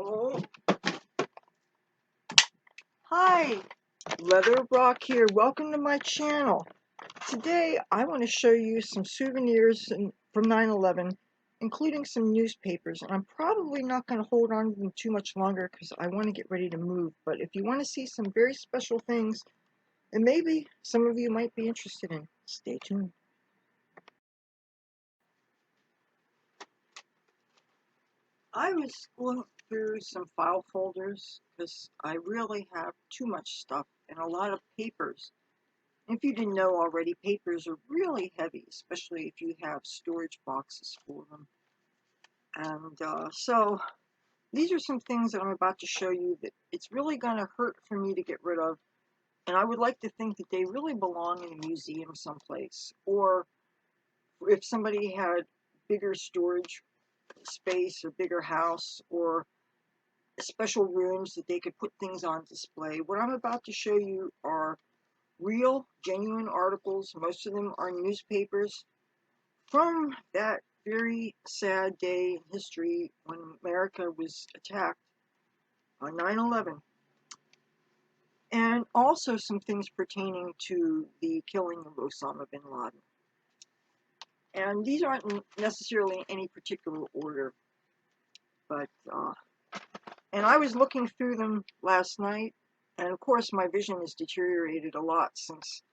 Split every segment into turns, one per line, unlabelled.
Oh, hi, Leather Rokk here. Welcome to my channel. Today I want to show you some souvenirs from 9/11, including some newspapers. And I'm probably not going to hold on to them too much longer because I want to get ready to move. But if you want to see some very special things, and maybe some of you might be interested in, stay tuned. I was going through some file folders because I really have too much stuff and a lot of papers. If you didn't know already, papers are really heavy, especially if you have storage boxes for them. And so these are some things that I'm about to show you that it's really going to hurt for me to get rid of. And I would like to think that they really belong in a museum someplace. Or if somebody had bigger storage space or bigger house or special rooms that they could put things on display. What I'm about to show you are real, genuine articles. Most of them are newspapers from that very sad day in history when America was attacked on 9/11. And also some things pertaining to the killing of Osama bin Laden. And these aren't necessarily in any particular order, but, and I was looking through them last night, and of course my vision has deteriorated a lot since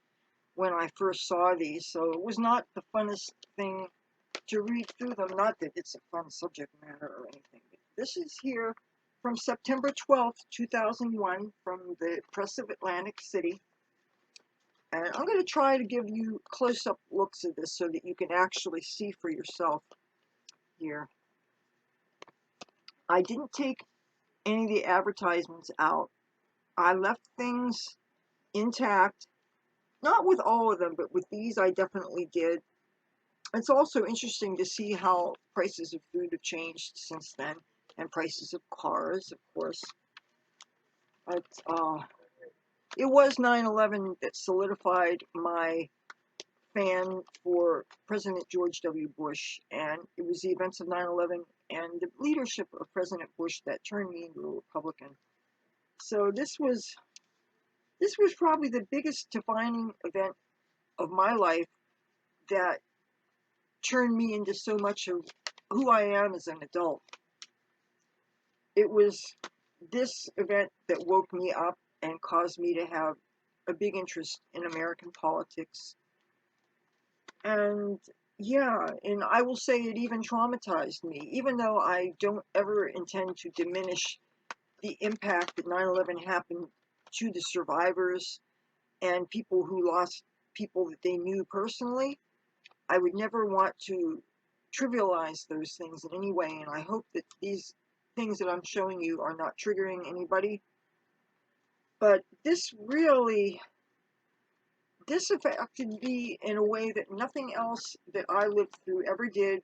when I first saw these, so it was not the funnest thing to read through them. Not that it's a fun subject matter or anything. But this is here from September 12th, 2001, from the Press of Atlantic City. And I'm going to try to give you close-up looks of this so that you can actually see for yourself here. I didn't take any of the advertisements out. I left things intact. Not with all of them, but with these I definitely did. It's also interesting to see how prices of food have changed since then, and prices of cars, of course. But it was 9/11 that solidified my fan for President George W. Bush, and it was the events of 9/11 and the leadership of President Bush that turned me into a Republican. So this was probably the biggest defining event of my life that turned me into so much of who I am as an adult. It was this event that woke me up and caused me to have a big interest in American politics. And yeah, and I will say it even traumatized me, even though I don't ever intend to diminish the impact that 9/11 happened to the survivors and people who lost people that they knew personally. I would never want to trivialize those things in any way, and I hope that these things that I'm showing you are not triggering anybody. But this affected me in a way that nothing else that I lived through ever did,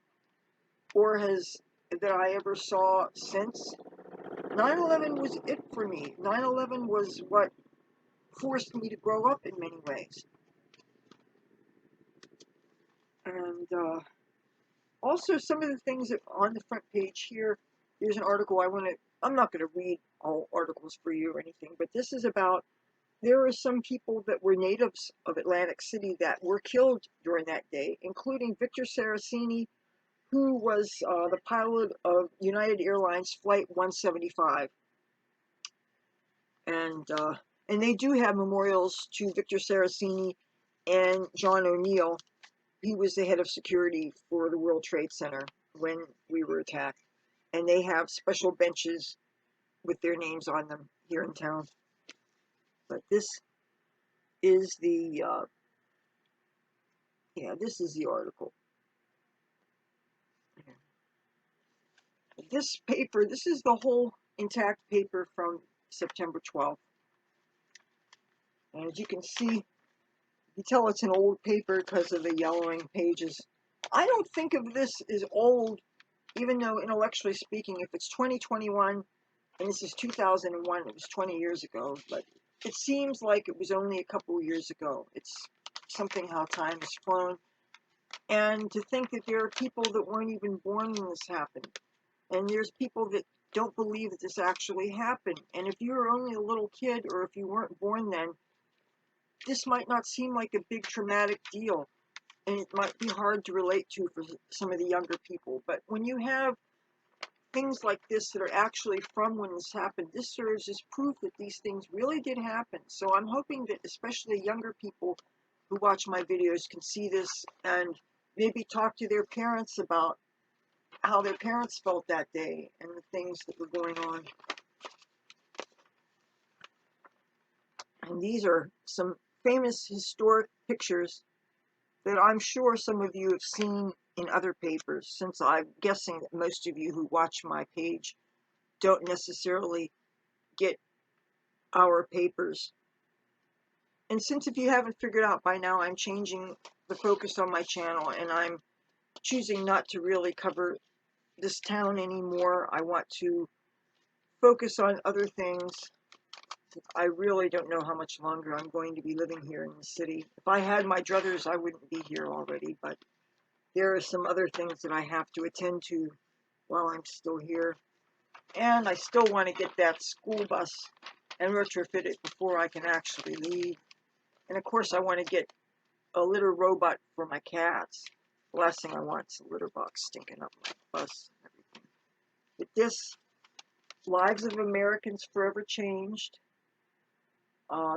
or that I ever saw since. 9/11 was it for me. 9/11 was what forced me to grow up in many ways. And also some of the things that on the front page here, there's an article I'm not going to read all articles for you or anything, but this is about, there are some people that were natives of Atlantic City that were killed during that day, including Victor Sarraceni, who was the pilot of United Airlines Flight 175. And they do have memorials to Victor Sarraceni and John O'Neill. He was the head of security for the World Trade Center when we were attacked. And they have special benches with their names on them here in town. But this is the, this is the article. This paper, this is the whole intact paper from September 12th. And as you can see, you tell it's an old paper because of the yellowing pages. I don't think of this as old, even though intellectually speaking, if it's 2021 and this is 2001, it was 20 years ago, but it seems like it was only a couple of years ago. It's something how time has flown. And to think that there are people that weren't even born when this happened. And there's people that don't believe that this actually happened. And if you're only a little kid, or if you weren't born then, this might not seem like a big traumatic deal, and it might be hard to relate to for some of the younger people. But when you have things like this that are actually from when this happened, this serves as proof that these things really did happen. So I'm hoping that especially younger people who watch my videos can see this and maybe talk to their parents about how their parents felt that day and the things that were going on. And these are some famous historic pictures that I'm sure some of you have seen in other papers, since I'm guessing that most of you who watch my page don't necessarily get our papers. And since if you haven't figured out by now, I'm changing the focus on my channel, and I'm choosing not to really cover this town anymore. I want to focus on other things. I really don't know how much longer I'm going to be living here in the city. If I had my druthers, I wouldn't be here already, but there are some other things that I have to attend to while I'm still here. And I still want to get that school bus and retrofit it before I can actually leave. And of course, I want to get a litter robot for my cats. The last thing I want is a litter box stinking up my bus and everything. But this, Lives of Americans Forever Changed.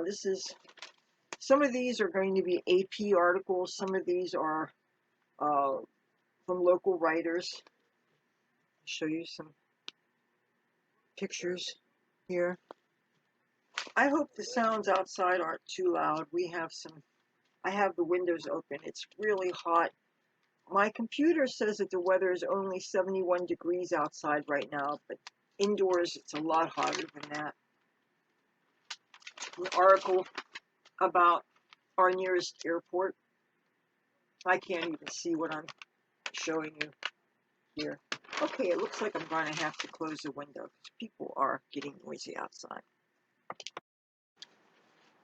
This is, some of these are going to be AP articles. Some of these are from local writers. I'll show you some pictures here. I hope the sounds outside aren't too loud. I have the windows open. It's really hot. My computer says that the weather is only 71 degrees outside right now, but indoors it's a lot hotter than that. An article about our nearest airport. I can't even see what I'm showing you here. Okay, it looks like I'm going to have to close the window because people are getting noisy outside.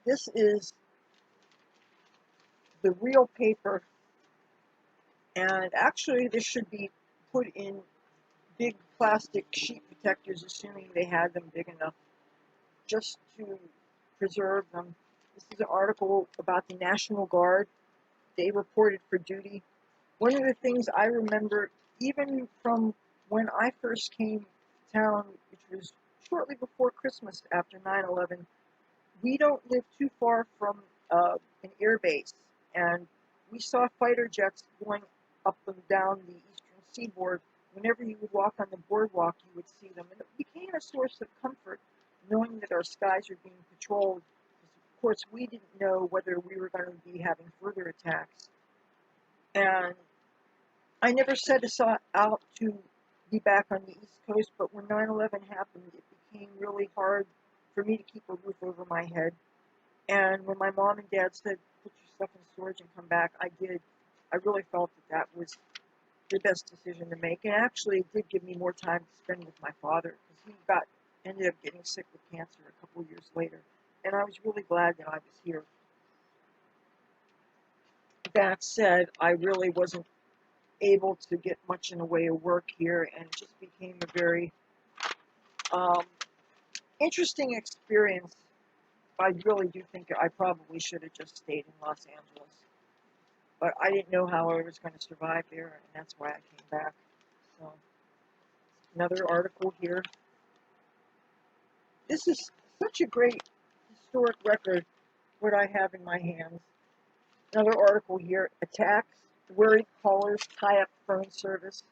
This is the real paper, and actually this should be put in big plastic sheet protectors, assuming they had them big enough, just to preserve them. This is an article about the National Guard. They reported for duty. One of the things I remember, even from when I first came to town, which was shortly before Christmas after 9/11, we don't live too far from an air base, and we saw fighter jets going up and down the eastern seaboard. Whenever you would walk on the boardwalk, you would see them, and it became a source of comfort knowing that our skies were being patrolled. Of course, we didn't know whether we were going to be having further attacks, and I never set out to be back on the East Coast, but when 9/11 happened, it became really hard for me to keep a roof over my head. And when my mom and dad said, put your stuff in storage and come back, I did. I really felt that that was the best decision to make. And actually, it did give me more time to spend with my father, because he ended up getting sick with cancer a couple years later. And I was really glad that I was here. That said, I really wasn't able to get much in the way of work here, and it just became a very interesting experience. I really do think I probably should have just stayed in Los Angeles, but I didn't know how I was going to survive there, and that's why I came back. So, another article here. This is such a great historic record, what I have in my hands. Another article here. Attacks, worried callers tie up phone service.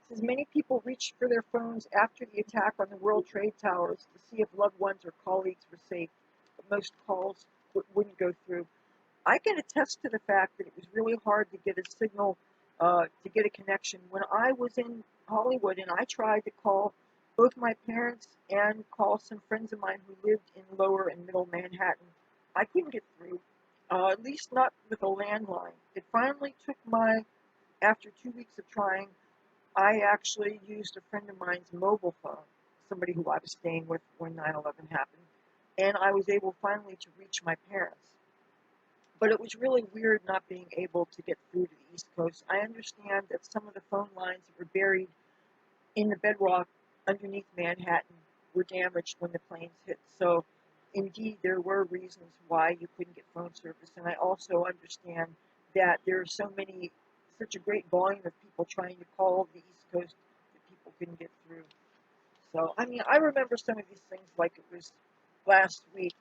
Says many people reached for their phones after the attack on the World Trade Towers to see if loved ones or colleagues were safe, but most calls wouldn't go through. I can attest to the fact that it was really hard to get a signal, to get a connection. When I was in Hollywood and I tried to call both my parents and call some friends of mine who lived in lower and middle Manhattan, I couldn't get through, at least not with a landline. It finally took after 2 weeks of trying, I actually used a friend of mine's mobile phone, somebody who I was staying with when 9/11 happened, and I was able finally to reach my parents. But it was really weird not being able to get through to the East Coast. I understand that some of the phone lines were buried in the bedrock underneath Manhattan were damaged when the planes hit. So, indeed, there were reasons why you couldn't get phone service. And I also understand that there are such a great volume of people trying to call the East Coast that people couldn't get through. So, I mean, I remember some of these things like it was last week.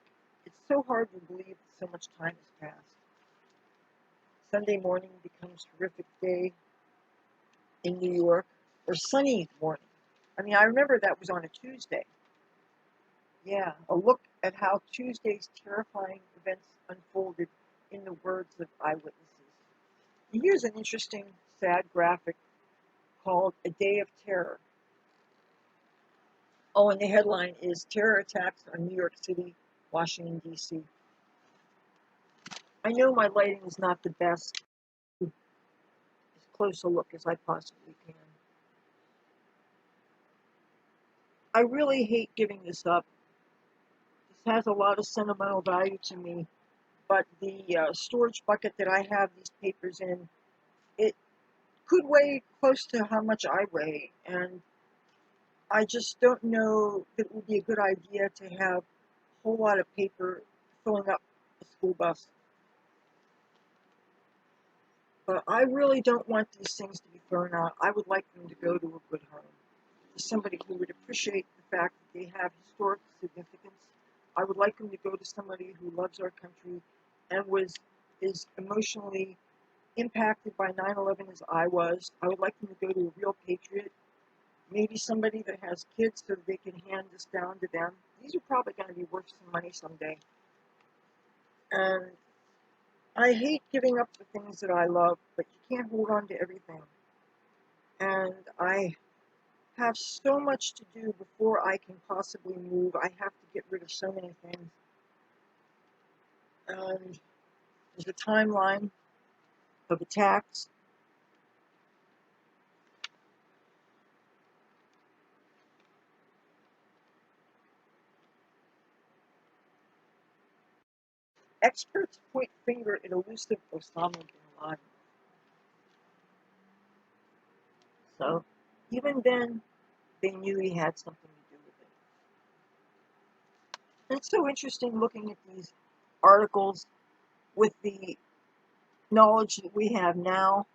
It's so hard to believe that so much time has passed. Sunday morning becomes a terrific day in New York, or sunny morning. I mean, I remember that was on a Tuesday. Yeah, a look at how Tuesday's terrifying events unfolded in the words of eyewitnesses. And here's an interesting, sad graphic called A Day of Terror. Oh, and the headline is Terror Attacks on New York City, Washington, D.C. I know my lighting is not the best. As close a look as I possibly can. I really hate giving this up. This has a lot of sentimental value to me, but the storage bucket that I have these papers in, it could weigh close to how much I weigh, and I just don't know if it would be a good idea to have a whole lot of paper filling up a school bus. But I really don't want these things to be thrown out. I would like them to go to a good home, to somebody who would appreciate the fact that they have historic significance. I would like them to go to somebody who loves our country and is emotionally impacted by 9/11 as I was. I would like them to go to a real patriot, maybe somebody that has kids so that they can hand this down to them. These are probably going to be worth some money someday. And I hate giving up the things that I love, but you can't hold on to everything. And I have so much to do before I can possibly move. I have to get rid of so many things. And there's a timeline of attacks. Experts point finger at elusive Osama bin Laden. So even then, they knew he had something to do with it. And it's so interesting looking at these articles with the knowledge that we have now,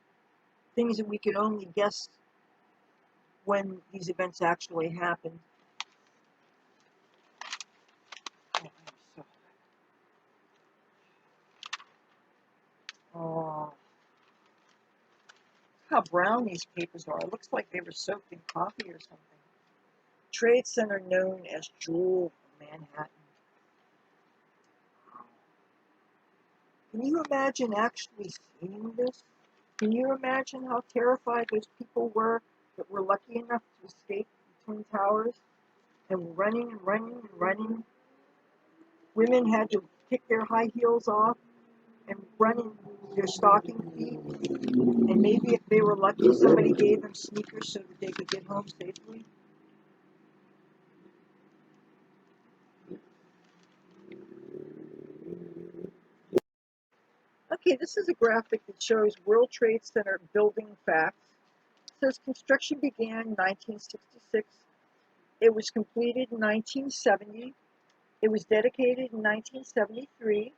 things that we could only guess when these events actually happened. Oh, how brown these papers are. It looks like they were soaked in coffee or something. Trade center known as Jewel of Manhattan. Can you imagine actually seeing this? Can you imagine how terrified those people were that were lucky enough to escape the Twin Towers and were running and running and running? Women had to kick their high heels off and run in their stocking feet. And maybe if they were lucky, somebody gave them sneakers so that they could get home safely. Okay, this is a graphic that shows World Trade Center building facts. It says construction began in 1966. It was completed in 1970. It was dedicated in 1973.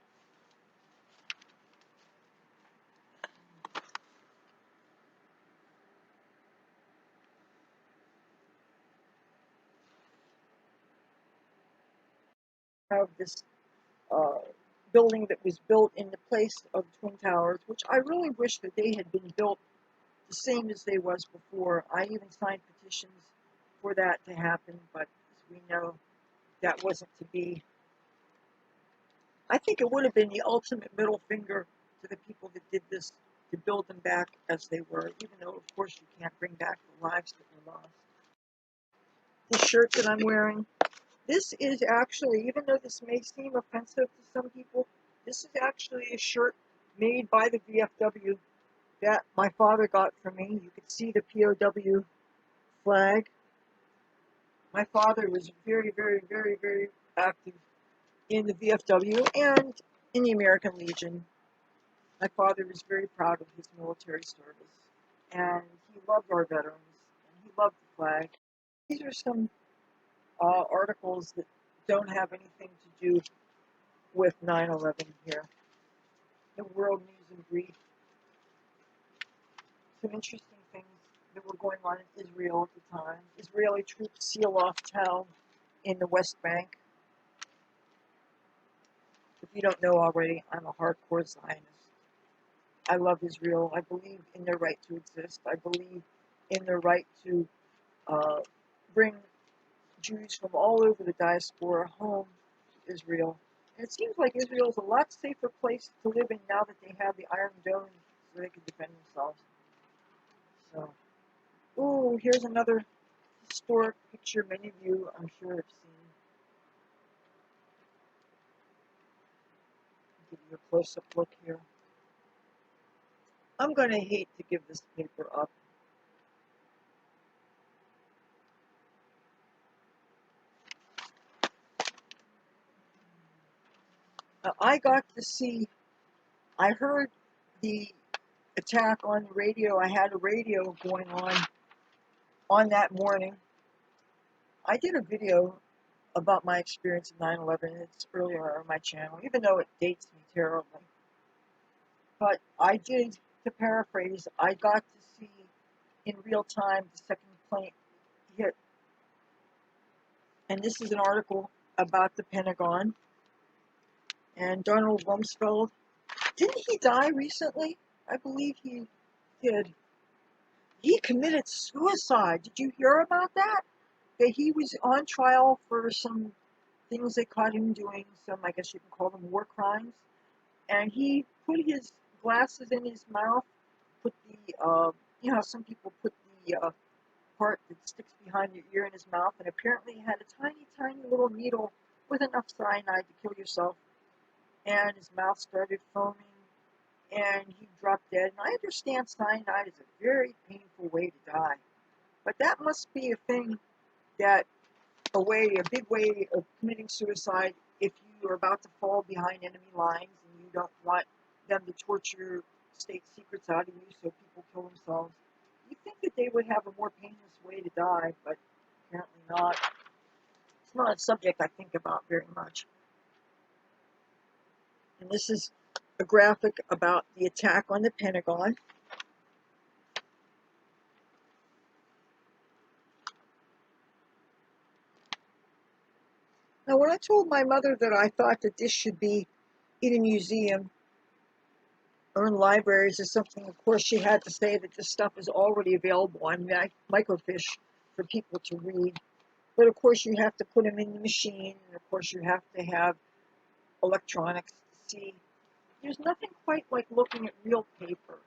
Of this uh, building that was built in the place of Twin Towers, which I really wish that they had been built the same as they was before. I even signed petitions for that to happen, but as we know, that wasn't to be. I think it would have been the ultimate middle finger to the people that did this to build them back as they were, even though, of course, you can't bring back the lives that were lost. The shirt that I'm wearing, this is actually, even though this may seem offensive to some people, this is actually a shirt made by the VFW that my father got for me. You can see the POW flag. My father was very, very, very, very active in the VFW and in the American Legion. My father was very proud of his military service, and he loved our veterans, and he loved the flag. These are some articles that don't have anything to do with 9/11 here. The world news and brief. Some interesting things that were going on in Israel at the time. Israeli troops seal off town in the West Bank. If you don't know already, I'm a hardcore Zionist. I love Israel. I believe in their right to exist. I believe in their right to bring Jews from all over the diaspora home to Israel. And it seems like Israel is a lot safer place to live in now that they have the Iron Dome so they can defend themselves. So, ooh, here's another historic picture many of you, I'm sure, have seen. I'll give you a close-up look here. I'm going to hate to give this paper up. I got to see, I heard the attack on the radio. I had a radio going on that morning. I did a video about my experience of 9/11. It's earlier on my channel, even though it dates me terribly. But I did, to paraphrase, I got to see in real time the second plane hit. And this is an article about the Pentagon. And Donald Rumsfeld, didn't he die recently? I believe he did. He committed suicide. Did you hear about that? That he was on trial for some things they caught him doing, some, I guess you can call them war crimes. And he put his glasses in his mouth, put the, you know how some people put the part that sticks behind your ear in his mouth, and apparently he had a tiny, tiny little needle with enough cyanide to kill yourself. And his mouth started foaming, and he dropped dead. And I understand cyanide is a very painful way to die, but that must be a thing that, a big way of committing suicide if you are about to fall behind enemy lines and you don't want them to torture state secrets out of you so people kill themselves. You'd think that they would have a more painless way to die, but apparently not. It's not a subject I think about very much. And this is a graphic about the attack on the Pentagon. Now, when I told my mother that I thought that this should be in a museum or in libraries or something, of course she had to say that this stuff is already available on microfiche for people to read. But of course you have to put them in the machine, and of course you have to have electronics to see. There's nothing quite like looking at real paper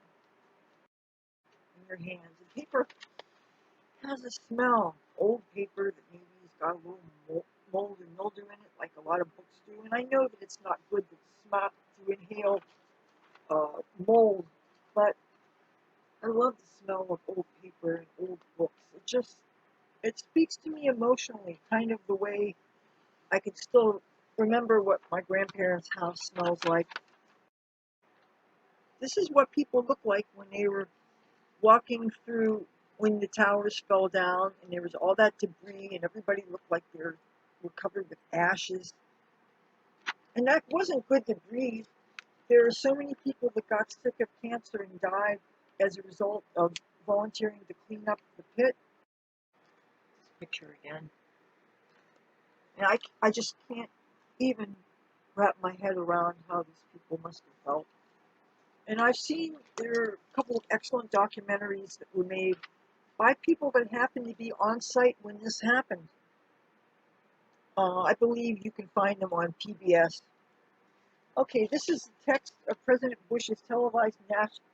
in your hands. And paper has a smell. Old paper that maybe has got a little mold and mildew in it, like a lot of books do. And I know that it's not good to inhale mold, but I love the smell of old paper and old books. It speaks to me emotionally, kind of the way I can still remember what my grandparents' house smells like. This is what people looked like when they were walking through, when the towers fell down and there was all that debris and everybody looked like they were covered with ashes. And that wasn't good to breathe. There are so many people that got sick of cancer and died as a result of volunteering to clean up the pit. This picture again. And I just can't even wrap my head around how these people must have felt. And I've seen there are a couple of excellent documentaries that were made by people that happened to be on site when this happened. I believe you can find them on PBS. Okay, this is the text of President Bush's televised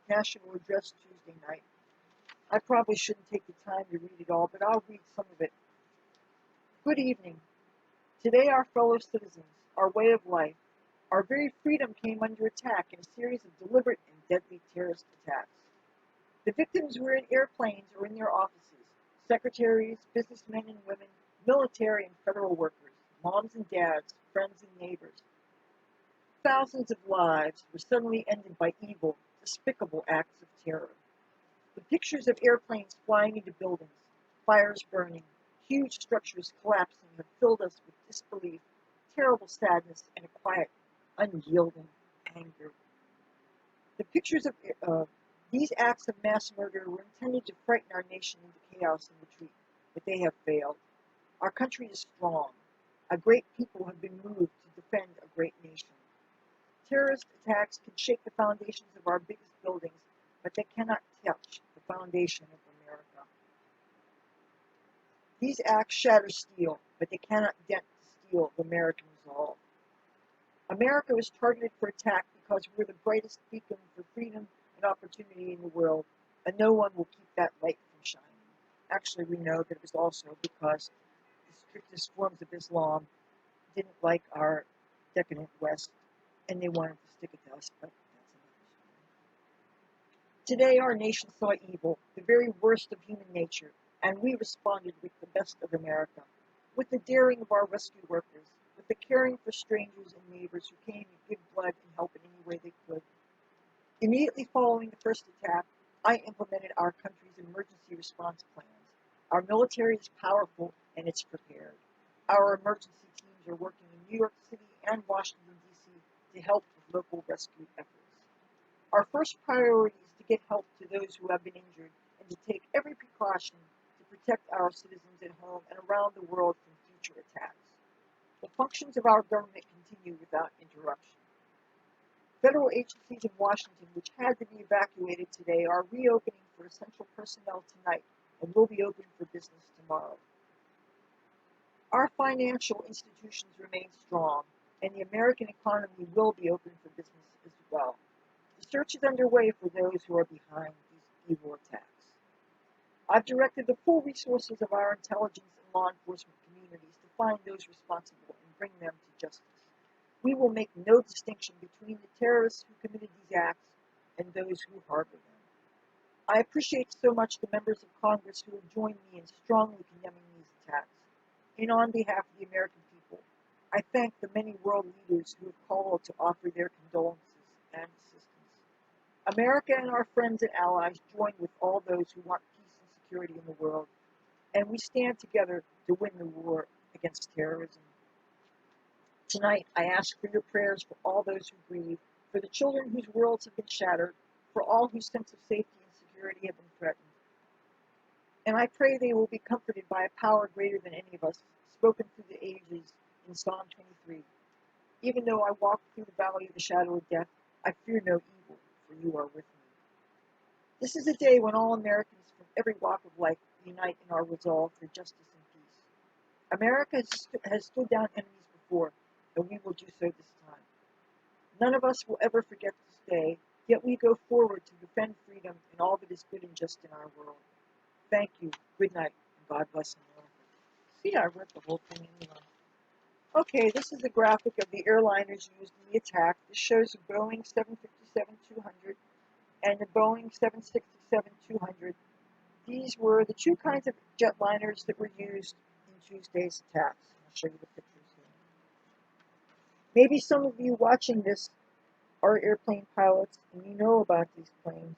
national address Tuesday night. I probably shouldn't take the time to read it all, but I'll read some of it. Good evening. Today our fellow citizens, our way of life, our very freedom came under attack in a series of deliberate and deadly terrorist attacks. The victims were in airplanes or in their offices, secretaries, businessmen and women, military and federal workers, moms and dads, friends and neighbors. Thousands of lives were suddenly ended by evil, despicable acts of terror. The pictures of airplanes flying into buildings, fires burning, huge structures collapsing have filled us with disbelief, terrible sadness, and a quiet, unyielding anger. The pictures of these acts of mass murder were intended to frighten our nation into chaos and retreat, but they have failed. Our country is strong. A great people have been moved to defend a great nation. Terrorist attacks can shake the foundations of our biggest buildings, but they cannot touch the foundation of America. These acts shatter steel, but they cannot dent the steel of American resolve. America was targeted for attack because we're the brightest beacon for freedom and opportunity in the world, and no one will keep that light from shining. Actually, we know that it was also because the strictest forms of Islam didn't like our decadent West, and they wanted to stick it to us, but that's another story. Today, our nation saw evil, the very worst of human nature, and we responded with the best of America, with the daring of our rescue workers, with the caring for strangers and neighbors who came to give blood and help in any way they could. Immediately following the first attack, I implemented our country's emergency response plans. Our military is powerful and it's prepared. Our emergency teams are working in New York City and Washington, D.C. to help with local rescue efforts. Our first priority is to get help to those who have been injured and to take every precaution to protect our citizens at home and around the world from future attacks. The functions of our government continue without interruption. Federal agencies in Washington, which had to be evacuated today, are reopening for essential personnel tonight and will be open for business tomorrow. Our financial institutions remain strong, and the American economy will be open for business as well. The search is underway for those who are behind these evil attacks. I've directed the full resources of our intelligence and law enforcement communities to find those responsible and bring them to justice. We will make no distinction between the terrorists who committed these acts and those who harbor them. I appreciate so much the members of Congress who have joined me in strongly condemning these attacks. And on behalf of the American people, I thank the many world leaders who have called to offer their condolences and assistance. America and our friends and allies join with all those who want peace and security in the world, and we stand together to win the war against terrorism. Tonight, I ask for your prayers for all those who grieve, for the children whose worlds have been shattered, for all whose sense of safety and security have been threatened. And I pray they will be comforted by a power greater than any of us, spoken through the ages in Psalm 23. Even though I walk through the valley of the shadow of death, I fear no evil, for you are with me. This is a day when all Americans from every walk of life unite in our resolve for justice and peace. America has stood down enemies before, and we will do so this time. None of us will ever forget this day, yet we go forward to defend freedom and all that is good and just in our world. Thank you, good night, and God bless America. See, I read the whole thing anyway. Okay, this is a graphic of the airliners used in the attack. This shows a Boeing 757-200 and a Boeing 767-200. These were the two kinds of jetliners that were used in Tuesday's attacks. I'll show you the pictures here. Maybe some of you watching this are airplane pilots and you know about these planes.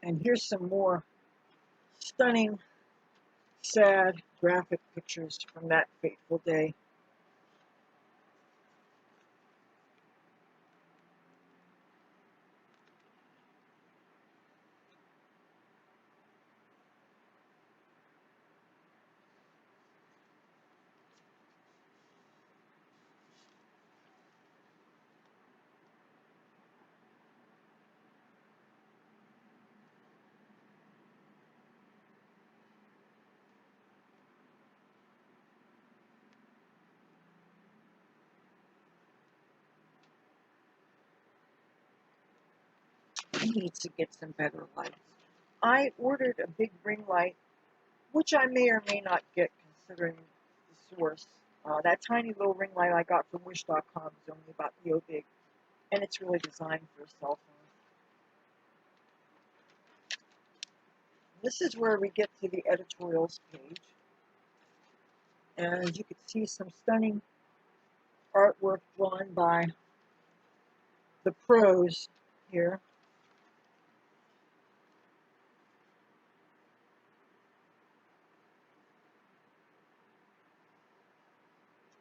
And here's some more stunning, sad, graphic pictures from that fateful day. I need to get some better lights. I ordered a big ring light, which I may or may not get considering the source. That tiny little ring light I got from Wish.com is only about yo big, and it's really designed for a cell phone. This is where we get to the editorials page, and you can see some stunning artwork drawn by the pros here.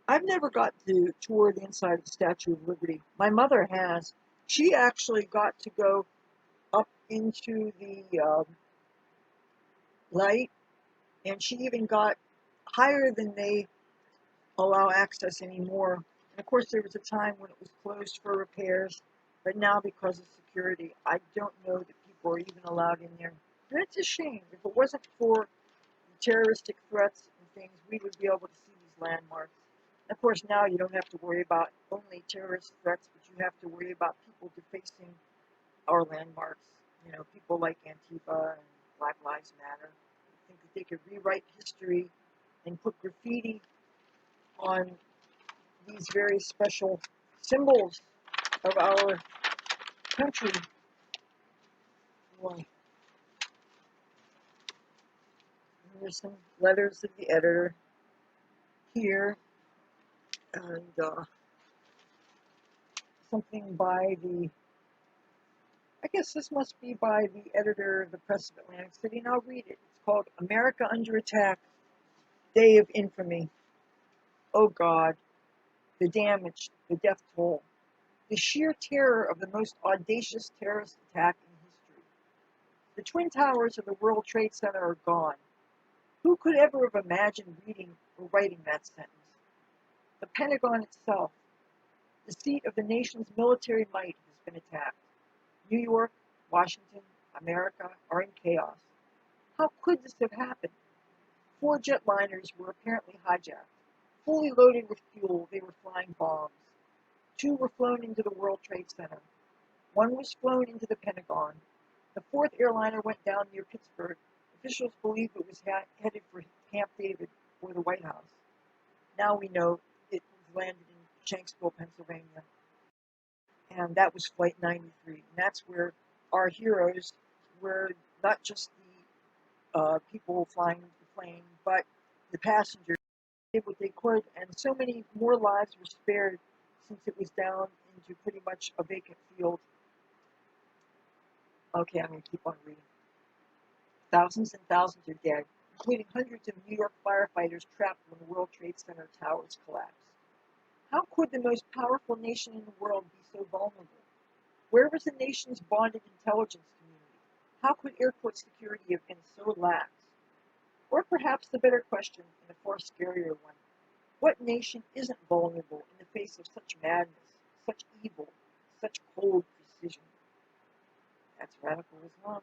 I've never got to tour the inside of the Statue of Liberty. My mother has. She actually got to go up into the light, and she even got higher than they allow access anymore. And of course, there was a time when it was closed for repairs, but now because of security, I don't know that people are even allowed in there. And it's a shame. If it wasn't for terroristic threats and things, we would be able to see these landmarks. Of course, now you don't have to worry about only terrorist threats, but you have to worry about people defacing our landmarks. You know, people like Antifa and Black Lives Matter think that they could rewrite history and put graffiti on these very special symbols of our country. Well, here's some letters of the editor here, and something by the, I guess this must be by the editor of the Press of Atlantic City, and I'll read it. It's called America Under Attack, Day of Infamy. Oh God, the damage, the death toll, the sheer terror of the most audacious terrorist attack in history. The Twin Towers of the World Trade Center are gone. Who could ever have imagined reading or writing that sentence? The Pentagon itself, the seat of the nation's military might, has been attacked. New York, Washington, America are in chaos. How could this have happened? 4 jetliners were apparently hijacked. Fully loaded with fuel, they were flying bombs. 2 were flown into the World Trade Center. 1 was flown into the Pentagon. The 4th airliner went down near Pittsburgh. Officials believe it was headed for Camp David or the White House. Now we know it was landed in Shanksville, Pennsylvania. And that was Flight 93. And that's where our heroes were, not just the people flying the plane, but the passengers did what they could. And so many more lives were spared since it was down into pretty much a vacant field. Okay, I'm going to keep on reading. Thousands and thousands are dead, including hundreds of New York firefighters trapped when the World Trade Center towers collapsed. How could the most powerful nation in the world be so vulnerable? Where was the nation's bonded intelligence community? How could airport security have been so lax? Or perhaps the better question, and a far scarier one, what nation isn't vulnerable in the face of such madness, such evil, such cold precision? That's radical Islam.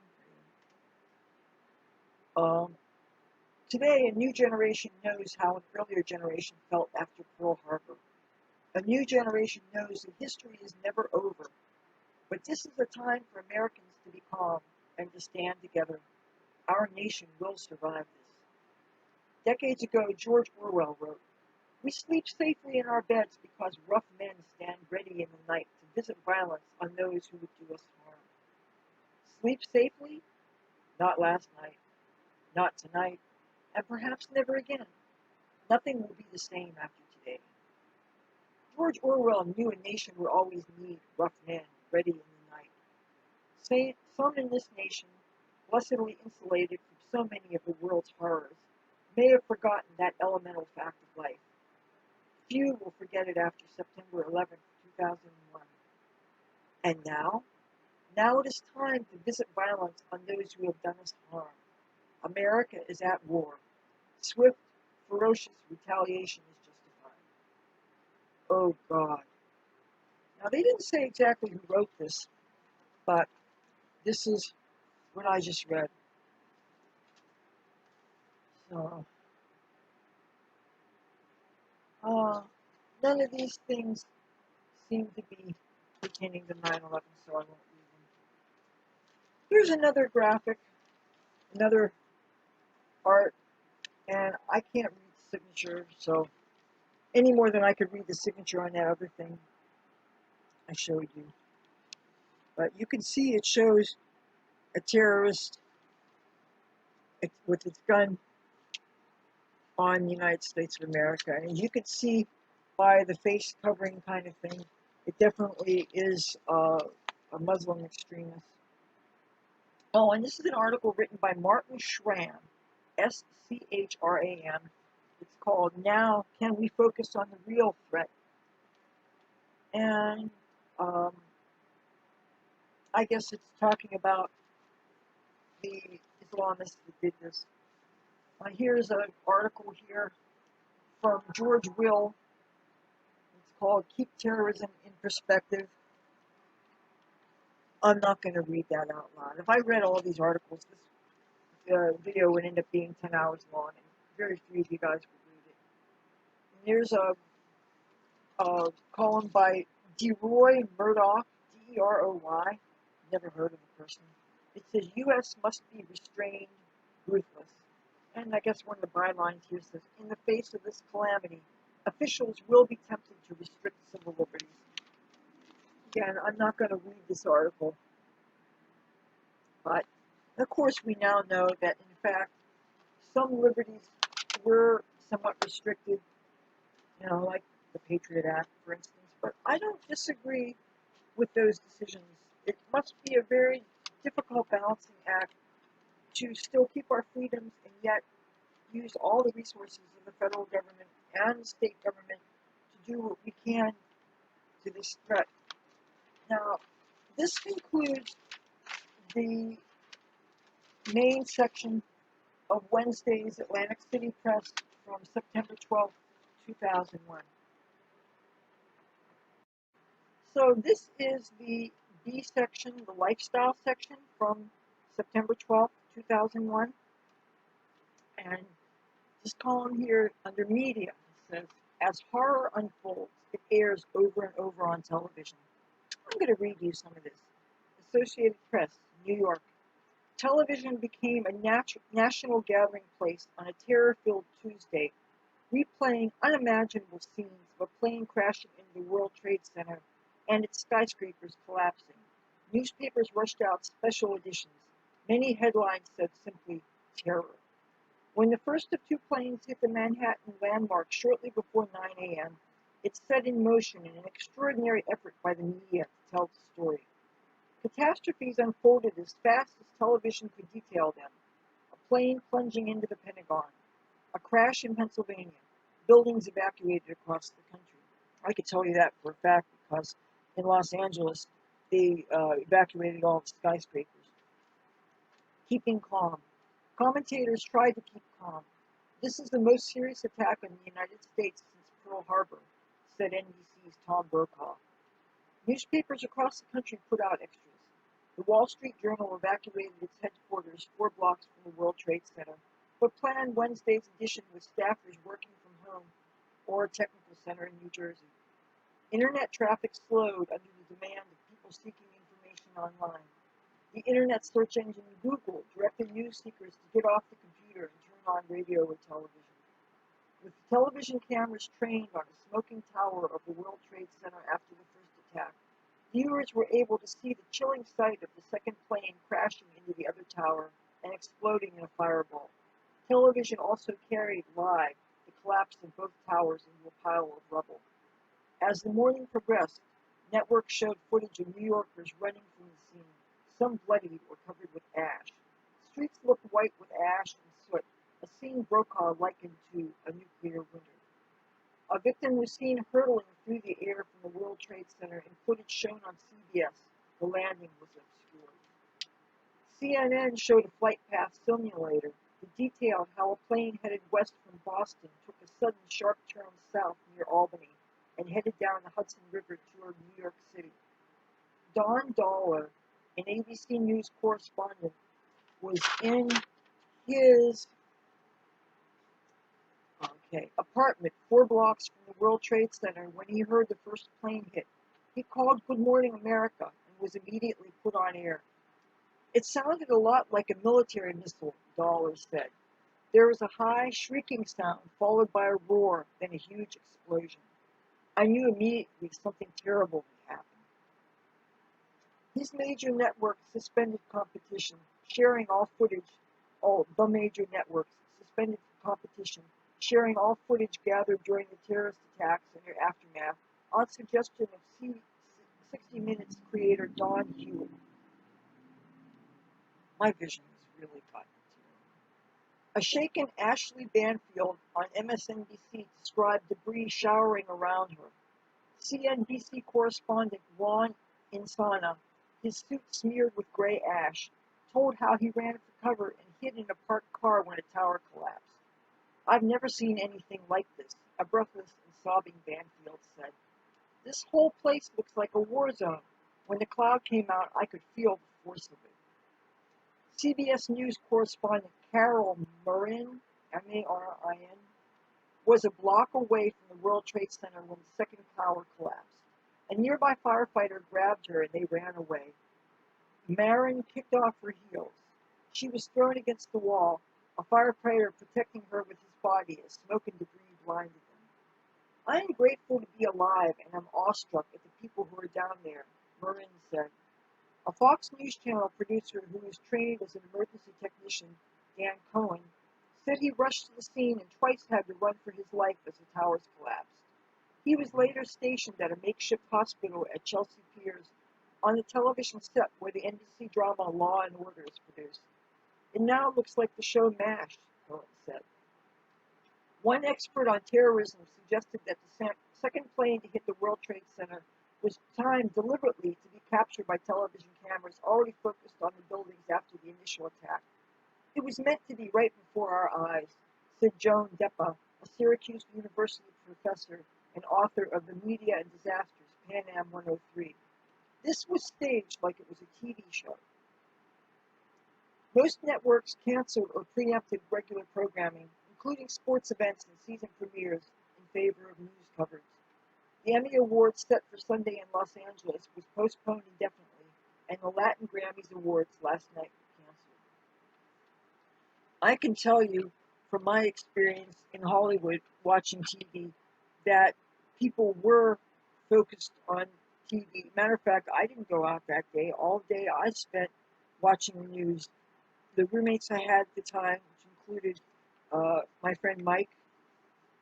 Today, a new generation knows how an earlier generation felt after Pearl Harbor. A new generation knows that history is never over. But this is a time for Americans to be calm and to stand together. Our nation will survive this. Decades ago, George Orwell wrote, "We sleep safely in our beds because rough men stand ready in the night to visit violence on those who would do us harm." Sleep safely? Not last night, not tonight, and perhaps never again. Nothing will be the same after today. George Orwell knew a nation would always need rough men ready in the night. Some in this nation, blessedly insulated from so many of the world's horrors, may have forgotten that elemental fact of life. Few will forget it after September 11, 2001. And now? Now it is time to visit violence on those who have done us harm. America is at war. Swift, ferocious retaliation is justified. Oh God. Now they didn't say exactly who wrote this, but this is what I just read. So, none of these things seem to be pertaining to 9/11, so I won't read them. Here's another graphic, another art, and I can't read the signature, so any more than I could read the signature on that other thing I showed you. But you can see it shows a terrorist with its gun on the United States of America. And as you can see by the face covering kind of thing, it definitely is a Muslim extremist. Oh, and this is an article written by Martin Schramm, Schram, It's called Now Can We Focus on the Real Threat? And I guess it's talking about the Islamists that did this. Here's an article here from George Will. It's called Keep Terrorism in Perspective. I'm not going to read that out loud. If I read all these articles, this video would end up being 10 hours long, and very few of you guys would read it. And here's a column by DeRoy Murdoch, D-E-R-O-Y. Never heard of the person. It says, U.S. must be restrained, ruthless. And I guess one of the bylines here says, in the face of this calamity, officials will be tempted to restrict civil liberties. Again, I'm not going to read this article, but of course we now know that in fact some liberties were somewhat restricted, like the Patriot Act, for instance, but I don't disagree with those decisions. It must be a very difficult balancing act to still keep our freedoms and yet use all the resources of the federal government and the state government to do what we can to this threat. Now, this concludes the main section of Wednesday's Atlantic City Press from September 12th, 2001. So this is the B section, the lifestyle section from September 12th, 2001. And this column here under media says, as horror unfolds, it airs over and over on television. I'm going to read you some of this. Associated Press, New York. Television became a national gathering place on a terror-filled Tuesday, replaying unimaginable scenes of a plane crashing into the World Trade Center and its skyscrapers collapsing. Newspapers rushed out special editions. Many headlines said simply, terror. When the first of two planes hit the Manhattan landmark shortly before 9 a.m., it set in motion an extraordinary effort by the media to tell the story. Catastrophes unfolded as fast as television could detail them. A plane plunging into the Pentagon, a crash in Pennsylvania, buildings evacuated across the country. I could tell you that for a fact because in Los Angeles, they evacuated all the skyscrapers. Keeping calm. Commentators tried to keep calm. This is the most serious attack on the United States since Pearl Harbor, said NBC's Tom Brokaw. Newspapers across the country put out extras. The Wall Street Journal evacuated its headquarters 4 blocks from the World Trade Center, but planned Wednesday's edition with staffers working from home or a technical center in New Jersey. Internet traffic slowed under the demand of people seeking information online. The Internet search engine Google directed news seekers to get off the computer and turn on radio or television. With the television cameras trained on a smoking tower of the World Trade Center after the first attack, viewers were able to see the chilling sight of the second plane crashing into the other tower and exploding in a fireball. Television also carried live the collapse of both towers into a pile of rubble. As the morning progressed, networks showed footage of New Yorkers running from the scene, some bloodied or covered with ash. Streets looked white with ash and soot, a scene Brokaw likened to a nuclear winter. A victim was seen hurtling through the air from the World Trade Center in footage shown on CBS. The landing was obscured. CNN showed a flight path simulator that detailed how a plane headed west from Boston took a sudden sharp turn south near Albany and headed down the Hudson River toward New York City. Don Dollar, an ABC News correspondent, was in his apartment 4 blocks from the World Trade Center when he heard the first plane hit. He called Good Morning America and was immediately put on air. It sounded a lot like a military missile, Dollar said. There was a high, shrieking sound followed by a roar, then a huge explosion. I knew immediately something terrible had happened. These major networks suspended competition, sharing all footage. The major networks suspended competition, sharing all footage gathered during the terrorist attacks and their aftermath, on suggestion of 60 Minutes creator Don Hewitt. My vision was really gotten A shaken Ashley Banfield on MSNBC described debris showering around her. CNBC correspondent Ron Insana, his suit smeared with gray ash, told how he ran for cover and hid in a parked car when a tower collapsed. "I've never seen anything like this," a breathless and sobbing Banfield said. "This whole place looks like a war zone. When the cloud came out, I could feel the force of it." CBS News correspondent Carol Marin, Marin, was a block away from the World Trade Center when the second tower collapsed. A nearby firefighter grabbed her and they ran away. Marin kicked off her heels. She was thrown against the wall, a firefighter protecting her with his body as smoke and debris blinded them. "I am grateful to be alive, and I'm awestruck at the people who are down there," Marin said. A Fox News Channel producer who was trained as an emergency technician, Dan Cohen, said he rushed to the scene and twice had to run for his life as the towers collapsed. He was later stationed at a makeshift hospital at Chelsea Piers on the television set where the NBC drama Law and Order is produced. "It now looks like the show MASH," Cohen said. One expert on terrorism suggested that the second plane to hit the World Trade Center was timed deliberately to be captured by television cameras already focused on the buildings after the initial attack. "It was meant to be right before our eyes," said Joan Deppa, a Syracuse University professor and author of The Media and Disasters, Pan Am 103. "This was staged like it was a TV show." Most networks canceled or preempted regular programming, including sports events and season premieres, in favor of news coverage. The Emmy Awards set for Sunday in Los Angeles was postponed indefinitely, and the Latin Grammys Awards last night were canceled. I can tell you from my experience in Hollywood watching TV that people were focused on TV. Matter of fact, I didn't go out that day. All day I spent watching the news. The roommates I had at the time, which included my friend Mike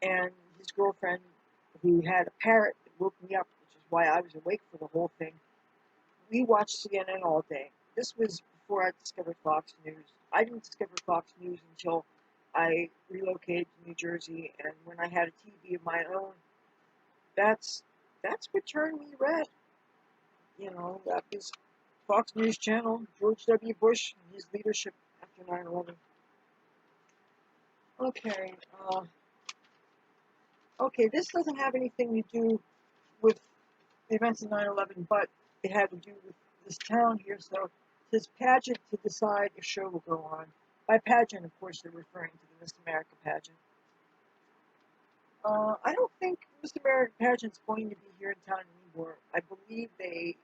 and his girlfriend, who had a parrot that woke me up, which is why I was awake for the whole thing. We watched CNN all day. This was before I discovered Fox News. I didn't discover Fox News until I relocated to New Jersey, and when I had a TV of my own, that's what turned me red. You know, that was Fox News Channel, George W. Bush, and his leadership after 9/11. Okay, this doesn't have anything to do with the events of 9/11, but it had to do with this town here. So this pageant to decide if show will go on. By pageant, of course, they're referring to the Miss America pageant. I don't think Miss America pageant's going to be here in town anymore. I believe they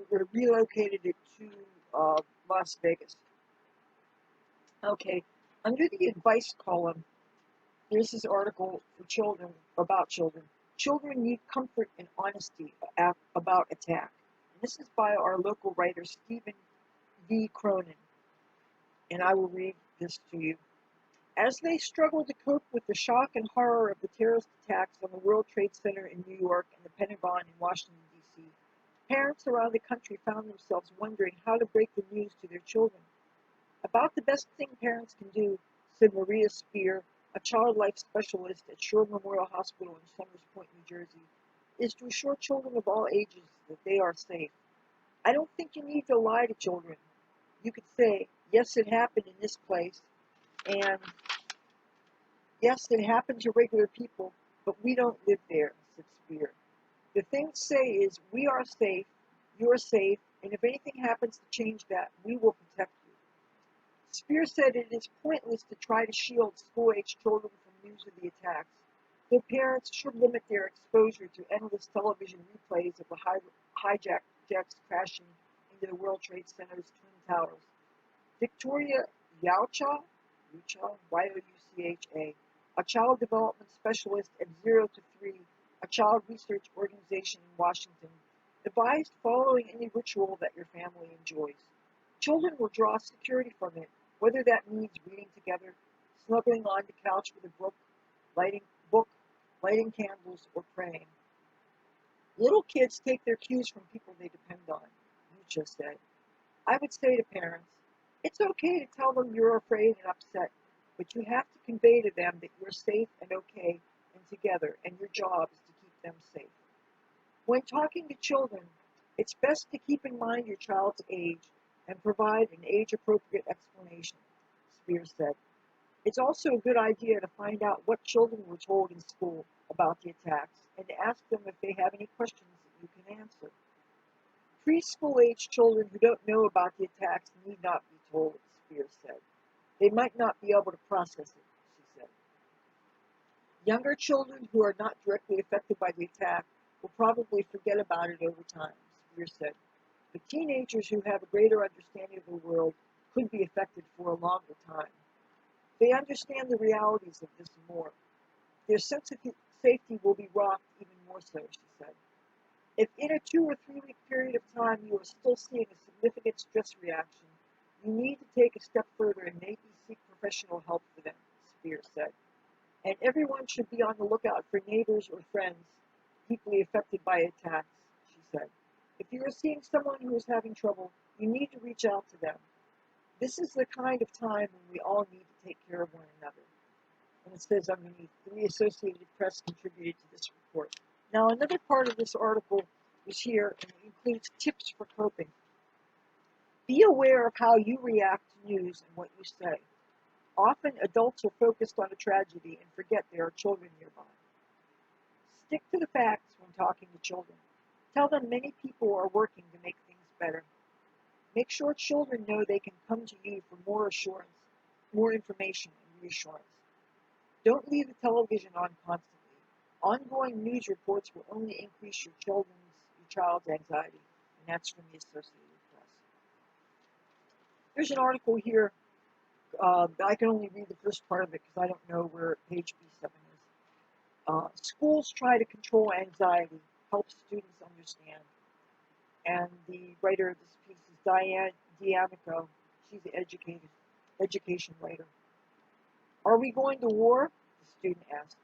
relocated it to Las Vegas. Okay, under the advice column, there's this article for children about children. Children need comfort and honesty about attack. And this is by our local writer, Stephen V. Cronin. And I will read this to you. As they struggle to cope with the shock and horror of the terrorist attacks on the World Trade Center in New York and the Pentagon in Washington, D.C., parents around the country found themselves wondering how to break the news to their children. "About the best thing parents can do," said Maria Spear, a child life specialist at Shore Memorial Hospital in Somers Point, New Jersey, "is to assure children of all ages that they are safe. I don't think you need to lie to children. You could say, 'Yes, it happened in this place,' and 'Yes, it happened to regular people, but we don't live there,'" said Spear. "The thing to say is, we are safe, you're safe, and if anything happens to change that, we will protect you." Spear said it is pointless to try to shield school-age children from news of the attacks. Their parents should limit their exposure to endless television replays of the hijacked jets crashing into the World Trade Center's twin towers. Victoria Yaucha, Youcha, a child development specialist at 0 to 3, a child research organization in Washington, advised following any ritual that your family enjoys. Children will draw security from it, whether that means reading together, snuggling on the couch with a book, lighting candles, or praying. Little kids take their cues from people they depend on, Yucha said. I would say to parents, It's okay to tell them you're afraid and upset, but you have to convey to them that you're safe and okay and together, and your job is to keep them safe. When talking to children, it's best to keep in mind your child's age and provide an age-appropriate explanation, Spears said. It's also a good idea to find out what children were told in school about the attacks and to ask them if they have any questions that you can answer. Preschool-age children who don't know about the attacks need not be told, Spears said. They might not be able to process it, she said. Younger children who are not directly affected by the attack will probably forget about it over time, Spears said. But teenagers who have a greater understanding of the world could be affected for a longer time. They understand the realities of this more. Their sense of safety will be rocked even more so, she said. If in a 2 or 3 week period of time you are still seeing a significant stress reaction, you need to take a step further and maybe seek professional help for them, Spears said. And everyone should be on the lookout for neighbors or friends deeply affected by attacks, she said. If you are seeing someone who is having trouble, you need to reach out to them. This is the kind of time when we all need to take care of one another. And it says underneath, the Associated Press contributed to this report. Now, another part of this article is here and it includes tips for coping. Be aware of how you react to news and what you say. Often, adults are focused on a tragedy and forget there are children nearby. Stick to the facts when talking to children. Tell them many people are working to make things better. Make sure children know they can come to you for more assurance, more information, and reassurance. Don't leave the television on constantly. Ongoing news reports will only increase your child's anxiety, and that's from the Associated Press. There's an article here. I can only read the first part of it because I don't know where page B7 is. Schools try to control anxiety, help students understand. And the writer of this piece is Diane D'Amico. She's an education writer. Are we going to war? The student asked.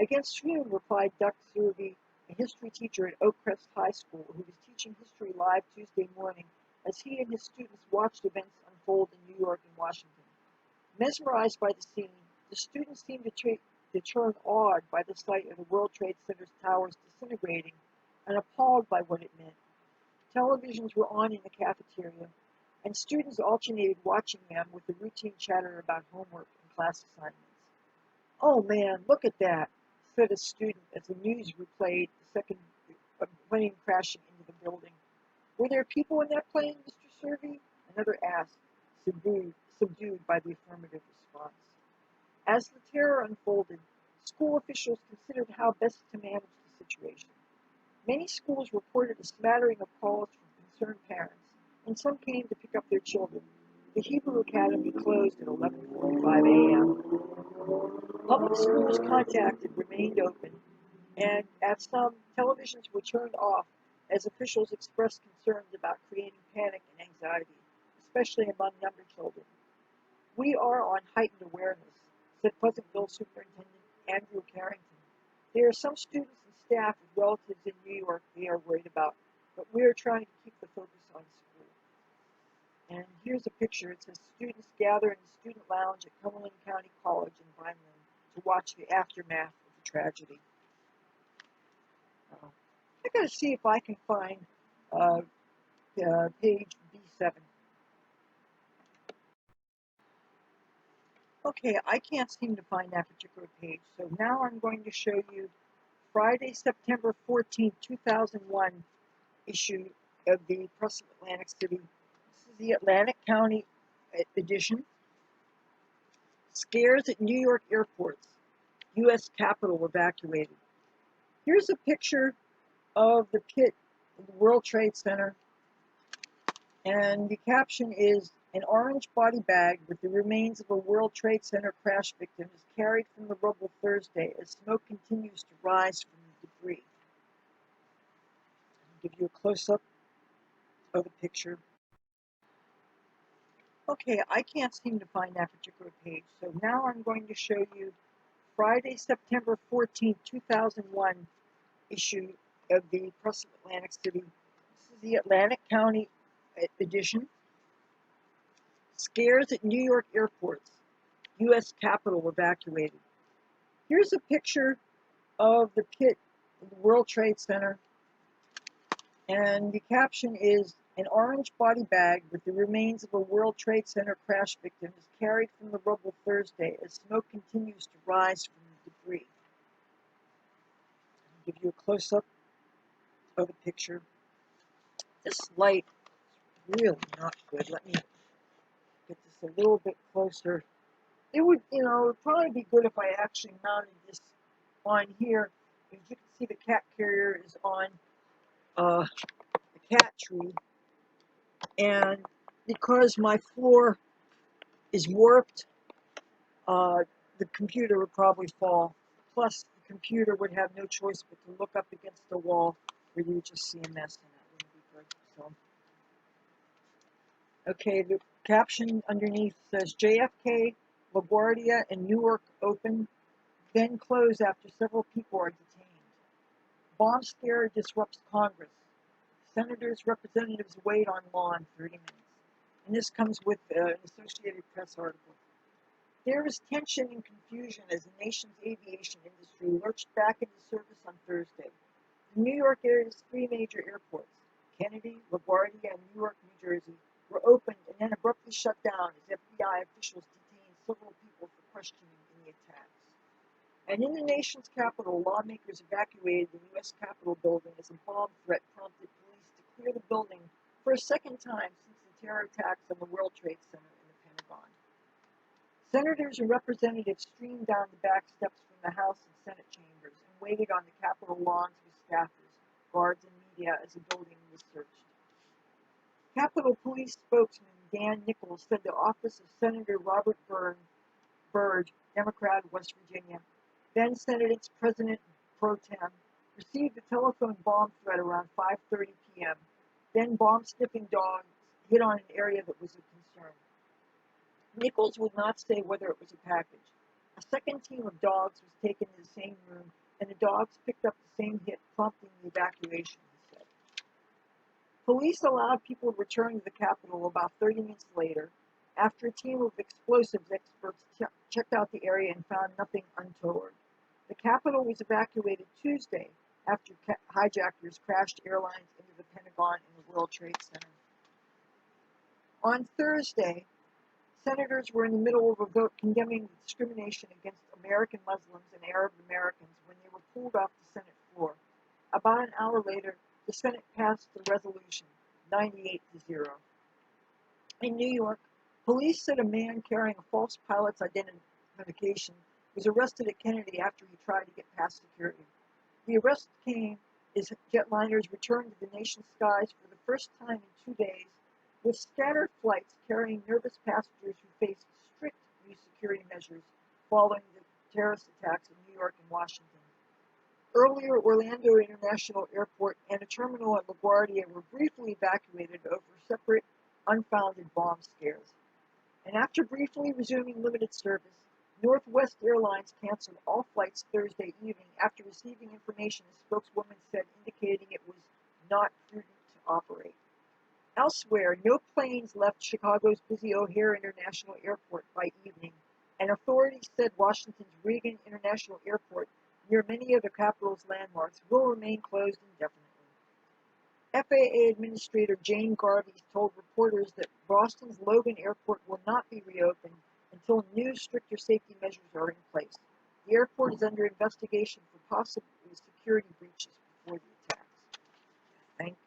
Against whom? Replied Duck Survey, a history teacher at Oakcrest High School, who was teaching history live Tuesday morning as he and his students watched events unfold in New York and Washington. Mesmerized by the scene, the students seemed to turn awed by the sight of the World Trade Center's towers disintegrating and appalled by what it meant. Televisions were on in the cafeteria, and students alternated watching them with the routine chatter about homework and class assignments. Oh man, look at that, said a student as the news replayed the second plane crashing into the building. Were there people in that plane, Mr. Survey? Another asked, subdued by the affirmative response. As the terror unfolded, school officials considered how best to manage the situation. Many schools reported a smattering of calls from concerned parents, and some came to pick up their children. The Hebrew Academy closed at 11:45 a.m. Public schools contacted remained open, and at some, televisions were turned off as officials expressed concerns about creating panic and anxiety, especially among younger children. We are on heightened awareness, said Pleasantville Superintendent Andrew Carrington. There are some students and staff with relatives in New York they are worried about, but we are trying to keep the focus on school. And here's a picture. It says students gather in the student lounge at Cumberland County College in Vineland to watch the aftermath of the tragedy. I gotta see if I can find page B7. Okay, I can't seem to find that particular page, so now I'm going to show you Friday, September 14, 2001 issue of the Press of Atlantic City. This is the Atlantic County edition. Scares at New York airports. U.S. Capitol evacuated. Here's a picture of the pit in the World Trade Center, and the caption is, an orange body bag with the remains of a World Trade Center crash victim is carried from the rubble Thursday as smoke continues to rise from the debris. I'll give you a close-up of the picture. Okay, I can't seem to find that particular page, so now I'm going to show you Friday, September 14, 2001 issue of the Press of Atlantic City. This is the Atlantic County edition. Scares at New York airports. U.S. Capitol evacuated. Here's a picture of the pit in the World Trade Center. And the caption is, an orange body bag with the remains of a World Trade Center crash victim is carried from the rubble Thursday as smoke continues to rise from the debris. I'll give you a close-up of the picture. This light is really not good. Let me get this a little bit closer. It would, it would probably be good if I actually mounted this on here. As you can see, the cat carrier is on the cat tree. And because my floor is warped, the computer would probably fall. Plus, the computer would have no choice but to look up against the wall where you would just see a mess, and that wouldn't be good. So, okay, the caption underneath says, JFK, LaGuardia, and Newark open, then close after several people are detained. Bomb scare disrupts Congress. Senators, representatives wait on lawn 30 minutes. And this comes with an Associated Press article. There is tension and confusion as the nation's aviation industry lurched back into service on Thursday. The New York area's three major airports, Kennedy, LaGuardia, and Newark, New Jersey, were opened and then abruptly shut down as FBI officials detained several people for questioning in the attacks. And in the nation's capital, lawmakers evacuated the U.S. Capitol building as a bomb threat prompted police to clear the building for a second time since the terror attacks on the World Trade Center and the Pentagon. Senators and representatives streamed down the back steps from the House and Senate chambers and waited on the Capitol lawns with staffers, guards, and media as the building was searched. Capitol Police spokesman Dan Nichols said the office of Senator Robert Byrd, Democrat of West Virginia, then Senate's President Pro Tem, received a telephone bomb threat around 5:30 p.m. Then bomb-sniffing dogs hit on an area that was of concern. Nichols would not say whether it was a package. A second team of dogs was taken to the same room, and the dogs picked up the same hit, prompting the evacuation, he said. Police allowed people to return to the Capitol about 30 minutes later, after a team of explosives experts checked out the area and found nothing untoward. The Capitol was evacuated Tuesday after hijackers crashed airlines into the Pentagon and the World Trade Center. On Thursday, senators were in the middle of a vote condemning the discrimination against American Muslims and Arab Americans when they were pulled off the Senate floor. About an hour later, the Senate passed the resolution, 98-0. In New York, police said a man carrying a false pilot's identification was arrested at Kennedy after he tried to get past security. The arrest came as jetliners returned to the nation's skies for the first time in 2 days, with scattered flights carrying nervous passengers who faced strict new security measures following the terrorist attacks in New York and Washington. Earlier, Orlando International Airport and a terminal at LaGuardia were briefly evacuated over separate, unfounded bomb scares. And after briefly resuming limited service, Northwest Airlines canceled all flights Thursday evening after receiving information a spokeswoman said indicating it was not prudent to operate. Elsewhere, no planes left Chicago's busy O'Hare International Airport by evening, and authorities said Washington's Reagan International Airport, near many of the capital's landmarks, will remain closed indefinitely. FAA Administrator Jane Garvey told reporters that Boston's Logan Airport will not be reopened until new, stricter safety measures are in place. The airport is under investigation for possible security breaches before the attacks.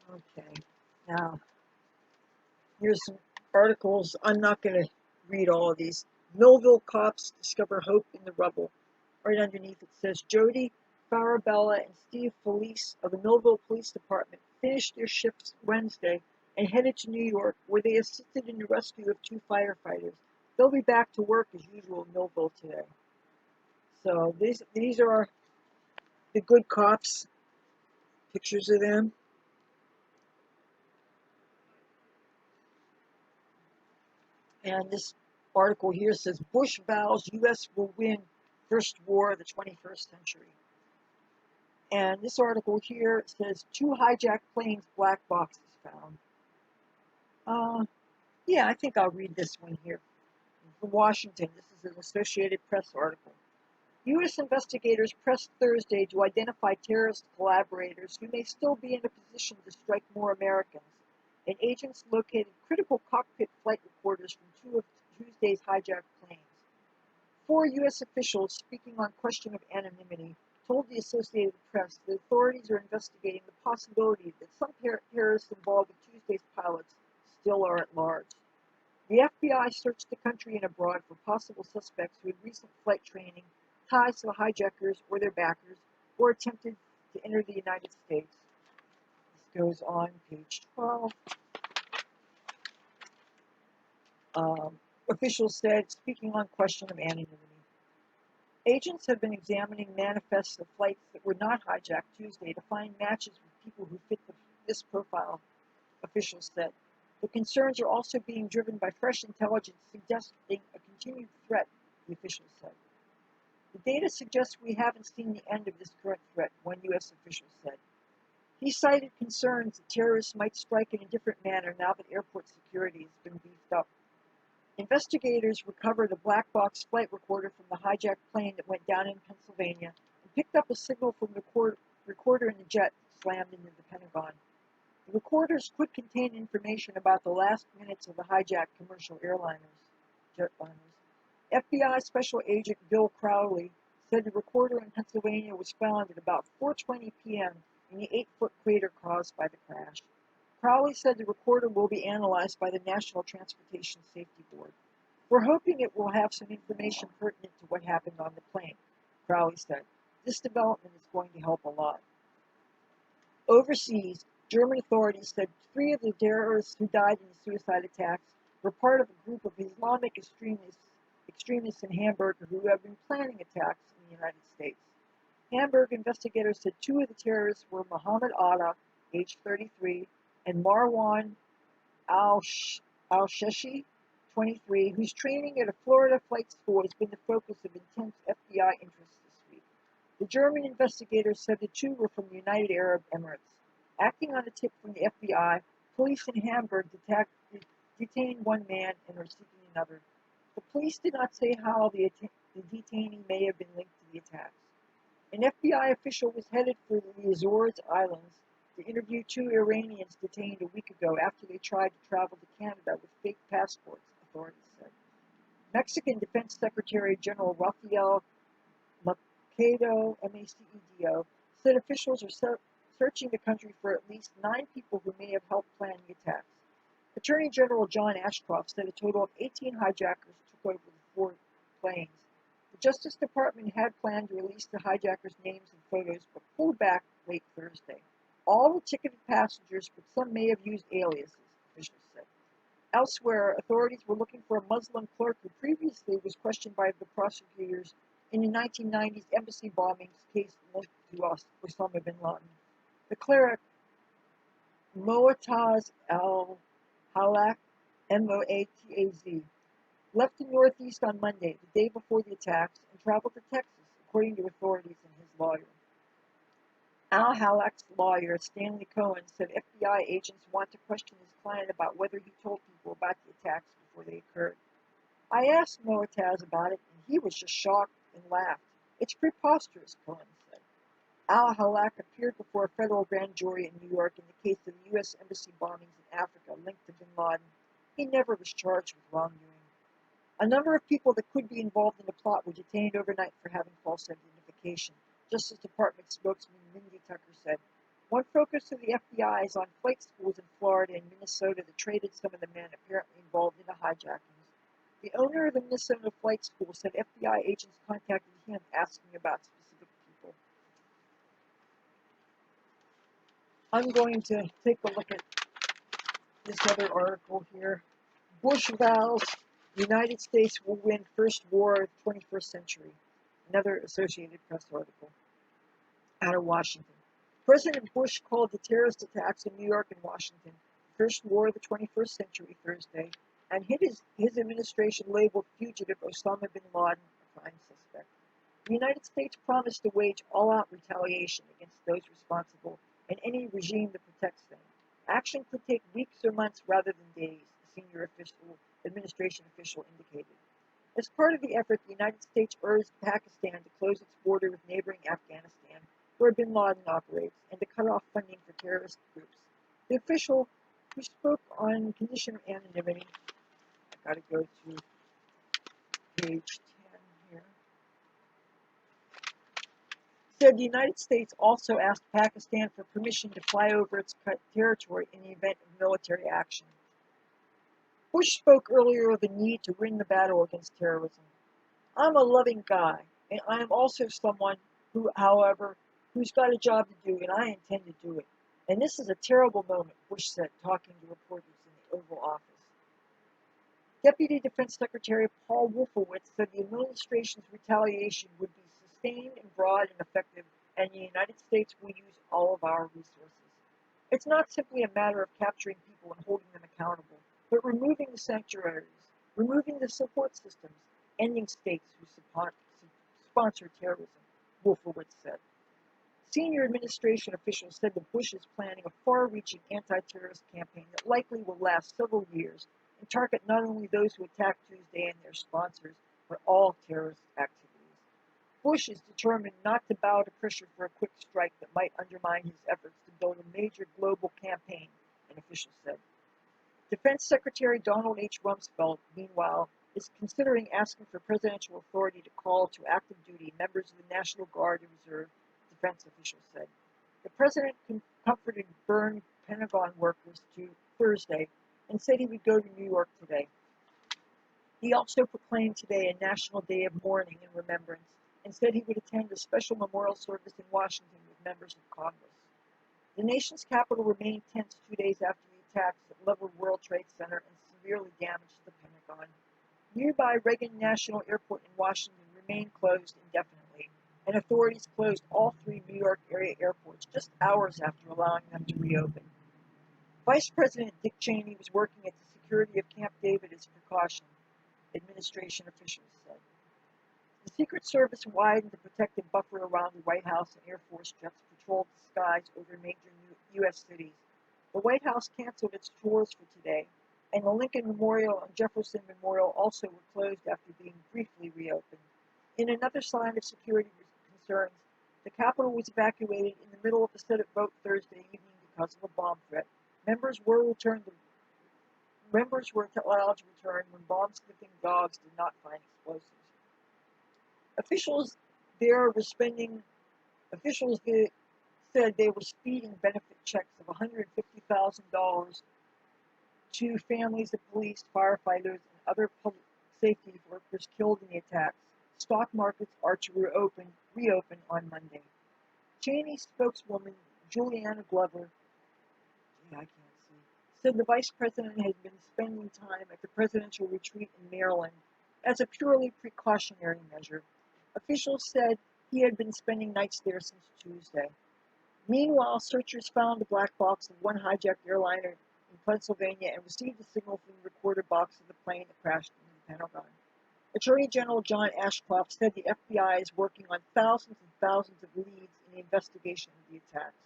Okay, now, here's some articles. I'm not going to read all of these. Millville cops discover hope in the rubble. Right underneath it says, Jody Farabella and Steve Felice of the Millville Police Department finished their shifts Wednesday and headed to New York, where they assisted in the rescue of 2 firefighters. They'll be back to work as usual in Millville today. So these are the good cops. Pictures of them. And this article here says, Bush vows U.S. will win first war of the 21st century. And this article here says, 2 hijacked planes black boxes found. Uh, yeah, I think I'll read this one here. From Washington, this is an Associated Press article. U.S. investigators pressed Thursday to identify terrorist collaborators who may still be in a position to strike more Americans, and agents located critical cockpit flight recorders from two of Tuesday's hijacked planes. Four U.S. officials, speaking on question of anonymity, told the Associated Press that authorities are investigating the possibility that some terrorists involved with Tuesday's pilots still are at large. The FBI searched the country and abroad for possible suspects who had recent flight training, ties to the hijackers or their backers, or attempted to enter the United States. This goes on page 12. Officials said, speaking on question of anonymity, agents have been examining manifests of flights that were not hijacked Tuesday to find matches with people who fit this profile, officials said. The concerns are also being driven by fresh intelligence suggesting a continued threat, the officials said. The data suggests we haven't seen the end of this current threat, one U.S. official said. He cited concerns that terrorists might strike in a different manner now that airport security has been beefed up. Investigators recovered a black box flight recorder from the hijacked plane that went down in Pennsylvania and picked up a signal from the recorder in the jet that slammed into the Pentagon. The recorders could contain information about the last minutes of the hijacked commercial jetliners. FBI Special Agent Bill Crowley said the recorder in Pennsylvania was found at about 4:20 p.m. in the 8-foot crater caused by the crash. Crowley said the recorder will be analyzed by the National Transportation Safety Board. We're hoping it will have some information pertinent to what happened on the plane, Crowley said. This development is going to help a lot. Overseas, German authorities said 3 of the terrorists who died in the suicide attacks were part of a group of Islamic extremists in Hamburg who have been planning attacks in the United States. Hamburg investigators said 2 of the terrorists were Mohammed Atta, age 33, and Marwan al-Sheshi, 23, whose training at a Florida flight school has been the focus of intense FBI interest this week. The German investigators said the 2 were from the United Arab Emirates. Acting on a tip from the FBI, police in Hamburg detained one man and are seeking another. The police did not say how the detainee may have been linked to the attacks. An FBI official was headed for the Azores Islands to interview 2 Iranians detained a week ago after they tried to travel to Canada with fake passports, authorities said. Mexican Defense Secretary General Rafael Macedo, M-A-C-E-D-O, said officials are searching the country for at least 9 people who may have helped plan the attacks. Attorney General John Ashcroft said a total of 18 hijackers took over the 4 planes. The Justice Department had planned to release the hijackers' names and photos, but pulled back late Thursday. All were ticketed passengers, but some may have used aliases, officials said. Elsewhere, authorities were looking for a Muslim clerk who previously was questioned by the prosecutors in the 1990s embassy bombings case linked to Osama bin Laden. The cleric, Moataz al-Halak, M-O-A-T-A-Z, left the Northeast on Monday, the day before the attacks, and traveled to Texas, according to authorities and his lawyer. Al-Halak's lawyer, Stanley Cohen, said FBI agents want to question his client about whether he told people about the attacks before they occurred. I asked Moataz about it, and he was just shocked and laughed. It's preposterous, Cohen said. Al-Halak appeared before a federal grand jury in New York in the case of the U.S. embassy bombings in Africa linked to bin Laden. He never was charged with wrongdoing. A number of people that could be involved in the plot were detained overnight for having false identification, Justice Department spokesman Mindy Tucker said. One focus of the FBI is on flight schools in Florida and Minnesota that traded some of the men apparently involved in the hijackings. The owner of the Minnesota flight school said FBI agents contacted him asking about specific people. I'm going to take a look at this other article here. Bush vows the United States will win first war of the 21st century. Another Associated Press article out of Washington. President Bush called the terrorist attacks in New York and Washington the first war of the 21st century Thursday, and his administration labeled fugitive Osama bin Laden a prime suspect. The United States promised to wage all-out retaliation against those responsible and any regime that protects them. Action could take weeks or months rather than days, a senior administration official indicated. As part of the effort, the United States urged Pakistan to close its border with neighboring Afghanistan, where bin Laden operates, and to cut off funding for terrorist groups. The official, who spoke on condition of anonymity, I've got to go to page 10 here, said the United States also asked Pakistan for permission to fly over its cut territory in the event of military action. Bush spoke earlier of the need to win the battle against terrorism. I'm a loving guy, and I am also someone who, however, who's got a job to do, and I intend to do it. And this is a terrible moment, Bush said, talking to reporters in the Oval Office. Deputy Defense Secretary Paul Wolfowitz said the administration's retaliation would be sustained and broad and effective, and the United States will use all of our resources. It's not simply a matter of capturing people and holding them accountable, but removing the sanctuaries, removing the support systems, ending states who sponsor terrorism, Wolfowitz said. Senior administration officials said that Bush is planning a far-reaching anti-terrorist campaign that likely will last several years and target not only those who attacked Tuesday and their sponsors, but all terrorist activities. Bush is determined not to bow to pressure for a quick strike that might undermine his efforts to build a major global campaign, an official said. Defense Secretary Donald H. Rumsfeld, meanwhile, is considering asking for presidential authority to call to active duty members of the National Guard and Reserve, defense officials said. The president comforted burned Pentagon workers to Thursday and said he would go to New York today. He also proclaimed today a national day of mourning and remembrance and said he would attend a special memorial service in Washington with members of Congress. The nation's capital remained tense 2 days after the attacks that leveled World Trade Center and severely damaged the Pentagon. Nearby Reagan National Airport in Washington remained closed indefinitely, and authorities closed all 3 New York area airports just hours after allowing them to reopen. Vice President Dick Cheney was working at the security of Camp David as precaution, administration officials said. The Secret Service widened the protective buffer around the White House, and Air Force jets patrolled the skies over major U.S. cities. The White House canceled its tours for today, and the Lincoln Memorial and Jefferson Memorial also were closed after being briefly reopened. In another sign of security concerns, the Capitol was evacuated in the middle of a Senate vote Thursday evening because of a bomb threat. Members were allowed to return when bomb-sniffing dogs did not find explosives. Officials said they were speeding benefit checks of $150,000 to families of police, firefighters, and other public safety workers killed in the attacks. Stock markets are to reopen on Monday. Cheney spokeswoman Juliana Glover, said the vice president had been spending time at the presidential retreat in Maryland as a purely precautionary measure. Officials said he had been spending nights there since Tuesday. Meanwhile, searchers found the black box of one hijacked airliner in Pennsylvania and received a signal from the recorder box of the plane that crashed into the Pentagon. Attorney General John Ashcroft said the FBI is working on thousands and thousands of leads in the investigation of the attacks.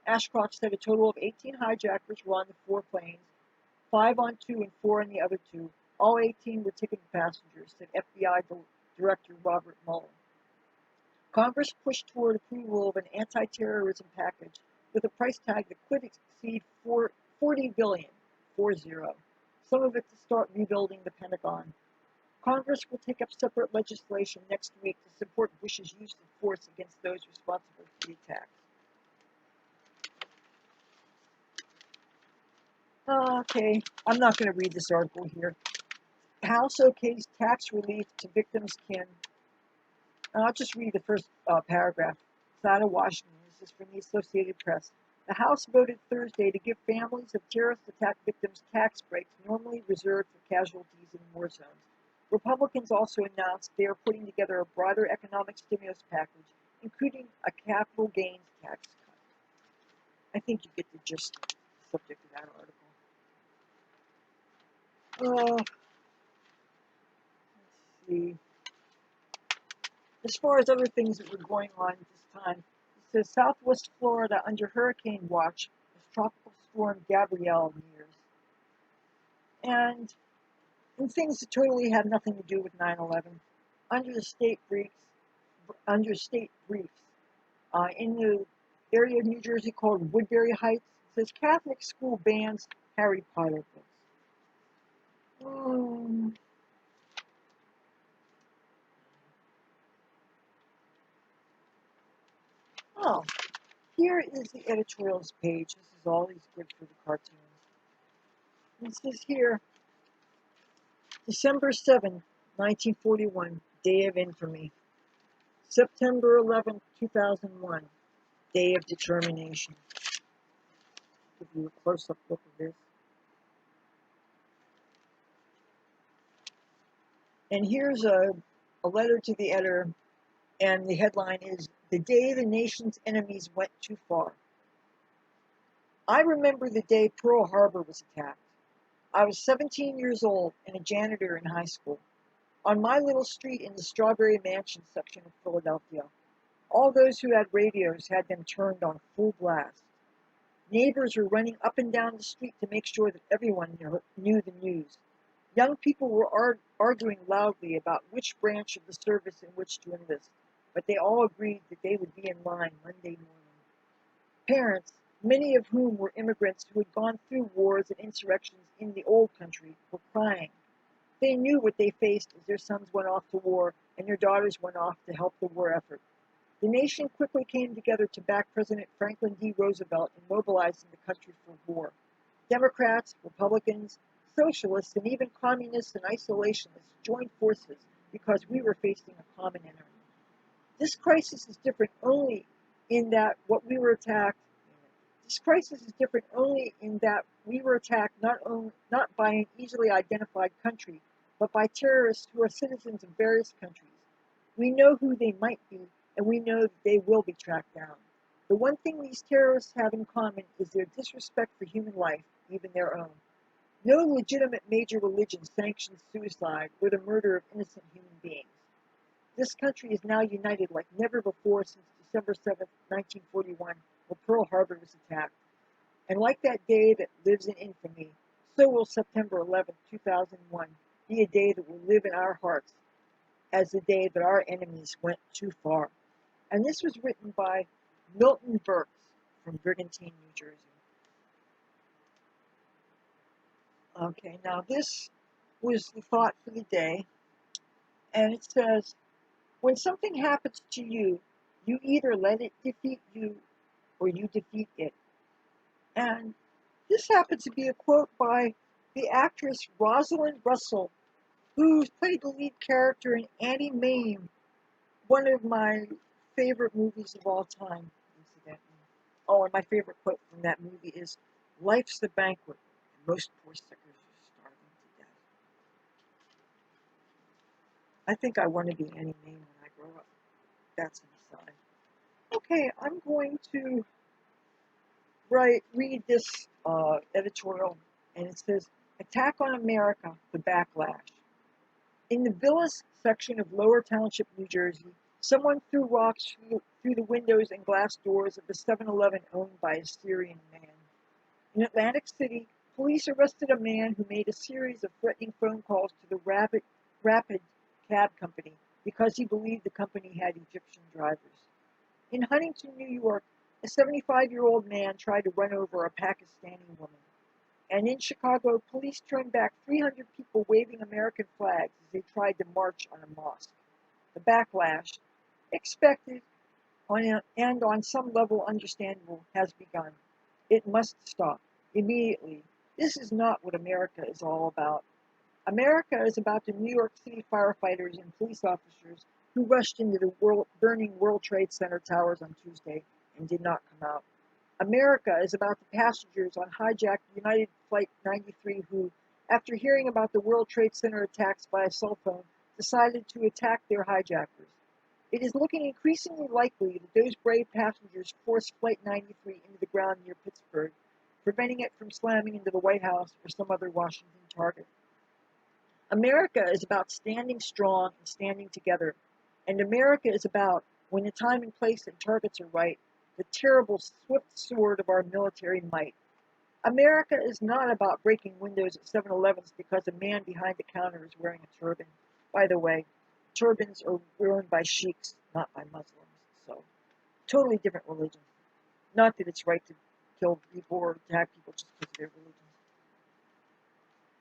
Ashcroft said a total of 18 hijackers were on the 4 planes, 5 on 2 and 4 on the other 2. All 18 were ticketed passengers, said FBI Director Robert Mueller. Congress pushed toward approval of an anti-terrorism package with a price tag that could exceed $40 billion, 40, some of it to start rebuilding the Pentagon. Congress will take up separate legislation next week to support Bush's use of force against those responsible for the attacks. Okay, I'm not going to read this article here. House okays tax relief to victims' kin. I'll just read the first paragraph. It's out of Washington. This is from the Associated Press. The House voted Thursday to give families of terrorist attack victims tax breaks normally reserved for casualties in war zones. Republicans also announced they are putting together a broader economic stimulus package, including a capital gains tax cut. I think you get the gist of the subject of that article. Let's see. As far as other things that were going on at this time, it says Southwest Florida under hurricane watch as tropical Storm Gabrielle years. And things that totally had nothing to do with 9/11. Under the state briefs, in the area of New Jersey called Woodbury Heights, it says Catholic school bans Harry Potter books. Oh, here is the editorials page. This is always good for the cartoons. It says here, December 7, 1941, Day of Infamy. September 11, 2001, Day of Determination. Give you a close-up look of this. And here's a letter to the editor, and the headline is, The Day the Nation's Enemies Went Too Far. I remember the day Pearl Harbor was attacked. I was 17 years old and a janitor in high school. On my little street in the Strawberry Mansion section of Philadelphia, all those who had radios had them turned on full blast. Neighbors were running up and down the street to make sure that everyone knew the news. Young people were arguing loudly about which branch of the service in which to enlist, but they all agreed that they would be in line Monday morning. Parents, many of whom were immigrants who had gone through wars and insurrections in the old country, were crying. They knew what they faced as their sons went off to war and their daughters went off to help the war effort. The nation quickly came together to back President Franklin D. Roosevelt in mobilizing the country for war. Democrats, Republicans, socialists, and even communists and isolationists joined forces because we were facing a common enemy. This crisis is different only in that we were attacked not by an easily identified country, but by terrorists who are citizens of various countries. We know who they might be, and we know that they will be tracked down. The one thing these terrorists have in common is their disrespect for human life, even their own. No legitimate major religion sanctions suicide or the murder of innocent human beings. This country is now united like never before since December 7, 1941, when Pearl Harbor was attacked. And like that day that lives in infamy, so will September 11, 2001, be a day that will live in our hearts as the day that our enemies went too far. And this was written by Milton Burks from Brigantine, New Jersey. Okay, now this was the thought for the day, and it says, when something happens to you, you either let it defeat you or you defeat it. And this happens to be a quote by the actress Rosalind Russell, who played the lead character in Annie Mayhem, one of my favorite movies of all time, incidentally. Oh, and my favorite quote from that movie is, "Life's the banquet, and most poor suckers are starving to death." I think I want to be Annie Mayhem when I grow up. That's an aside. Okay, I'm going to read this editorial, and it says, Attack on America, the Backlash. In the Villas section of Lower Township, New Jersey, someone threw rocks through the windows and glass doors of the 7-Eleven owned by a Syrian man. In Atlantic City, police arrested a man who made a series of threatening phone calls to the Rapid Cab Company because he believed the company had Egyptian drivers. In Huntington, New York, a 75-year-old man tried to run over a Pakistani woman. And in Chicago, police turned back 300 people waving American flags as they tried to march on a mosque. The backlash, expected and on some level understandable, has begun. It must stop immediately. This is not what America is all about. America is about the New York City firefighters and police officers who rushed into the burning World Trade Center towers on Tuesday and did not come out. America is about the passengers on hijacked United Flight 93 who, after hearing about the World Trade Center attacks by a cell phone, decided to attack their hijackers. It is looking increasingly likely that those brave passengers forced Flight 93 into the ground near Pittsburgh, preventing it from slamming into the White House or some other Washington target. America is about standing strong and standing together, and America is about, when the time and place and targets are right, the terrible, swift sword of our military might. America is not about breaking windows at 7-Elevens because a man behind the counter is wearing a turban. By the way, turbans are worn by sheiks, not by Muslims. So, totally different religion. Not that it's right to kill people or attack people just because of their religion.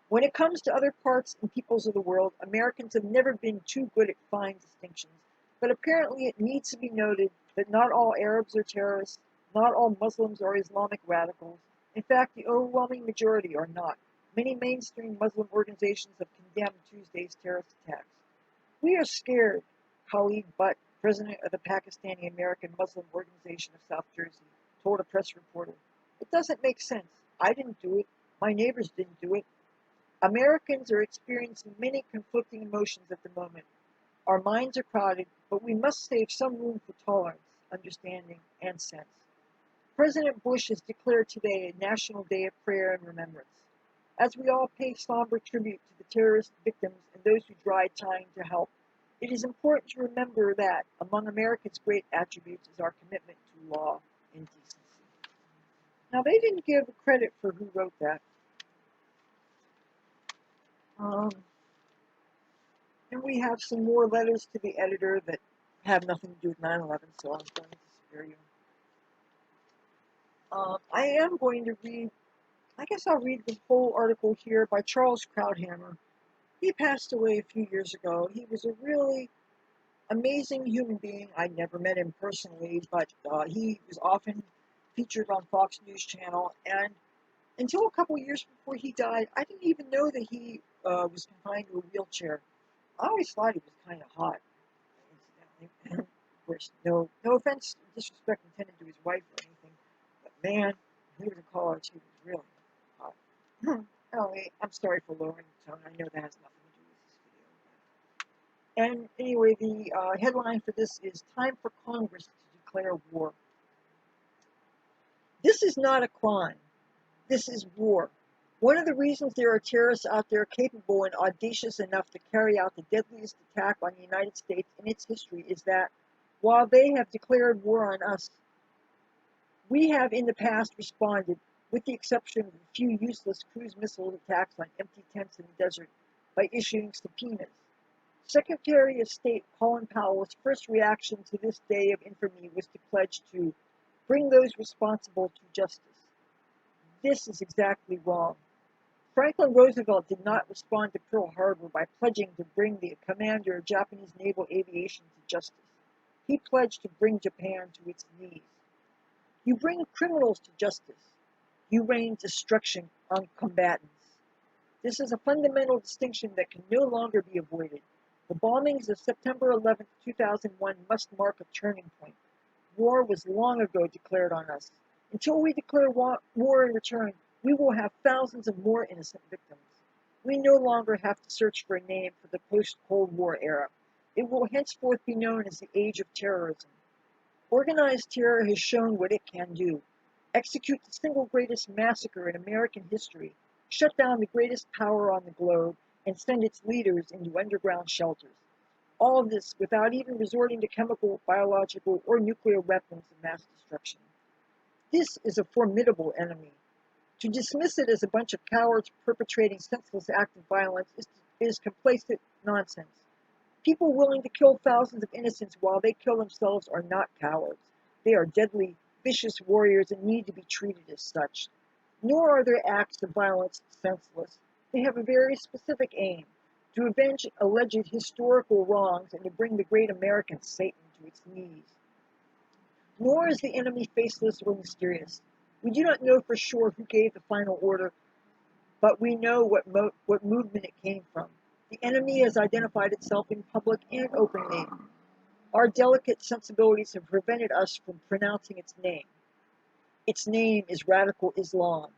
When it comes to other parts and peoples of the world, Americans have never been too good at fine distinctions. But apparently it needs to be noted that not all Arabs are terrorists, not all Muslims are Islamic radicals. In fact, the overwhelming majority are not. Many mainstream Muslim organizations have condemned Tuesday's terrorist attacks. We are scared, Khalid Butt, president of the Pakistani American Muslim Organization of South Jersey, told a press reporter. It doesn't make sense. I didn't do it. My neighbors didn't do it. Americans are experiencing many conflicting emotions at the moment. Our minds are crowded, but we must save some room for tolerance, understanding, and sense. President Bush has declared today a national day of prayer and remembrance. As we all pay somber tribute to the terrorist victims and those who died trying to help, it is important to remember that among America's great attributes is our commitment to law and decency. Now, they didn't give credit for who wrote that. And we have some more letters to the editor that have nothing to do with 9/11, so I'm going to spare you. I am going to read, I guess I'll read the whole article here by Charles Krauthammer. He passed away a few years ago. He was a really amazing human being. I never met him personally, but he was often featured on Fox News Channel. And until a couple years before he died, I didn't even know that he was confined to a wheelchair. I always thought he was kind of hot, incidentally. Of course, no offense, disrespect intended to his wife or anything, but man, when he was in college, he was really hot. Anyway, I'm sorry for lowering the tone. I know that has nothing to do with this video. And anyway, the headline for this is Time for Congress to Declare War. This is not a crime. This is war. One of the reasons there are terrorists out there capable and audacious enough to carry out the deadliest attack on the United States in its history is that, while they have declared war on us, we have in the past responded, with the exception of a few useless cruise missile attacks on empty tents in the desert, by issuing subpoenas. Secretary of State Colin Powell's first reaction to this day of infamy was to pledge to bring those responsible to justice. This is exactly wrong. Franklin Roosevelt did not respond to Pearl Harbor by pledging to bring the commander of Japanese naval aviation to justice. He pledged to bring Japan to its knees. You bring criminals to justice. You rain destruction on combatants. This is a fundamental distinction that can no longer be avoided. The bombings of September 11, 2001 must mark a turning point. War was long ago declared on us. Until we declare war in return, we will have thousands of more innocent victims. We no longer have to search for a name for the post-Cold War era. It will henceforth be known as the age of terrorism. Organized terror has shown what it can do. Execute the single greatest massacre in American history, shut down the greatest power on the globe, and send its leaders into underground shelters. All of this without even resorting to chemical, biological, or nuclear weapons of mass destruction. This is a formidable enemy. To dismiss it as a bunch of cowards perpetrating senseless acts of violence is complacent nonsense. People willing to kill thousands of innocents while they kill themselves are not cowards. They are deadly, vicious warriors and need to be treated as such. Nor are their acts of violence senseless. They have a very specific aim: to avenge alleged historical wrongs and to bring the great American Satan to its knees. Nor is the enemy faceless or mysterious. We do not know for sure who gave the final order, but we know what movement it came from. The enemy has identified itself in public and openly. Our delicate sensibilities have prevented us from pronouncing its name. Its name is radical Islam.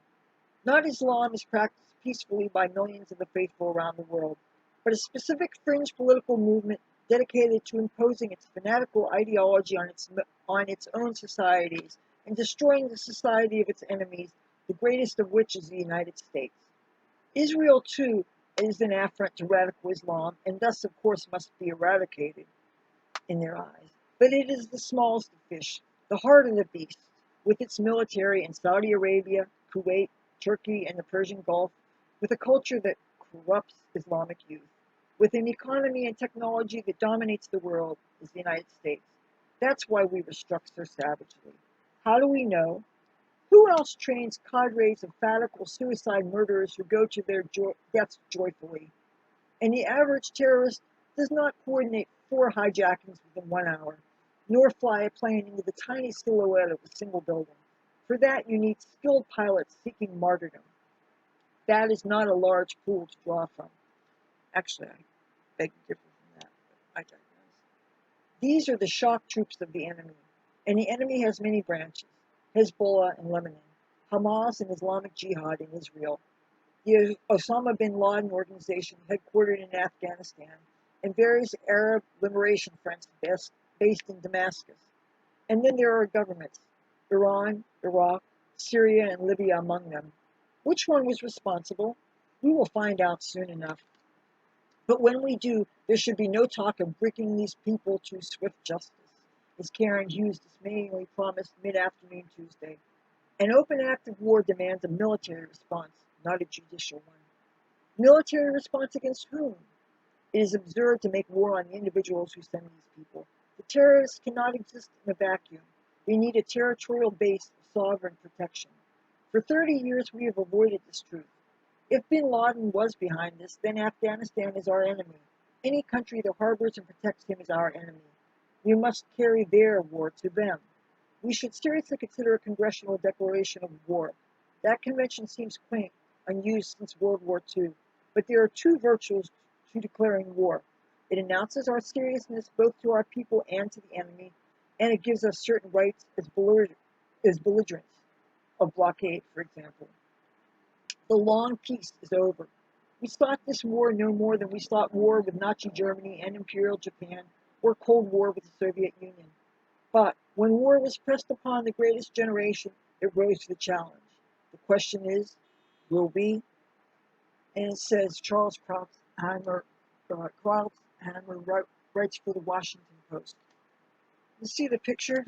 Not Islam is practiced peacefully by millions of the faithful around the world, but a specific fringe political movement dedicated to imposing its fanatical ideology on its own societies and destroying the society of its enemies, the greatest of which is the United States. Israel, too, is an affront to radical Islam, and thus, of course, must be eradicated in their eyes. But it is the smallest of fish, the heart of the beast, with its military in Saudi Arabia, Kuwait, Turkey, and the Persian Gulf, with a culture that corrupts Islamic youth, with an economy and technology that dominates the world, is the United States. That's why we were struck so savagely. How do we know? Who else trains cadres of fanatical suicide murderers who go to their deaths joyfully? And the average terrorist does not coordinate 4 hijackings within 1 hour, nor fly a plane into the tiny silhouette of a single building. For that, you need skilled pilots seeking martyrdom. That is not a large pool to draw from. Actually, I beg to differ from that, but I digress. These are the shock troops of the enemy, and the enemy has many branches: Hezbollah in Lebanon, Hamas and Islamic Jihad in Israel, the Osama bin Laden organization headquartered in Afghanistan, and various Arab liberation fronts based in Damascus. And then there are governments: Iran, Iraq, Syria, and Libya among them. Which one was responsible? We will find out soon enough. But when we do, there should be no talk of bringing these people to swift justice, as Karen Hughes dismayingly promised mid-afternoon Tuesday. An open act of war demands a military response, not a judicial one. Military response against whom? It is absurd to make war on the individuals who send these people. The terrorists cannot exist in a vacuum. They need a territorial base of sovereign protection. For 30 years, we have avoided this truth. If bin Laden was behind this, then Afghanistan is our enemy. Any country that harbors and protects him is our enemy. We must carry their war to them. We should seriously consider a congressional declaration of war. That convention seems quaint, unused since World War II, but there are 2 virtues to declaring war. It announces our seriousness both to our people and to the enemy, and it gives us certain rights as belligerents, of blockade, for example. The long peace is over. We sought this war no more than we sought war with Nazi Germany and Imperial Japan, or Cold War with the Soviet Union. But when war was pressed upon the greatest generation, it rose to the challenge. The question is, will we? And it says Charles Krauthammer writes for the Washington Post. You see the picture?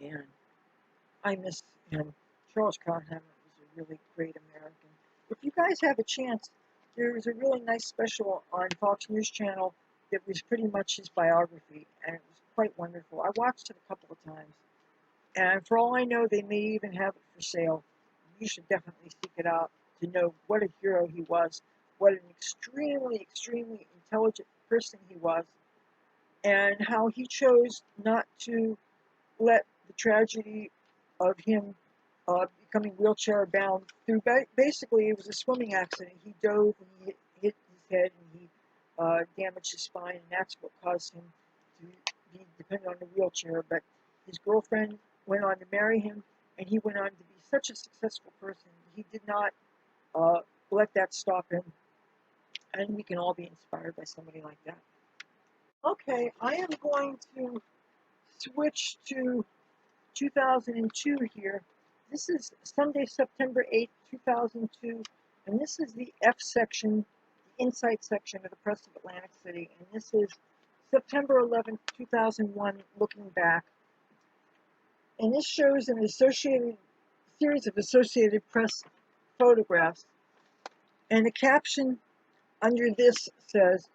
Man, I miss him. Charles Krauthammer was a really great American. If you guys have a chance, there was a really nice special on Fox News Channel that was pretty much his biography, and it was quite wonderful. I watched it a couple of times, and for all I know, they may even have it for sale. You should definitely seek it out to know what a hero he was, what an extremely, extremely intelligent person he was, and how he chose not to let the tragedy of him becoming wheelchair bound through. Basically, it was a swimming accident. He dove and he hit his head and he damaged his spine, and that's what caused him to be dependent on the wheelchair. But his girlfriend went on to marry him, and he went on to be such a successful person. He did not let that stop him, and we can all be inspired by somebody like that. Okay, I am going to switch to 2002 here. This is Sunday, September 8th, 2002, and this is the F section, the Insight section of the Press of Atlantic City, and this is September 11th, 2001, looking back. And this shows an series of Associated Press photographs, and the caption under this says,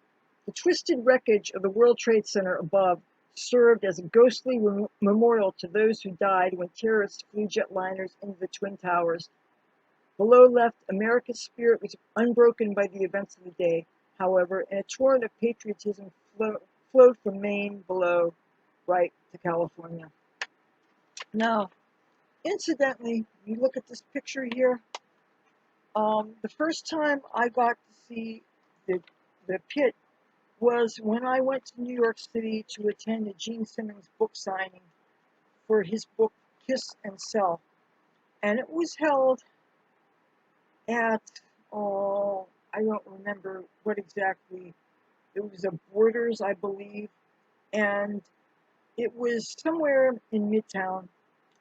"The twisted wreckage of the World Trade Center above served as a ghostly memorial to those who died when terrorists flew jetliners into the Twin Towers. Below left, America's spirit was unbroken by the events of the day, however, and a torrent of patriotism flowed from Maine below right to California." Now, incidentally, you look at this picture here, the first time I got to see the pit was when I went to New York City to attend a Gene Simmons book signing for his book Kiss and Sell. And it was held at, I don't remember what exactly, it was a Borders, I believe, and it was somewhere in Midtown,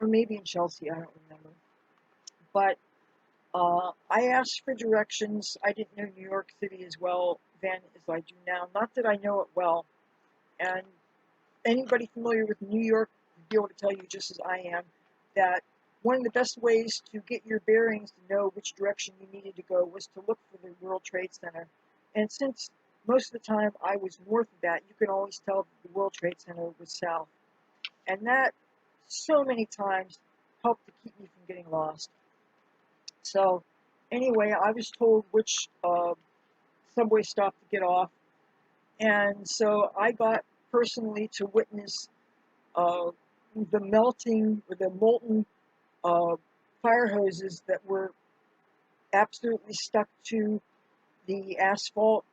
or maybe in Chelsea, I don't remember. But I asked for directions. I didn't know New York City as well then as I do now. Not that I know it well. And anybody familiar with New York would be able to tell you, just as I am, that one of the best ways to get your bearings to know which direction you needed to go was to look for the World Trade Center. And since most of the time I was north of that, you could always tell that the World Trade Center was south. And that so many times helped to keep me from getting lost. So anyway, I was told which subway stop to get off. And so I got personally to witness the melting or the molten fire hoses that were absolutely stuck to the asphalt.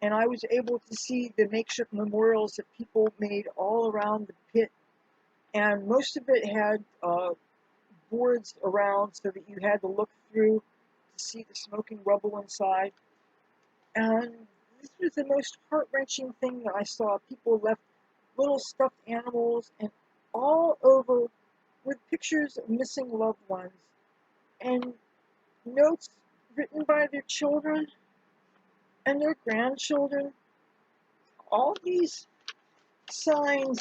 And I was able to see the makeshift memorials that people made all around the pit. And most of it had boards around so that you had to look through to see the smoking rubble inside. And this was the most heart-wrenching thing that I saw. People left little stuffed animals and all over with pictures of missing loved ones and notes written by their children and their grandchildren. All these signs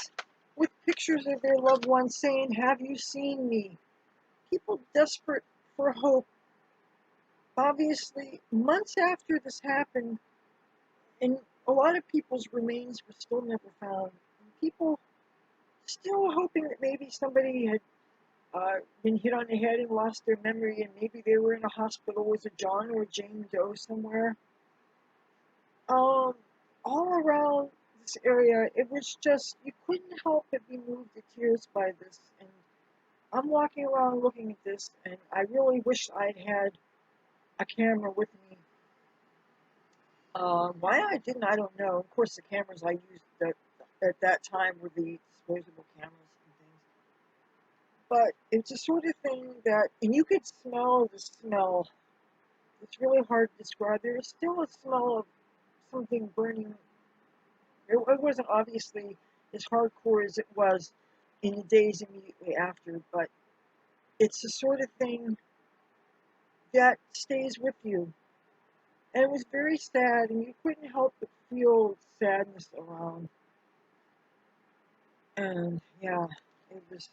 with pictures of their loved ones saying, "Have you seen me?" People desperate for hope. Obviously, months after this happened, and a lot of people's remains were still never found. And people still hoping that maybe somebody had been hit on the head and lost their memory, and maybe they were in a hospital as a John or Jane Doe somewhere. All around this area, it was just, you couldn't help but be moved to tears by this. And I'm walking around looking at this, and I really wish I'd had a camera with me. Why I didn't, I don't know. Of course, the cameras I used at that time were the disposable cameras and things. But it's a sort of thing that, and you could smell the smell. It's really hard to describe. There is still a smell of something burning. It wasn't obviously as hardcore as it was in the days immediately after, but it's the sort of thing that stays with you. And it was very sad, and you couldn't help but feel sadness around. And yeah, it was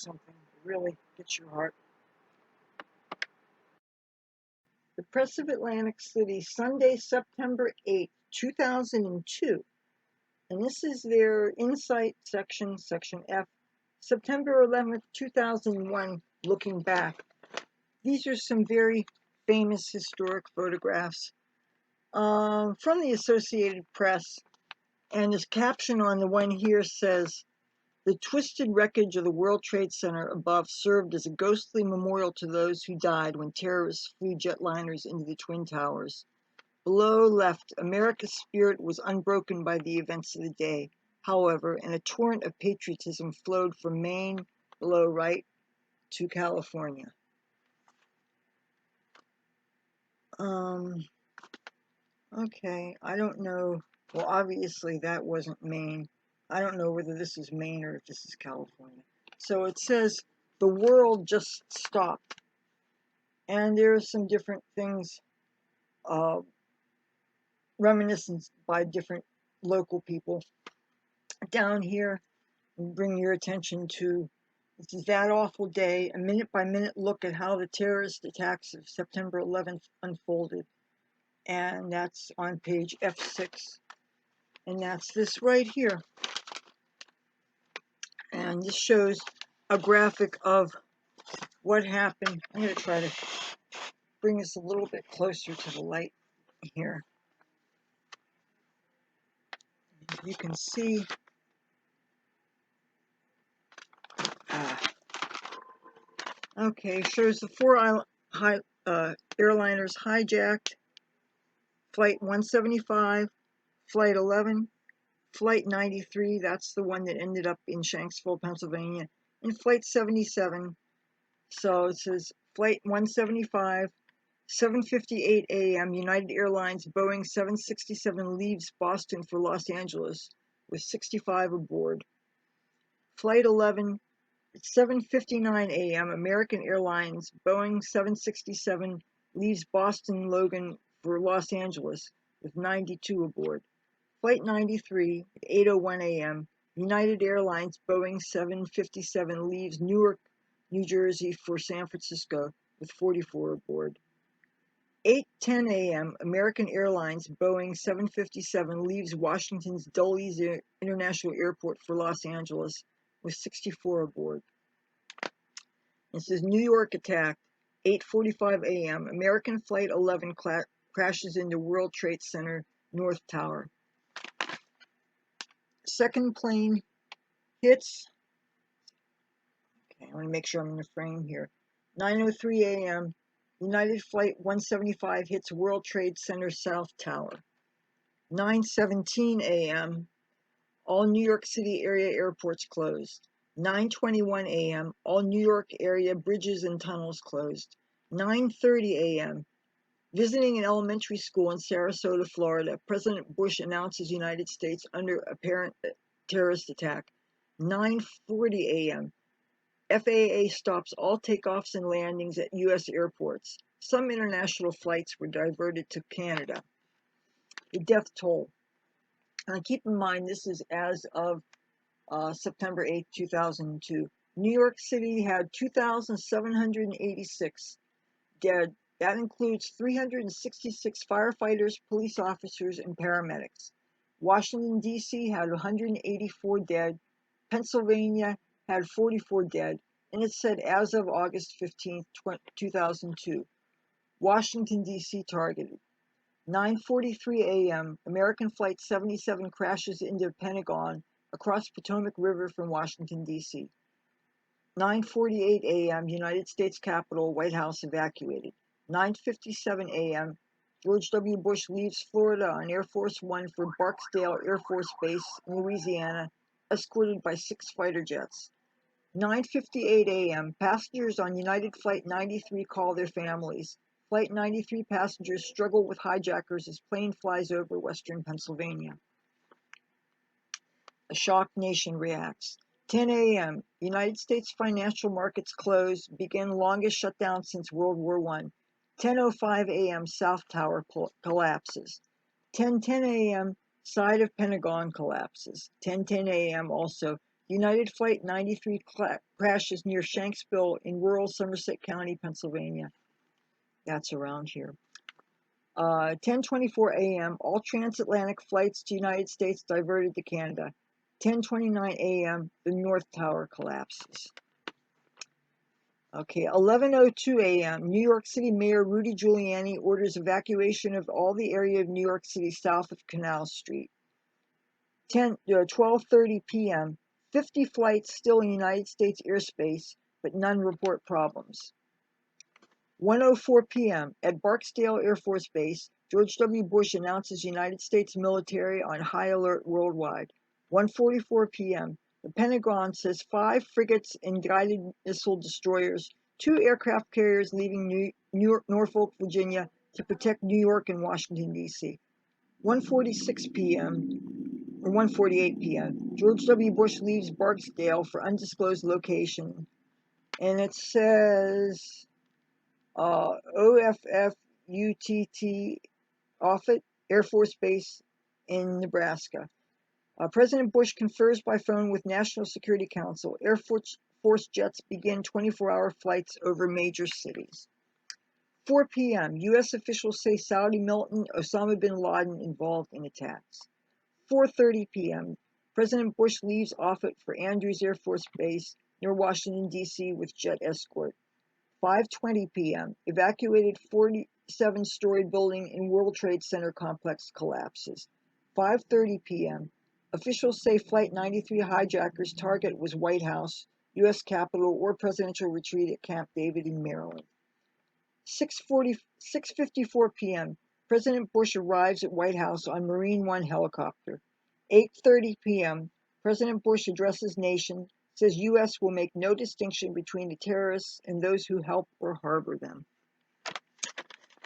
something that really gets your heart. The Press of Atlantic City, Sunday, September 8th, 2002. And this is their Insight section, Section F, September 11th, 2001, looking back. These are some very famous historic photographs from the Associated Press. And this caption on the one here says, "The twisted wreckage of the World Trade Center above served as a ghostly memorial to those who died when terrorists flew jetliners into the Twin Towers. Below left, America's spirit was unbroken by the events of the day, however, and a torrent of patriotism flowed from Maine, below right, to California." Okay, I don't know. Well, obviously that wasn't Maine. I don't know whether this is Maine or if this is California. So it says, "The world just stopped." And there are some different things, uh, reminiscent by different local people. Down here, bring your attention to, this is that awful day, a minute-by-minute look at how the terrorist attacks of September 11th unfolded. And that's on page F6. And that's this right here. And this shows a graphic of what happened. I'm going to try to bring this a little bit closer to the light here. You can see, okay, shows the four airliners hijacked: Flight 175, Flight 11, Flight 93, that's the one that ended up in Shanksville, Pennsylvania, and Flight 77. So it says Flight 175, 7:58 a.m. United Airlines Boeing 767 leaves Boston for Los Angeles with 65 aboard. Flight 11, 7:59 a.m. American Airlines Boeing 767 leaves Boston Logan for Los Angeles with 92 aboard. Flight 93 at 8:01 a.m. United Airlines Boeing 757 leaves Newark, New Jersey for San Francisco with 44 aboard. 8:10 a.m., American Airlines Boeing 757 leaves Washington's Dulles International Airport for Los Angeles with 64 aboard. It says New York attack, 8:45 a.m., American Flight 11 crashes into World Trade Center North Tower. Second plane hits, okay, I want to make sure I'm in the frame here, 9:03 a.m., United Flight 175 hits World Trade Center South Tower. 9:17 a.m., all New York City area airports closed. 9:21 a.m., all New York area bridges and tunnels closed. 9:30 a.m., visiting an elementary school in Sarasota, Florida, President Bush announces United States under apparent terrorist attack. 9:40 a.m., FAA stops all takeoffs and landings at U.S. airports. Some international flights were diverted to Canada. The death toll. Keep in mind, this is as of September 8, 2002. New York City had 2,786 dead. That includes 366 firefighters, police officers, and paramedics. Washington, D.C. had 184 dead. Pennsylvania had 44 dead. And it said as of August 15, 2002. Washington, D.C. targeted. 9:43 a.m., American Flight 77 crashes into the Pentagon across Potomac River from Washington, D.C. 9:48 a.m., United States Capitol, White House evacuated. 9:57 a.m., George W. Bush leaves Florida on Air Force One for Barksdale Air Force Base in Louisiana, escorted by 6 fighter jets. 9:58 a.m., passengers on United Flight 93 call their families. Flight 93 passengers struggle with hijackers as plane flies over western Pennsylvania. A shocked nation reacts. 10 a.m., United States financial markets close, begin longest shutdown since World War I. 10:05 a.m., South Tower collapses. 10:10 a.m., side of Pentagon collapses. 10:10 a.m. also, United Flight 93 crashes near Shanksville in rural Somerset County, Pennsylvania. That's around here. 10:24 a.m., all transatlantic flights to United States diverted to Canada. 10:29 a.m., the North Tower collapses. Okay, 11:02 a.m., New York City Mayor Rudy Giuliani orders evacuation of all the area of New York City south of Canal Street. 12:30 p.m., 50 flights still in United States airspace, but none report problems. 1:04 p.m., at Barksdale Air Force Base, George W. Bush announces United States military on high alert worldwide. 1:44 p.m., the Pentagon says 5 frigates and guided missile destroyers, 2 aircraft carriers leaving Norfolk, Virginia to protect New York and Washington, D.C. 1:46 p.m., or 1:48 p.m., George W. Bush leaves Barksdale for undisclosed location. And it says OFF-UTT Offutt Air Force Base in Nebraska. President Bush confers by phone with National Security Council. Air Force jets begin 24-hour flights over major cities. 4 p.m., U.S. officials say Saudi militant Osama bin Laden involved in attacks. 4:30 p.m., President Bush leaves Offutt for Andrews Air Force Base near Washington, D.C. with jet escort. 5:20 p.m., evacuated 47-story building in World Trade Center complex collapses. 5:30 p.m., officials say Flight 93 hijackers' target was White House, U.S. Capitol, or presidential retreat at Camp David in Maryland. 6:54 p.m., President Bush arrives at White House on Marine One helicopter. 8:30 p.m., President Bush addresses nation, says U.S. will make no distinction between the terrorists and those who help or harbor them.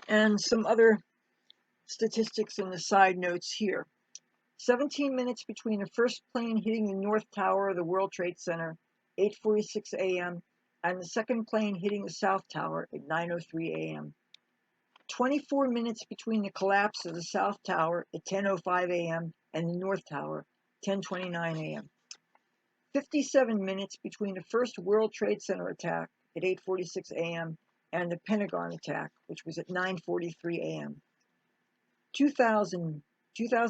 And some other statistics in the side notes here. 17 minutes between the first plane hitting the North Tower of the World Trade Center, 8:46 a.m., and the second plane hitting the South Tower at 9:03 a.m. 24 minutes between the collapse of the South Tower at 10:05 a.m. and the North Tower, 10:29 a.m. 57 minutes between the first World Trade Center attack at 8:46 a.m. and the Pentagon attack, which was at 9:43 a.m. 2000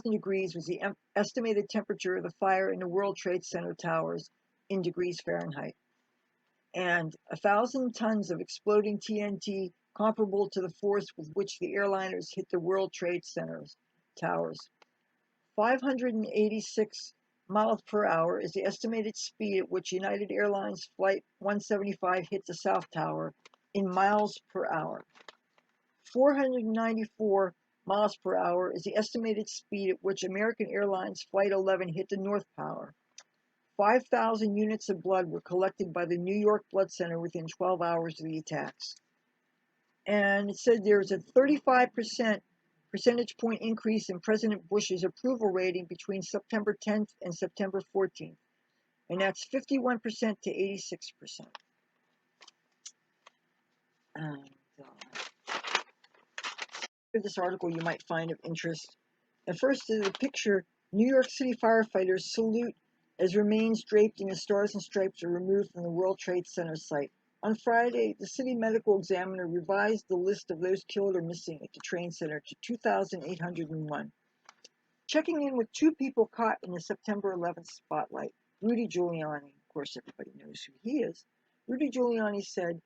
degrees was the estimated temperature of the fire in the World Trade Center towers in degrees Fahrenheit. And 1,000 tons of exploding TNT comparable to the force with which the airliners hit the World Trade Center towers. 586 miles per hour is the estimated speed at which United Airlines Flight 175 hit the South Tower in miles per hour. 494 miles per hour is the estimated speed at which American Airlines Flight 11 hit the North Tower. 5,000 units of blood were collected by the New York Blood Center within 12 hours of the attacks. And it said there was a 35% percentage point increase in President Bush's approval rating between September 10th and September 14th. And that's 51% to 86%. And this article you might find of interest. And first is a picture. New York City firefighters salute as remains draped in the Stars and Stripes are removed from the World Trade Center site. On Friday, the city medical examiner revised the list of those killed or missing at the train center to 2,801. Checking in with two people caught in the September 11th spotlight, Rudy Giuliani, of course everybody knows who he is. Rudy Giuliani said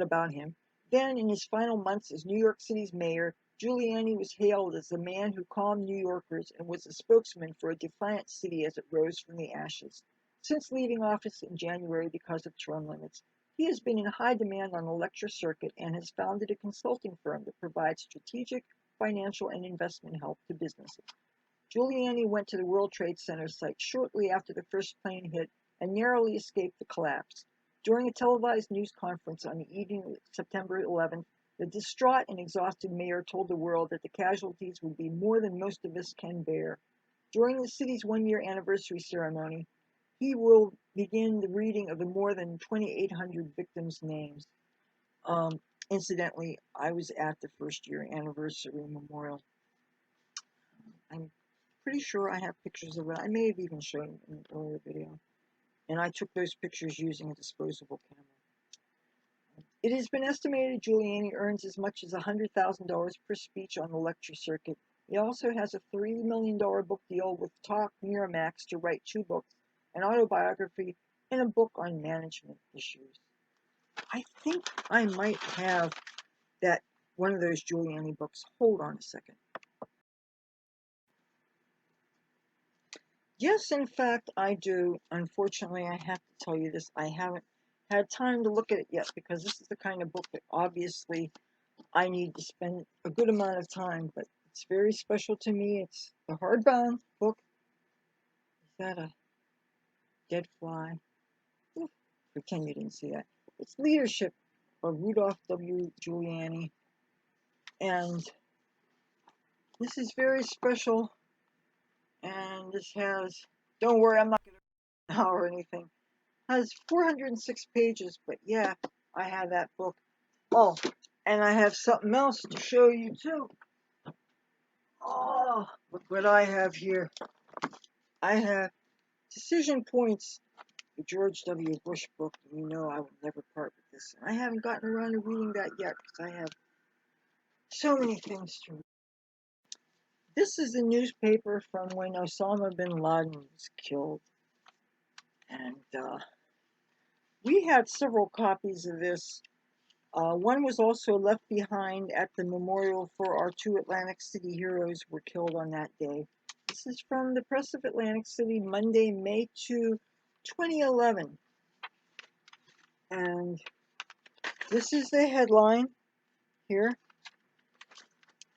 about him, then in his final months as New York City's mayor, Giuliani was hailed as the man who calmed New Yorkers and was a spokesman for a defiant city as it rose from the ashes. Since leaving office in January because of term limits, he has been in high demand on the lecture circuit and has founded a consulting firm that provides strategic, financial, and investment help to businesses. Giuliani went to the World Trade Center site shortly after the first plane hit and narrowly escaped the collapse. During a televised news conference on the evening of September 11th, the distraught and exhausted mayor told the world that the casualties would be more than most of us can bear. During the city's one-year anniversary ceremony, he will begin the reading of the more than 2,800 victims' names. Incidentally, I was at the first-year anniversary memorial. I'm pretty sure I have pictures of it. I may have even shown it in an earlier video. And I took those pictures using a disposable camera. It has been estimated Giuliani earns as much as $100,000 per speech on the lecture circuit. He also has a $3 million book deal with Talk Miramax to write 2 books, an autobiography, and a book on management issues. I think I might have one of those Giuliani books. Hold on a second. Yes, in fact, I do. Unfortunately, I have to tell you this. I haven't had time to look at it yet because this is the kind of book that obviously I need to spend a good amount of time, but it's very special to me. It's a hardbound book. Is that a dead fly? Ooh, pretend you didn't see that. It's Leadership by Rudolph W. Giuliani. And this is very special. And this has, don't worry, I'm not going to now or anything. Has 406 pages, but yeah, I have that book. Oh, and I have something else to show you too. Oh, look what I have here. I have Decision Points, the George W. Bush book. You know I will never part with this. I haven't gotten around to reading that yet because I have so many things to read. This is the newspaper from when Osama bin Laden was killed. And we had several copies of this. One was also left behind at the memorial for our 2 Atlantic City heroes who were killed on that day. This is from the Press of Atlantic City, Monday, May 2, 2011. And this is the headline here.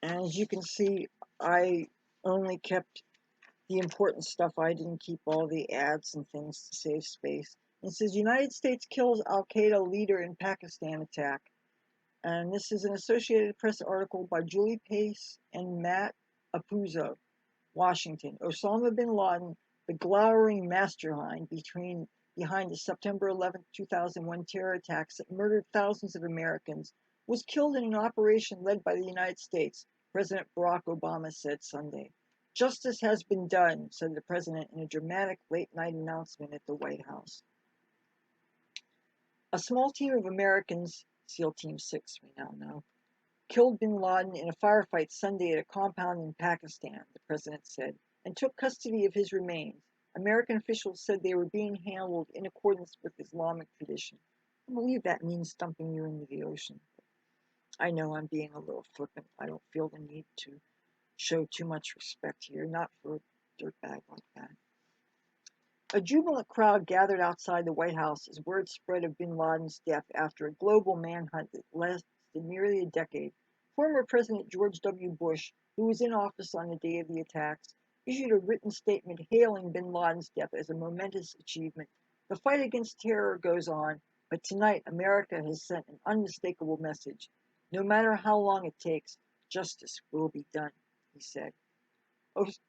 And as you can see, I only kept the important stuff. I didn't keep all the ads and things to save space. It says, United States kills Al-Qaeda leader in Pakistan attack. And this is an Associated Press article by Julie Pace and Matt Apuzzo, Washington. Osama bin Laden, the glowering mastermind behind the September 11, 2001 terror attacks that murdered thousands of Americans, was killed in an operation led by the United States, President Barack Obama said Sunday. Justice has been done, said the president in a dramatic late-night announcement at the White House. A small team of Americans, SEAL Team 6 we now know, killed bin Laden in a firefight Sunday at a compound in Pakistan, the president said, and took custody of his remains. American officials said they were being handled in accordance with Islamic tradition. I believe that means dumping you into the ocean. I know I'm being a little flippant. I don't feel the need to show too much respect here, not for a dirtbag like that. A jubilant crowd gathered outside the White House as word spread of bin Laden's death after a global manhunt that lasted nearly a decade. Former President George W. Bush, who was in office on the day of the attacks, issued a written statement hailing bin Laden's death as a momentous achievement. The fight against terror goes on, but tonight America has sent an unmistakable message. No matter how long it takes, justice will be done, he said.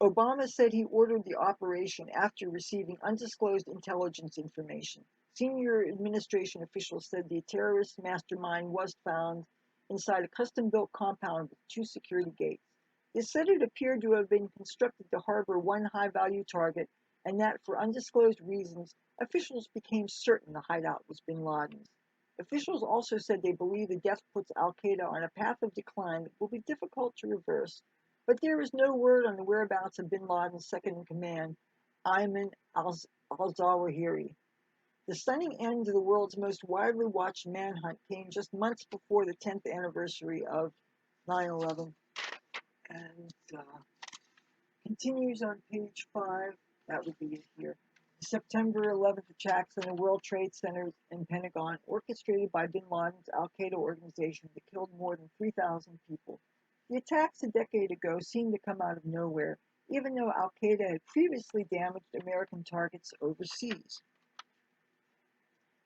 Obama said he ordered the operation after receiving undisclosed intelligence information. Senior administration officials said the terrorist mastermind was found inside a custom-built compound with 2 security gates. They said it appeared to have been constructed to harbor one high-value target, and that for undisclosed reasons, officials became certain the hideout was bin Laden's. Officials also said they believe the death puts al-Qaeda on a path of decline that will be difficult to reverse. But there is no word on the whereabouts of bin Laden's second-in-command, Ayman al-Zawahiri. The stunning end to the world's most widely watched manhunt came just months before the 10th anniversary of 9/11, and continues on page 5. That would be it here. The September 11th attacks on the World Trade Center and Pentagon, orchestrated by bin Laden's al-Qaeda organization that killed more than 3,000 people. The attacks a decade ago seemed to come out of nowhere, even though al-Qaeda had previously damaged American targets overseas.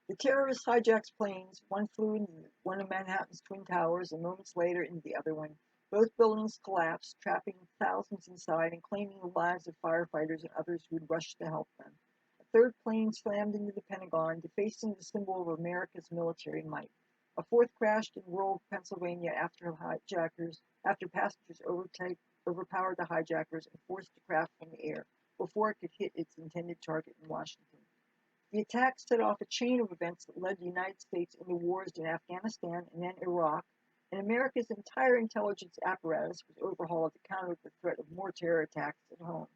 The terrorists hijacked planes. One flew into one of Manhattan's Twin Towers and moments later into the other one. Both buildings collapsed, trapping thousands inside and claiming the lives of firefighters and others who had rushed to help them. A third plane slammed into the Pentagon, defacing the symbol of America's military might. A fourth crashed in rural Pennsylvania after passengers overpowered the hijackers and forced the craft from the air before it could hit its intended target in Washington. The attack set off a chain of events that led the United States into wars in Afghanistan and then Iraq, and America's entire intelligence apparatus was overhauled to counter the threat of more terror attacks at home.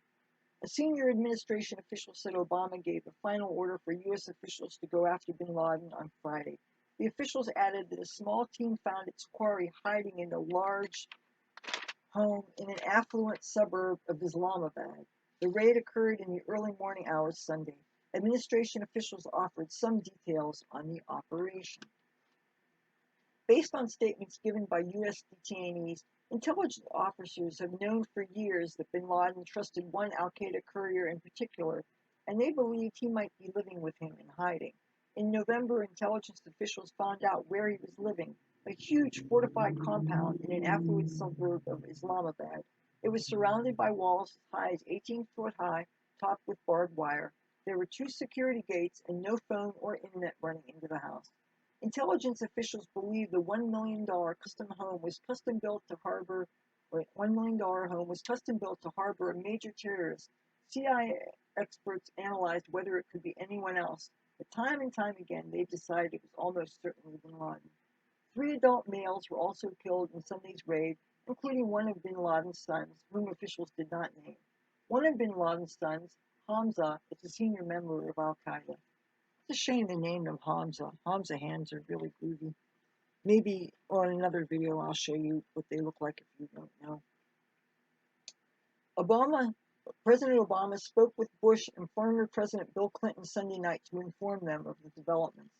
A senior administration official said Obama gave the final order for U.S. officials to go after bin Laden on Friday. The officials added that a small team found its quarry hiding in a large home in an affluent suburb of Islamabad. The raid occurred in the early morning hours Sunday. Administration officials offered some details on the operation. Based on statements given by U.S. detainees, intelligence officers have known for years that bin Laden trusted one al-Qaeda courier in particular, and they believed he might be living with him in hiding. In November, intelligence officials found out where he was living, a huge fortified compound in an affluent suburb of Islamabad. It was surrounded by walls as high as 18 foot high, topped with barbed wire. There were 2 security gates and no phone or internet running into the house. Intelligence officials believe the $1 million home was custom built to harbor a major terrorist. CIA experts analyzed whether it could be anyone else, but time and time again they've decided it was almost certainly bin Laden. 3 adult males were also killed in Sunday's raid, including one of bin Laden's sons, whom officials did not name. One of bin Laden's sons, Hamza, is a senior member of al-Qaeda. It's a shame they named him Hamza. Hamza hands are really groovy. Maybe on another video I'll show you what they look like if you don't know. President Obama spoke with Bush and former President Bill Clinton Sunday night to inform them of the developments.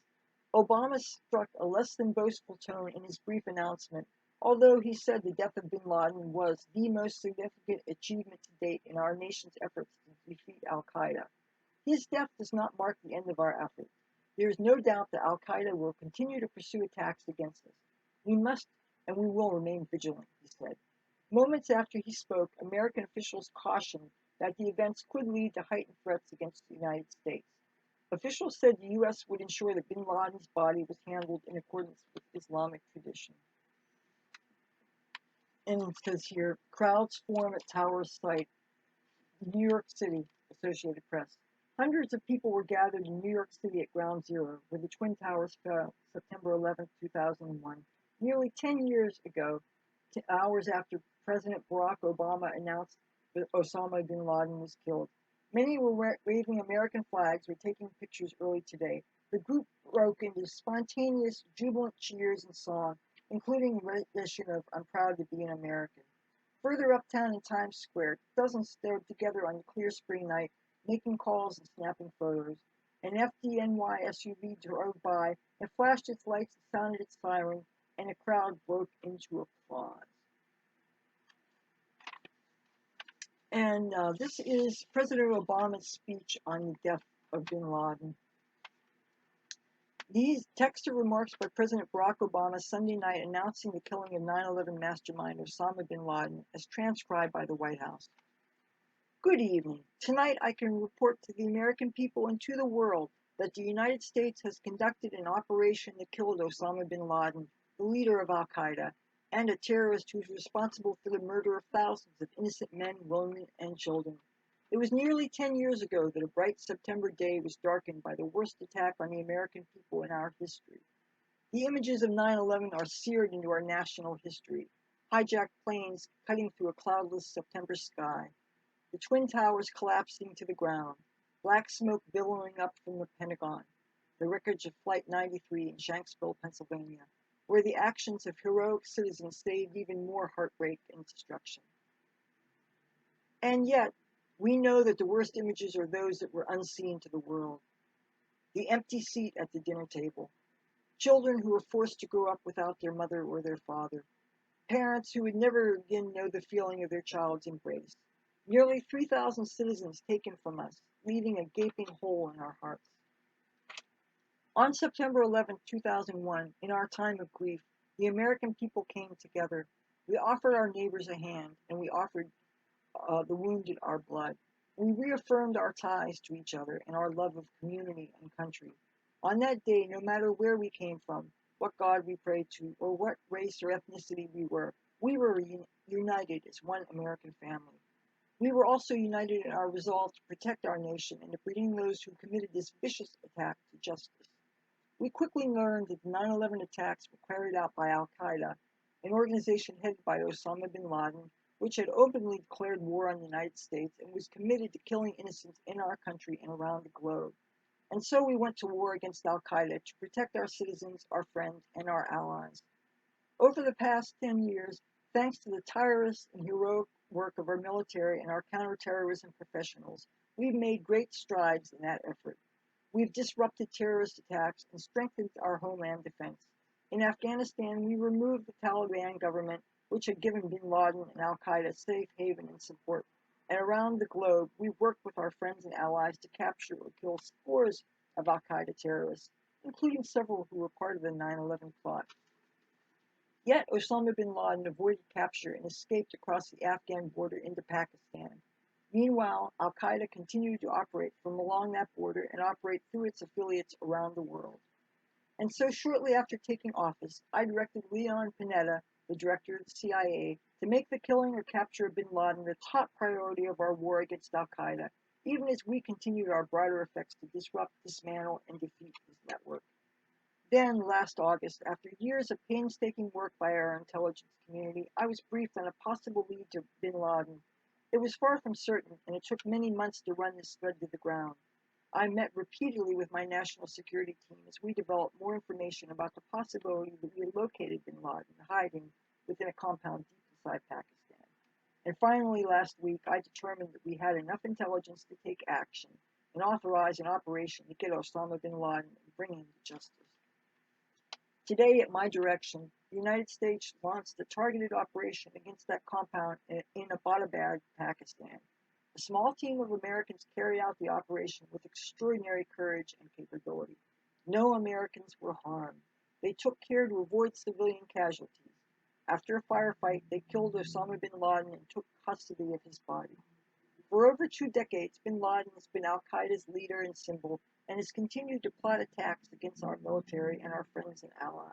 Obama struck a less than boastful tone in his brief announcement, although he said the death of bin Laden was the most significant achievement to date in our nation's efforts to defeat al-Qaeda. His death does not mark the end of our efforts. There is no doubt that al-Qaeda will continue to pursue attacks against us. We must and we will remain vigilant, he said. Moments after he spoke, American officials cautioned that the events could lead to heightened threats against the United States. Officials said the U.S. would ensure that bin Laden's body was handled in accordance with Islamic tradition. And it says here, crowds form at tower site New York City, Associated Press. Hundreds of people were gathered in New York City at Ground Zero, where the Twin Towers fell September 11, 2001, nearly 10 years ago, hours after President Barack Obama announced that Osama bin Laden was killed. Many were waving American flags or taking pictures early today. The group broke into spontaneous, jubilant cheers and song, including a rendition of I'm Proud to Be an American. Further uptown in Times Square, dozens stood together on a clear spring night, making calls and snapping photos. An FDNY SUV drove by and flashed its lights and sounded its siren, and a crowd broke into applause. And this is President Obama's speech on the death of bin Laden. These text or remarks by President Barack Obama Sunday night announcing the killing of 9/11 mastermind Osama bin Laden, as transcribed by the White House. Good evening. Tonight I can report to the American people and to the world that the United States has conducted an operation that killed Osama bin Laden, the leader of Al-Qaeda, and a terrorist who is responsible for the murder of thousands of innocent men, women, and children. It was nearly 10 years ago that a bright September day was darkened by the worst attack on the American people in our history. The images of 9/11 are seared into our national history. Hijacked planes cutting through a cloudless September sky. The Twin Towers collapsing to the ground. Black smoke billowing up from the Pentagon. The wreckage of Flight 93 in Shanksville, Pennsylvania, where the actions of heroic citizens saved even more heartbreak and destruction. And yet, we know that the worst images are those that were unseen to the world. The empty seat at the dinner table. Children who were forced to grow up without their mother or their father. Parents who would never again know the feeling of their child's embrace. Nearly 3,000 citizens taken from us, leaving a gaping hole in our hearts. On September 11, 2001, in our time of grief, the American people came together. We offered our neighbors a hand, and we offered the wounded our blood. We reaffirmed our ties to each other and our love of community and country. On that day, no matter where we came from, what God we prayed to, or what race or ethnicity we were united as one American family. We were also united in our resolve to protect our nation and to bring those who committed this vicious attack to justice. We quickly learned that the 9/11 attacks were carried out by Al-Qaeda, an organization headed by Osama bin Laden, which had openly declared war on the United States and was committed to killing innocents in our country and around the globe. And so we went to war against Al-Qaeda to protect our citizens, our friends, and our allies. Over the past 10 years, thanks to the tireless and heroic work of our military and our counterterrorism professionals, we've made great strides in that effort. We've disrupted terrorist attacks and strengthened our homeland defense. In Afghanistan, we removed the Taliban government, which had given bin Laden and Al-Qaeda safe haven and support. And around the globe, we've worked with our friends and allies to capture or kill scores of Al-Qaeda terrorists, including several who were part of the 9/11 plot. Yet Osama bin Laden avoided capture and escaped across the Afghan border into Pakistan. Meanwhile, Al-Qaeda continued to operate from along that border and operate through its affiliates around the world. And so shortly after taking office, I directed Leon Panetta, the director of the CIA, to make the killing or capture of bin Laden the top priority of our war against Al-Qaeda, even as we continued our broader efforts to disrupt, dismantle, and defeat his network. Then, last August, after years of painstaking work by our intelligence community, I was briefed on a possible lead to bin Laden. It was far from certain, and it took many months to run this thread to the ground. I met repeatedly with my national security team as we developed more information about the possibility that we had located bin Laden hiding within a compound deep inside Pakistan. And finally, last week, I determined that we had enough intelligence to take action and authorize an operation to get Osama bin Laden and bring him to justice. Today, at my direction, the United States launched a targeted operation against that compound in Abbottabad, Pakistan. A small team of Americans carried out the operation with extraordinary courage and capability. No Americans were harmed. They took care to avoid civilian casualties. After a firefight, they killed Osama bin Laden and took custody of his body. For over 2 decades, bin Laden has been Al-Qaeda's leader and symbol and has continued to plot attacks against our military and our friends and allies.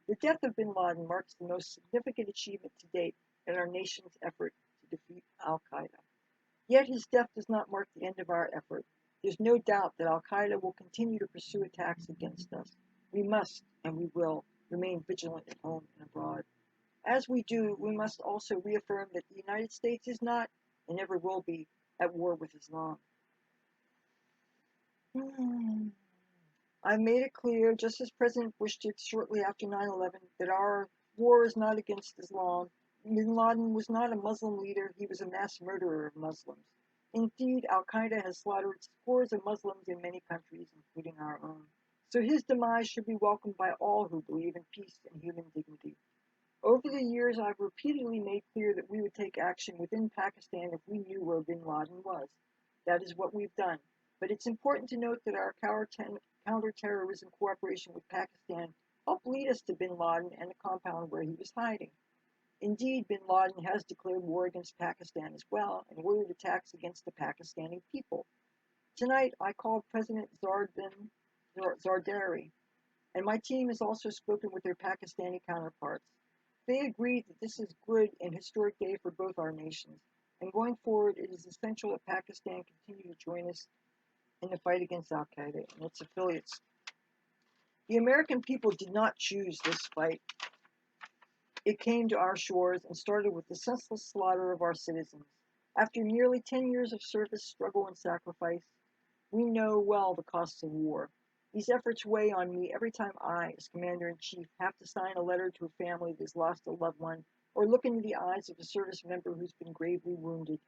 The death of bin Laden marks the most significant achievement to date in our nation's effort to defeat Al-Qaeda. Yet his death does not mark the end of our effort. There's no doubt that Al-Qaeda will continue to pursue attacks against us. We must, and we will, remain vigilant at home and abroad. As we do, we must also reaffirm that the United States is not, and never will be, at war with Islam. I've made it clear, just as President Bush did shortly after 9/11, that our war is not against Islam. Bin Laden was not a Muslim leader, he was a mass murderer of Muslims. Indeed, Al-Qaeda has slaughtered scores of Muslims in many countries, including our own. So his demise should be welcomed by all who believe in peace and human dignity. Over the years, I've repeatedly made clear that we would take action within Pakistan if we knew where bin Laden was. That is what we've done. But it's important to note that our counterterrorism cooperation with Pakistan helped lead us to bin Laden and the compound where he was hiding. Indeed, bin Laden has declared war against Pakistan as well and ordered attacks against the Pakistani people. Tonight, I called President Zardari, and my team has also spoken with their Pakistani counterparts. They agreed that this is good and historic day for both our nations, and going forward, it is essential that Pakistan continue to join us in the fight against Al-Qaeda and its affiliates. The American people did not choose this fight. It came to our shores and started with the senseless slaughter of our citizens. After nearly 10 years of service, struggle, and sacrifice, we know well the costs of war. These efforts weigh on me every time I, as Commander-in-Chief, have to sign a letter to a family that has lost a loved one or look into the eyes of a service member who's been gravely wounded.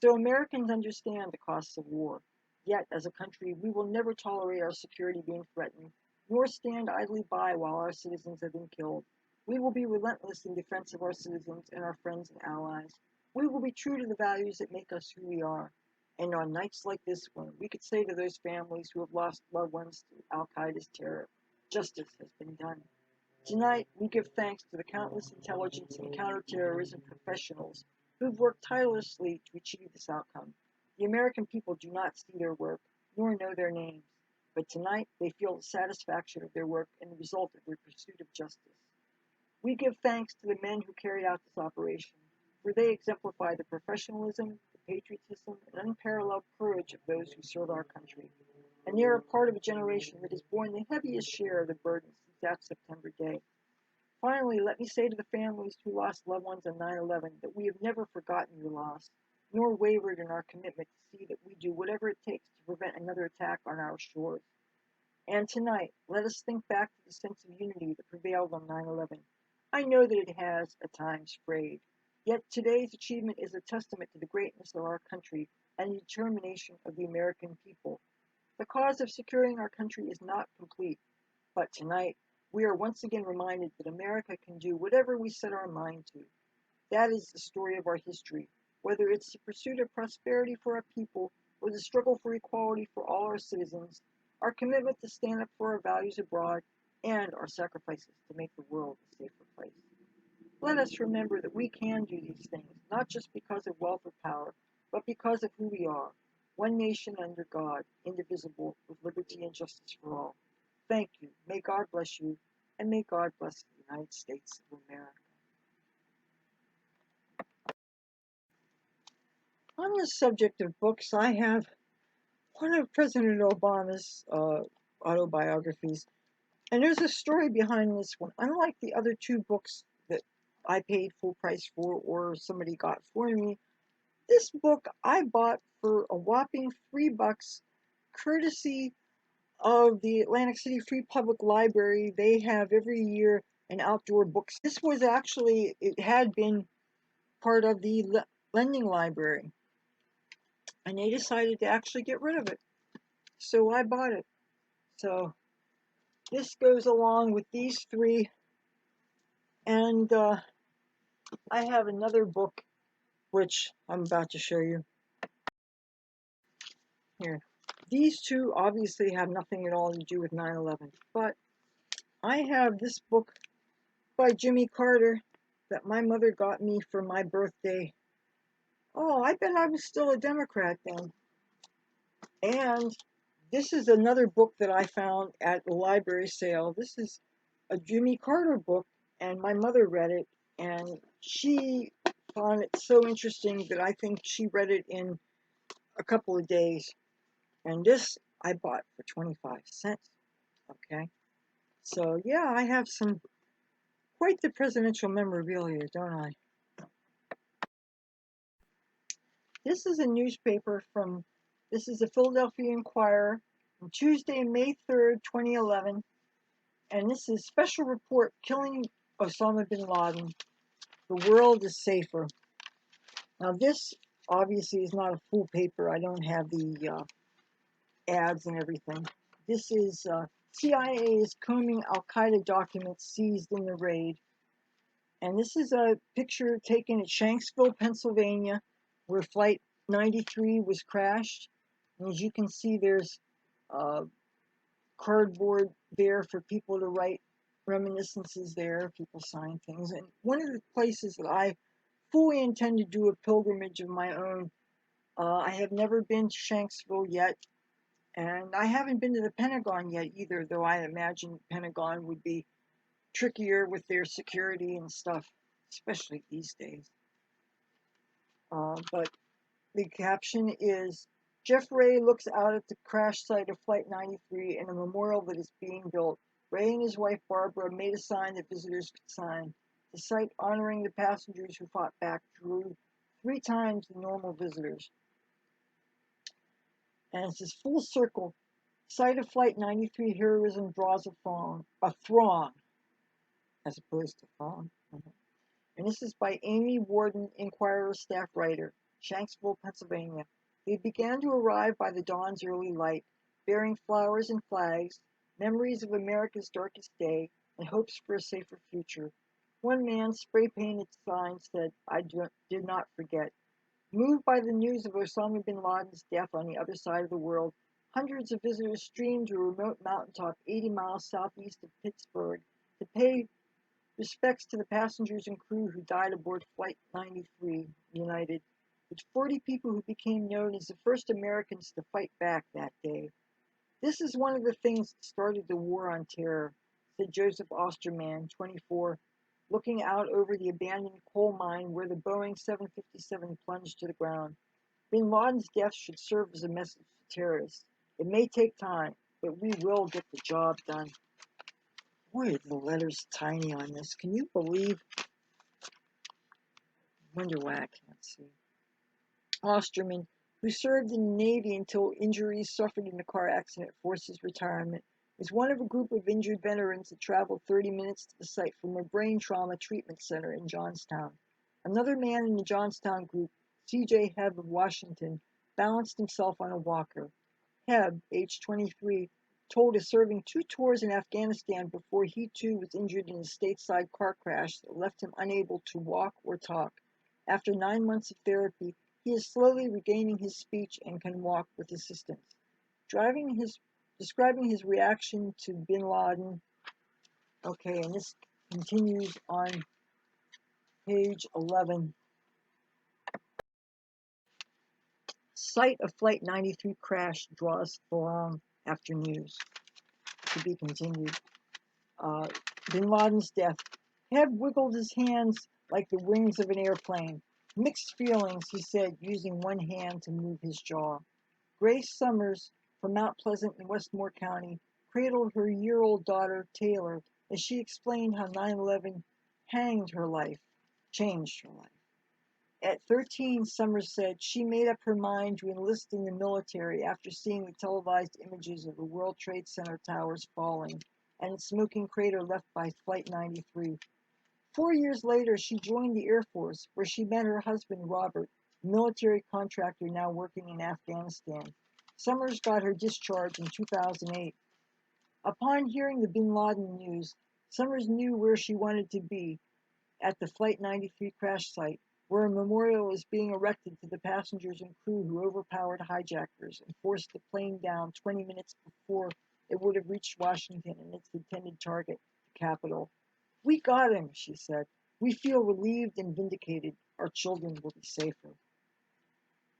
So Americans understand the costs of war. Yet, as a country, we will never tolerate our security being threatened, nor stand idly by while our citizens have been killed. We will be relentless in defense of our citizens and our friends and allies. We will be true to the values that make us who we are. And on nights like this one, we could say to those families who have lost loved ones to Al-Qaeda's terror, justice has been done. Tonight, we give thanks to the countless intelligence and counterterrorism professionals who've worked tirelessly to achieve this outcome. The American people do not see their work, nor know their names, but tonight they feel the satisfaction of their work and the result of their pursuit of justice. We give thanks to the men who carried out this operation, for they exemplify the professionalism, the patriotism, and unparalleled courage of those who serve our country. And they are a part of a generation that has borne the heaviest share of the burden since that September day. Finally, let me say to the families who lost loved ones on 9/11 that we have never forgotten your loss, nor wavered in our commitment to see that we do whatever it takes to prevent another attack on our shores. And tonight, let us think back to the sense of unity that prevailed on 9/11. I know that it has, at times, frayed. Yet today's achievement is a testament to the greatness of our country and the determination of the American people. The cause of securing our country is not complete, but tonight we are once again reminded that America can do whatever we set our mind to. That is the story of our history, whether it's the pursuit of prosperity for our people or the struggle for equality for all our citizens, our commitment to stand up for our values abroad, and our sacrifices to make the world a safer place. Let us remember that we can do these things, not just because of wealth or power, but because of who we are. One nation under God, indivisible, with liberty and justice for all. Thank you. May God bless you, and may God bless the United States of America. On the subject of books, I have one of President Obama's autobiographies, and there's a story behind this one. Unlike the other two books that I paid full price for or somebody got for me, this book I bought for a whopping $3, courtesy of the Atlantic City Free Public Library. They have every year an outdoor book. This was actually, it had been part of the lending library, and they decided to actually get rid of it. So I bought it. So this goes along with these three, and I have another book which I'm about to show you here. These two obviously have nothing at all to do with 9/11, but I have this book by Jimmy Carter that my mother got me for my birthday. Oh, I bet I was still a Democrat then. And this is another book that I found at a library sale. This is a Jimmy Carter book, and my mother read it, and she found it so interesting that I think she read it in a couple of days. And this I bought for 25 cents. Okay. So, yeah, I have some quite the presidential memorabilia, don't I? This is a newspaper this is the Philadelphia Inquirer on Tuesday, May 3rd, 2011. And this is Special Report Killing Osama bin Laden. The world is safer. Now, this obviously is not a full paper. I don't have the ads and everything. This is CIA is combing Al Qaeda documents seized in the raid. And this is a picture taken at Shanksville, Pennsylvania, where Flight 93 was crashed. And as you can see, there's cardboard there for people to write reminiscences there. People sign things. And one of the places that I fully intend to do a pilgrimage of my own, I have never been to Shanksville yet. And I haven't been to the Pentagon yet either, though I imagine the Pentagon would be trickier with their security and stuff, especially these days. But the caption is, Jeff Ray looks out at the crash site of Flight 93 and a memorial that is being built. Ray and his wife Barbara made a sign that visitors could sign. The site honoring the passengers who fought back drew 3 times the normal visitors. And it says, full circle, site of Flight 93 heroism draws a throng, as opposed to throng. And this is by Amy Warden, Inquirer staff writer, Shanksville, Pennsylvania. They began to arrive by the dawn's early light, bearing flowers and flags, memories of America's darkest day, and hopes for a safer future. One man spray-painted sign said, I did not forget. Moved by the news of Osama bin Laden's death on the other side of the world, hundreds of visitors streamed to a remote mountaintop 80 miles southeast of Pittsburgh to pay respects to the passengers and crew who died aboard Flight 93 United, with 40 people who became known as the first Americans to fight back that day. This is one of the things that started the war on terror, said Joseph Osterman, 24, looking out over the abandoned coal mine where the Boeing 757 plunged to the ground. Bin Laden's death should serve as a message to terrorists. It may take time, but we will get the job done. Boy, the letter's tiny on this. Can you believe? Wonder why I can't see. Osterman, who served in the Navy until injuries suffered in a car accident forced his retirement, is one of a group of injured veterans that traveled 30 minutes to the site from a brain trauma treatment center in Johnstown. Another man in the Johnstown group, C.J. Hebb of Washington, balanced himself on a walker. Hebb, age 23, told of serving 2 tours in Afghanistan before he too was injured in a stateside car crash that left him unable to walk or talk. After 9 months of therapy, he is slowly regaining his speech and can walk with assistance. Describing his reaction to bin Laden. Okay, and this continues on page 11. Site of Flight 93 crash draws throng after news. To be continued. Bin Laden's death. Hebb wiggled his hands like the wings of an airplane. Mixed feelings, he said, using one hand to move his jaw. Grace Summers, from Mount Pleasant in Westmore County, cradled her year-old daughter, Taylor, as she explained how 9/11 changed her life. At 13, Summers said she made up her mind to enlist in the military after seeing the televised images of the World Trade Center towers falling and its smoking crater left by Flight 93. 4 years later, she joined the Air Force, where she met her husband, Robert, a military contractor now working in Afghanistan. Summers got her discharge in 2008. Upon hearing the bin Laden news, Summers knew where she wanted to be, at the Flight 93 crash site, where a memorial is being erected to the passengers and crew who overpowered hijackers and forced the plane down 20 minutes before it would have reached Washington and its intended target, the Capitol. We got him, she said. We feel relieved and vindicated. Our children will be safer.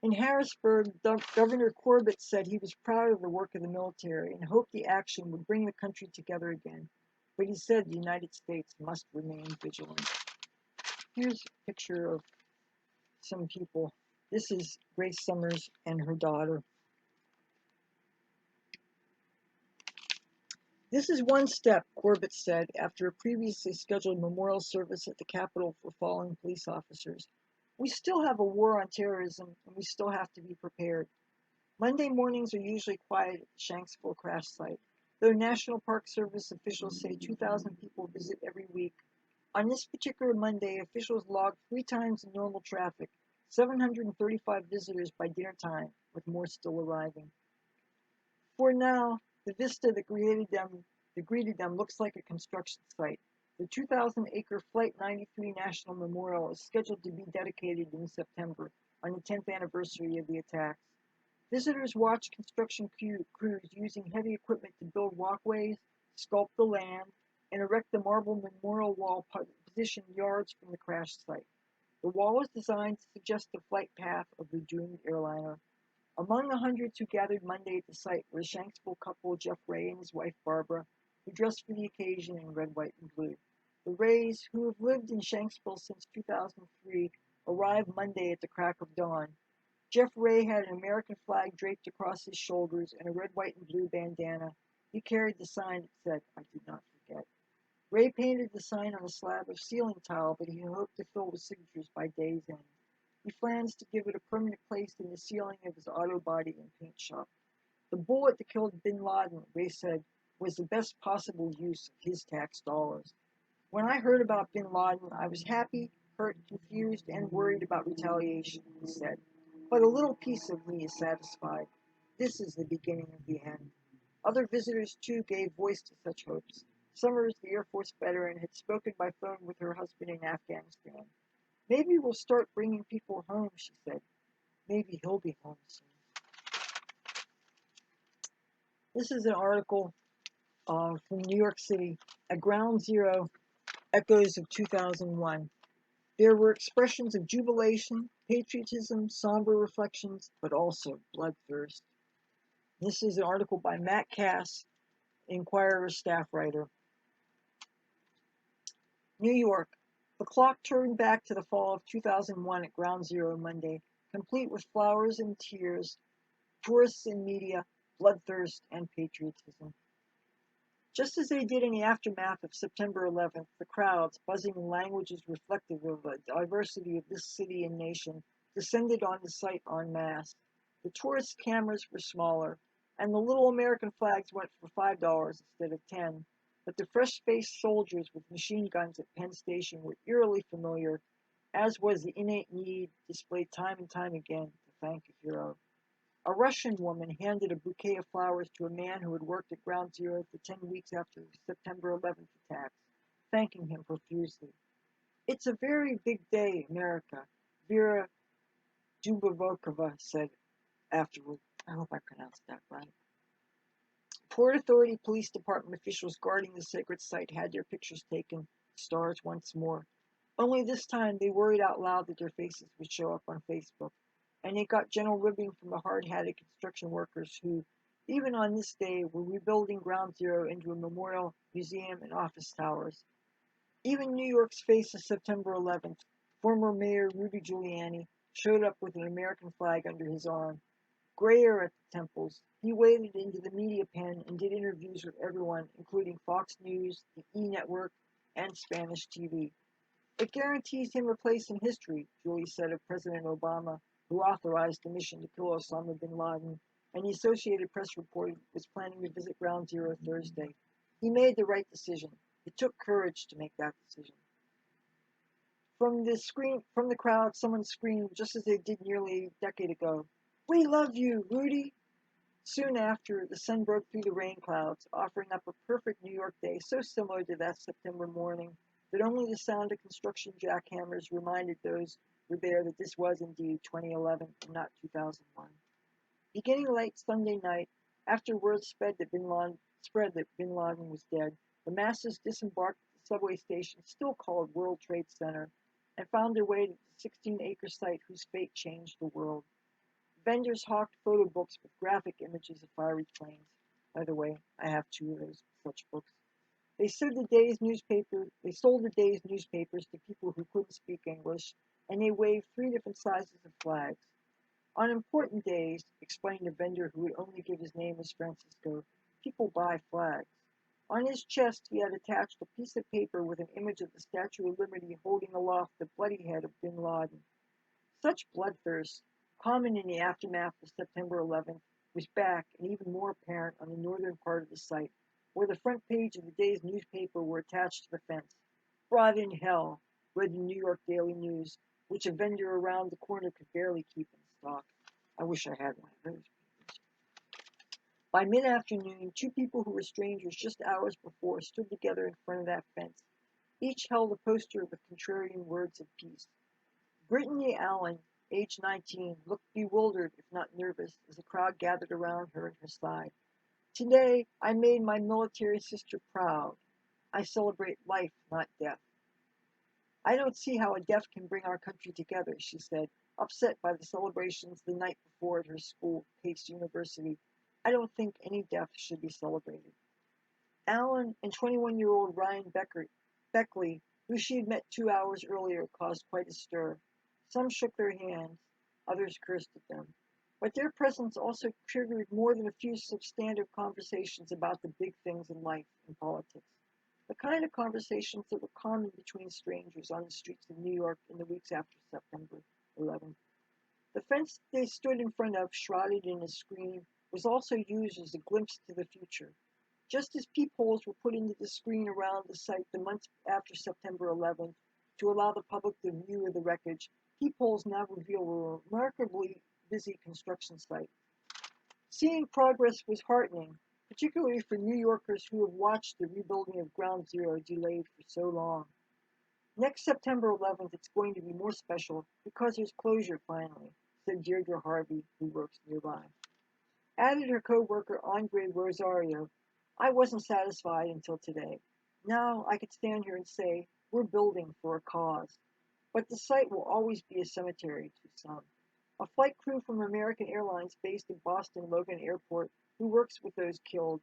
In Harrisburg, Governor Corbett said he was proud of the work of the military and hoped the action would bring the country together again. But he said the United States must remain vigilant. Here's a picture of some people. This is Grace Summers and her daughter. This is one step, Corbett said, after a previously scheduled memorial service at the Capitol for fallen police officers. We still have a war on terrorism, and we still have to be prepared. Monday mornings are usually quiet at the Shanksville crash site, though National Park Service officials say 2,000 people visit every week. On this particular Monday, officials logged 3 times the normal traffic, 735 visitors by dinner time, with more still arriving. For now, the vista that greeted them looks like a construction site. The 2,000-acre Flight 93 National Memorial is scheduled to be dedicated in September, on the 10th anniversary of the attacks. Visitors watch construction crews using heavy equipment to build walkways, sculpt the land, and erect the marble memorial wall positioned yards from the crash site. The wall is designed to suggest the flight path of the doomed airliner. Among the hundreds who gathered Monday at the site were the Shanksville couple Jeff Ray and his wife Barbara, who dressed for the occasion in red, white, and blue. The Rays, who have lived in Shanksville since 2003, arrived Monday at the crack of dawn. Jeff Ray had an American flag draped across his shoulders and a red, white, and blue bandana. He carried the sign that said, "I did not forget." Ray painted the sign on a slab of ceiling tile that he hoped to fill with signatures by day's end. He plans to give it a permanent place in the ceiling of his auto body and paint shop. The bullet that killed bin Laden, Ray said, was the best possible use of his tax dollars. When I heard about bin Laden, I was happy, hurt, confused, and worried about retaliation, he said. But a little piece of me is satisfied. This is the beginning of the end. Other visitors, too, gave voice to such hopes. Summers, the Air Force veteran, had spoken by phone with her husband in Afghanistan. Maybe we'll start bringing people home, she said. Maybe he'll be home soon. This is an article from New York City. At Ground Zero, echoes of 2001. There were expressions of jubilation, patriotism, somber reflections, but also bloodthirst. This is an article by Matt Cass, Inquirer staff writer. New York. The clock turned back to the fall of 2001 at Ground Zero Monday, complete with flowers and tears, tourists and media, bloodthirst and patriotism. Just as they did in the aftermath of September 11th, the crowds, buzzing in languages reflective of the diversity of this city and nation, descended on the site en masse. The tourist cameras were smaller, and the little American flags went for $5 instead of $10. But the fresh-faced soldiers with machine guns at Penn Station were eerily familiar, as was the innate need displayed time and time again to thank a hero. A Russian woman handed a bouquet of flowers to a man who had worked at Ground Zero for 10 weeks after the September 11th attacks, thanking him profusely. "It's a very big day, America," Vera Dubovokova said afterward. I hope I pronounced that right. Port Authority Police Department officials guarding the sacred site had their pictures taken, stars once more. Only this time they worried out loud that their faces would show up on Facebook. And they got gentle ribbing from the hard-hatted construction workers who, even on this day, were rebuilding Ground Zero into a memorial, museum, and office towers. Even New York's face of September 11th, former Mayor Rudy Giuliani, showed up with an American flag under his arm. Grayer at the temples, he waded into the media pen and did interviews with everyone, including Fox News, the E! Network, and Spanish TV. "It guarantees him a place in history," Julie said of President Obama, who authorized the mission to kill Osama bin Laden, and the Associated Press reported was planning to visit Ground Zero Thursday. He made the right decision. It took courage to make that decision. From the crowd, someone screamed, just as they did nearly a decade ago, "We love you, Rudy!" Soon after, the sun broke through the rain clouds, offering up a perfect New York day so similar to that September morning that only the sound of construction jackhammers reminded those who were there that this was indeed 2011 and not 2001. Beginning late Sunday night, after word spread that bin Laden was dead, the masses disembarked at the subway station still called World Trade Center and found their way to the 16-acre site whose fate changed the world. Vendors hawked photo books with graphic images of fiery planes. By the way, I have 2 of those such books. They sold the day's newspapers to people who couldn't speak English, and they waved 3 different sizes of flags. On important days, explained a vendor who would only give his name as Francisco, people buy flags. On his chest he had attached a piece of paper with an image of the Statue of Liberty holding aloft the bloody head of bin Laden. Such bloodthirst, common in the aftermath of September 11th, was back and even more apparent on the northern part of the site, where the front page of the day's newspaper were attached to the fence. "Brought in hell," read the New York Daily News, which a vendor around the corner could barely keep in stock. I wish I had one of those papers. By mid-afternoon, 2 people who were strangers just hours before stood together in front of that fence. Each held a poster with contrarian words of peace. Brittany Allen, age 19, looked bewildered, if not nervous, as the crowd gathered around her and her side. "Today, I made my military sister proud. I celebrate life, not death." "I don't see how a death can bring our country together," she said, upset by the celebrations the night before at her school, Pace University. "I don't think any death should be celebrated." Allen and 21-year-old Ryan Beckley, who she had met 2 hours earlier, caused quite a stir. Some shook their hands, others cursed at them. But their presence also triggered more than a few substantive conversations about the big things in life and politics. The kind of conversations that were common between strangers on the streets of New York in the weeks after September 11th. The fence they stood in front of, shrouded in a screen, was also used as a glimpse to the future. Just as peepholes were put into the screen around the site the months after September 11th to allow the public the view of the wreckage, peepholes now reveal a remarkably busy construction site. Seeing progress was heartening, particularly for New Yorkers who have watched the rebuilding of Ground Zero delayed for so long. "Next September 11th, it's going to be more special because there's closure finally," said Deirdre Harvey, who works nearby. Added her co-worker Andre Rosario, "I wasn't satisfied until today. Now I could stand here and say, we're building for a cause. But the site will always be a cemetery to some." A flight crew from American Airlines based in Boston Logan Airport, who works with those killed,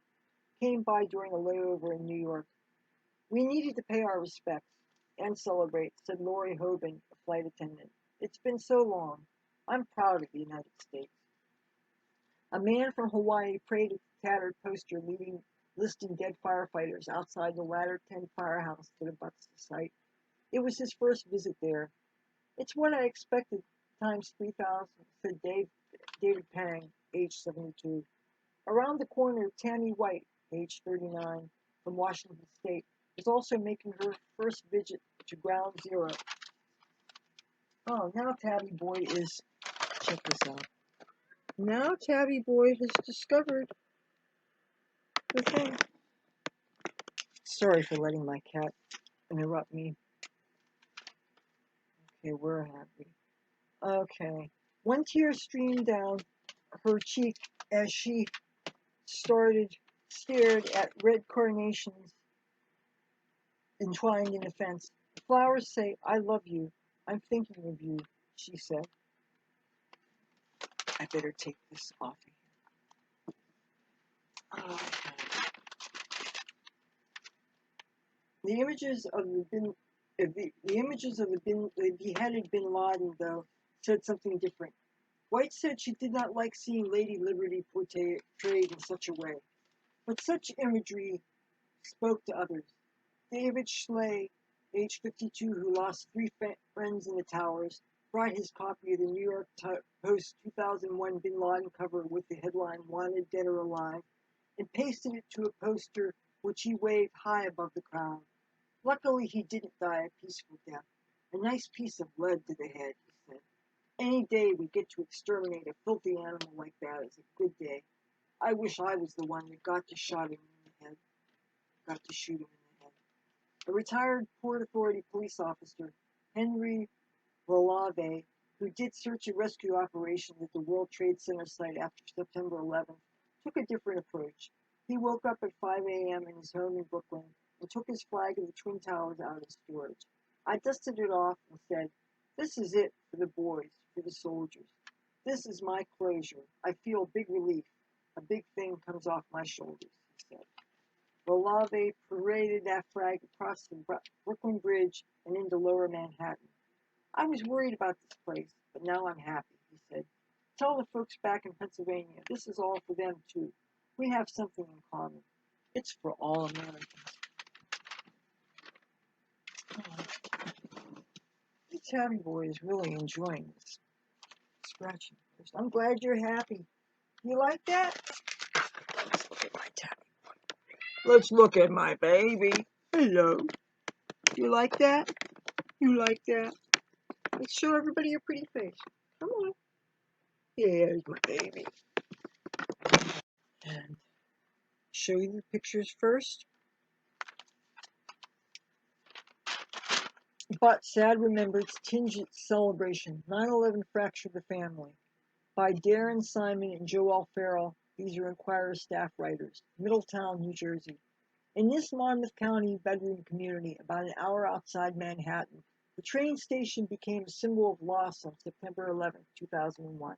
came by during a layover in New York. "We needed to pay our respects and celebrate," said Lori Hoban, a flight attendant. "It's been so long. I'm proud of the United States." A man from Hawaii prayed at the tattered poster listing dead firefighters outside the Ladder 10 firehouse that abuts the site. It was his first visit there. "It's what I expected times 3,000, said David Pang, age 72. Around the corner, Tammy White, age 39, from Washington State, was also making her first visit to Ground Zero. Oh, now Tabby Boy is, check this out. Now Tabby Boy has discovered the thing. Sorry for letting my cat interrupt me. Okay, where have we? Okay. One tear streamed down her cheek as she stared at red carnations entwined in the fence. "The flowers say, 'I love you. I'm thinking of you,'" she said. I better take this off of here. The images of the beheaded bin Laden, though, said something different. White said she did not like seeing Lady Liberty portrayed in such a way, but such imagery spoke to others. David Schley, age 52, who lost 3 friends in the towers, brought his copy of the New York Post 2001 bin Laden cover with the headline "Wanted Dead or Alive" and pasted it to a poster which he waved high above the crowd. Luckily, he didn't die a peaceful death. "A nice piece of lead to the head," he said. "Any day we get to exterminate a filthy animal like that is a good day. I wish I was the one that got to shoot him in the head. A retired Port Authority police officer, Henry Velavey, who did search and rescue operations at the World Trade Center site after September 11th, took a different approach. He woke up at 5 a.m. in his home in Brooklyn and took his flag of the Twin Towers out of storage. "I dusted it off and said, 'This is it for the boys, for the soldiers. This is my closure. I feel big relief. A big thing comes off my shoulders,' he said." Velavey paraded that flag across the Brooklyn Bridge and into Lower Manhattan. I was worried about this place, but now I'm happy, he said. Tell the folks back in Pennsylvania this is all for them, too. We have something in common. It's for all Americans. This Tabby boy is really enjoying this scratching. I'm glad you're happy. You like that? Let's look at my Tabby. Let's look at my baby. Hello. You like that? You like that? Let's show everybody your pretty face. Come on. Here's my baby. And show you the pictures first. But sad remembrance tinged celebration. 9/11 fractured the family. By Darren Simon and Joel Farrell. These are Inquirer staff writers. Middletown, New Jersey. In this Monmouth County bedroom community, about an hour outside Manhattan, the train station became a symbol of loss on September 11, 2001.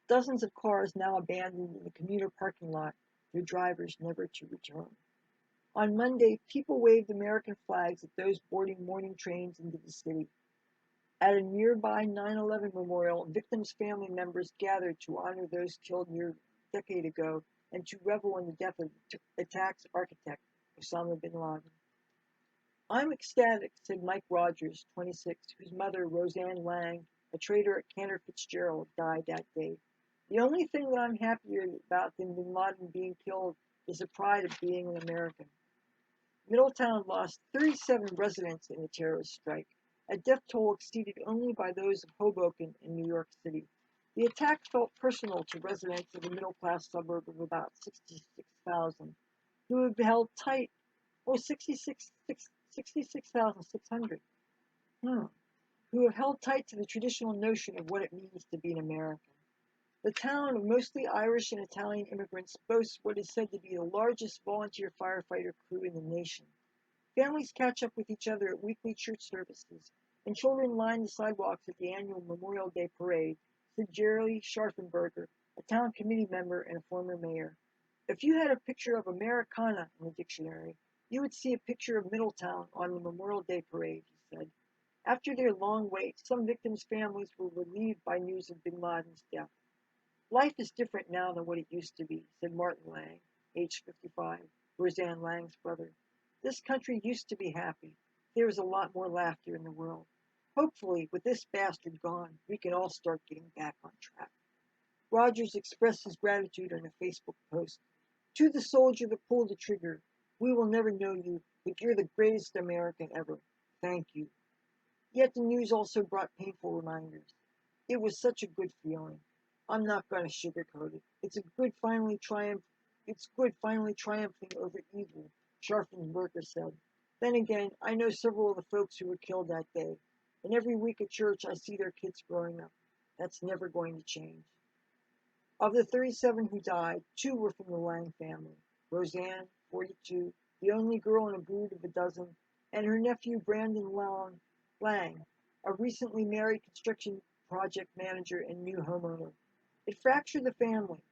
Dozens of cars now abandoned in the commuter parking lot, their drivers never to return. On Monday, people waved American flags at those boarding morning trains into the city. At a nearby 9/11 memorial, victims' family members gathered to honor those killed near a decade ago and to revel in the death of the attack's architect, Osama bin Laden. I'm ecstatic, said Mike Rogers, 26, whose mother, Roseanne Lang, a trader at Cantor Fitzgerald, died that day. The only thing that I'm happier about than bin Laden being killed is the pride of being an American. Middletown lost 37 residents in the terrorist strike, a death toll exceeded only by those of Hoboken in New York City. The attack felt personal to residents of the middle-class suburb of about 66,000, who have held tight, 66,600, who have held tight to the traditional notion of what it means to be an American. The town of mostly Irish and Italian immigrants boasts what is said to be the largest volunteer firefighter crew in the nation. Families catch up with each other at weekly church services, and children line the sidewalks at the annual Memorial Day parade, said Jerry Scharfenberger, a town committee member and a former mayor. If you had a picture of Americana in the dictionary, you would see a picture of Middletown on the Memorial Day parade, he said. After their long wait, some victims' families were relieved by news of bin Laden's death. Life is different now than what it used to be, said Martin Lang, age 55, Roseanne Lang's brother. This country used to be happy. There is a lot more laughter in the world. Hopefully, with this bastard gone, we can all start getting back on track. Rogers expressed his gratitude on a Facebook post. To the soldier that pulled the trigger, we will never know you, but you're the greatest American ever. Thank you. Yet the news also brought painful reminders. It was such a good feeling. I'm not going to sugarcoat it. It's good finally triumphing over evil, Scharfenberger said. Then again, I know several of the folks who were killed that day, and every week at church I see their kids growing up. That's never going to change. Of the 37 who died, 2 were from the Lang family. Roseanne, 42, the only girl in a brood of a dozen, and her nephew Brandon Lang, a recently married construction project manager and new homeowner. It fractured the family.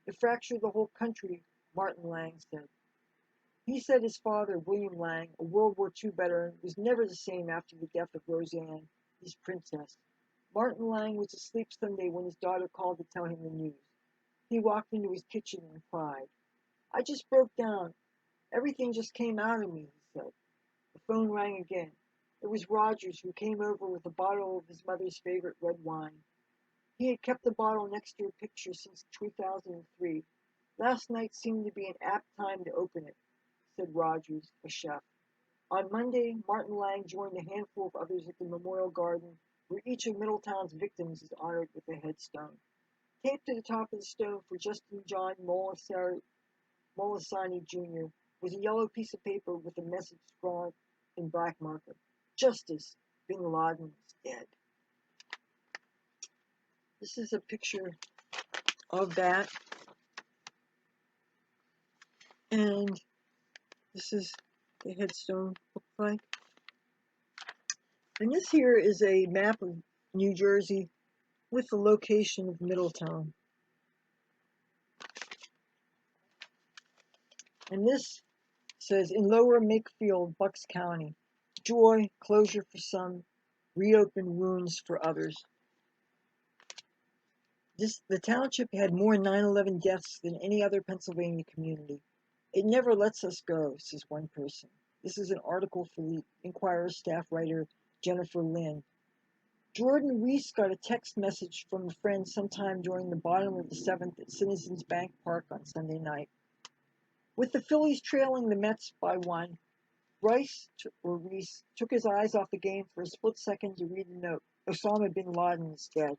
It fractured the whole country, Martin Lang said. He said his father, William Lang, a World War II veteran, was never the same after the death of Roseanne, his princess. Martin Lang was asleep Sunday when his daughter called to tell him the news. He walked into his kitchen and cried. I just broke down. Everything just came out of me, he said. The phone rang again. It was Rogers, who came over with a bottle of his mother's favorite red wine. He had kept the bottle next to her picture since 2003. Last night seemed to be an apt time to open it, said Rogers, a chef. On Monday, Martin Lang joined a handful of others at the Memorial Garden, where each of Middletown's victims is honored with a headstone. Taped to the top of the stone for Justin John Molisani Jr. was a yellow piece of paper with a message scrawled in black marker. Justice, bin Laden is dead. This is a picture of that. And this is the headstone looks like. And this here is a map of New Jersey with the location of Middletown. And this says, in Lower Makefield, Bucks County, joy, closure for some, reopen wounds for others. The township had more 9/11 deaths than any other Pennsylvania community. It never lets us go, says one person. This is an article for the Inquirer staff writer Jennifer Lynn. Jordan Reese got a text message from a friend sometime during the bottom of the seventh at Citizens Bank Park on Sunday night. With the Phillies trailing the Mets by one, Reese took his eyes off the game for a split second to read the note. Osama bin Laden is dead.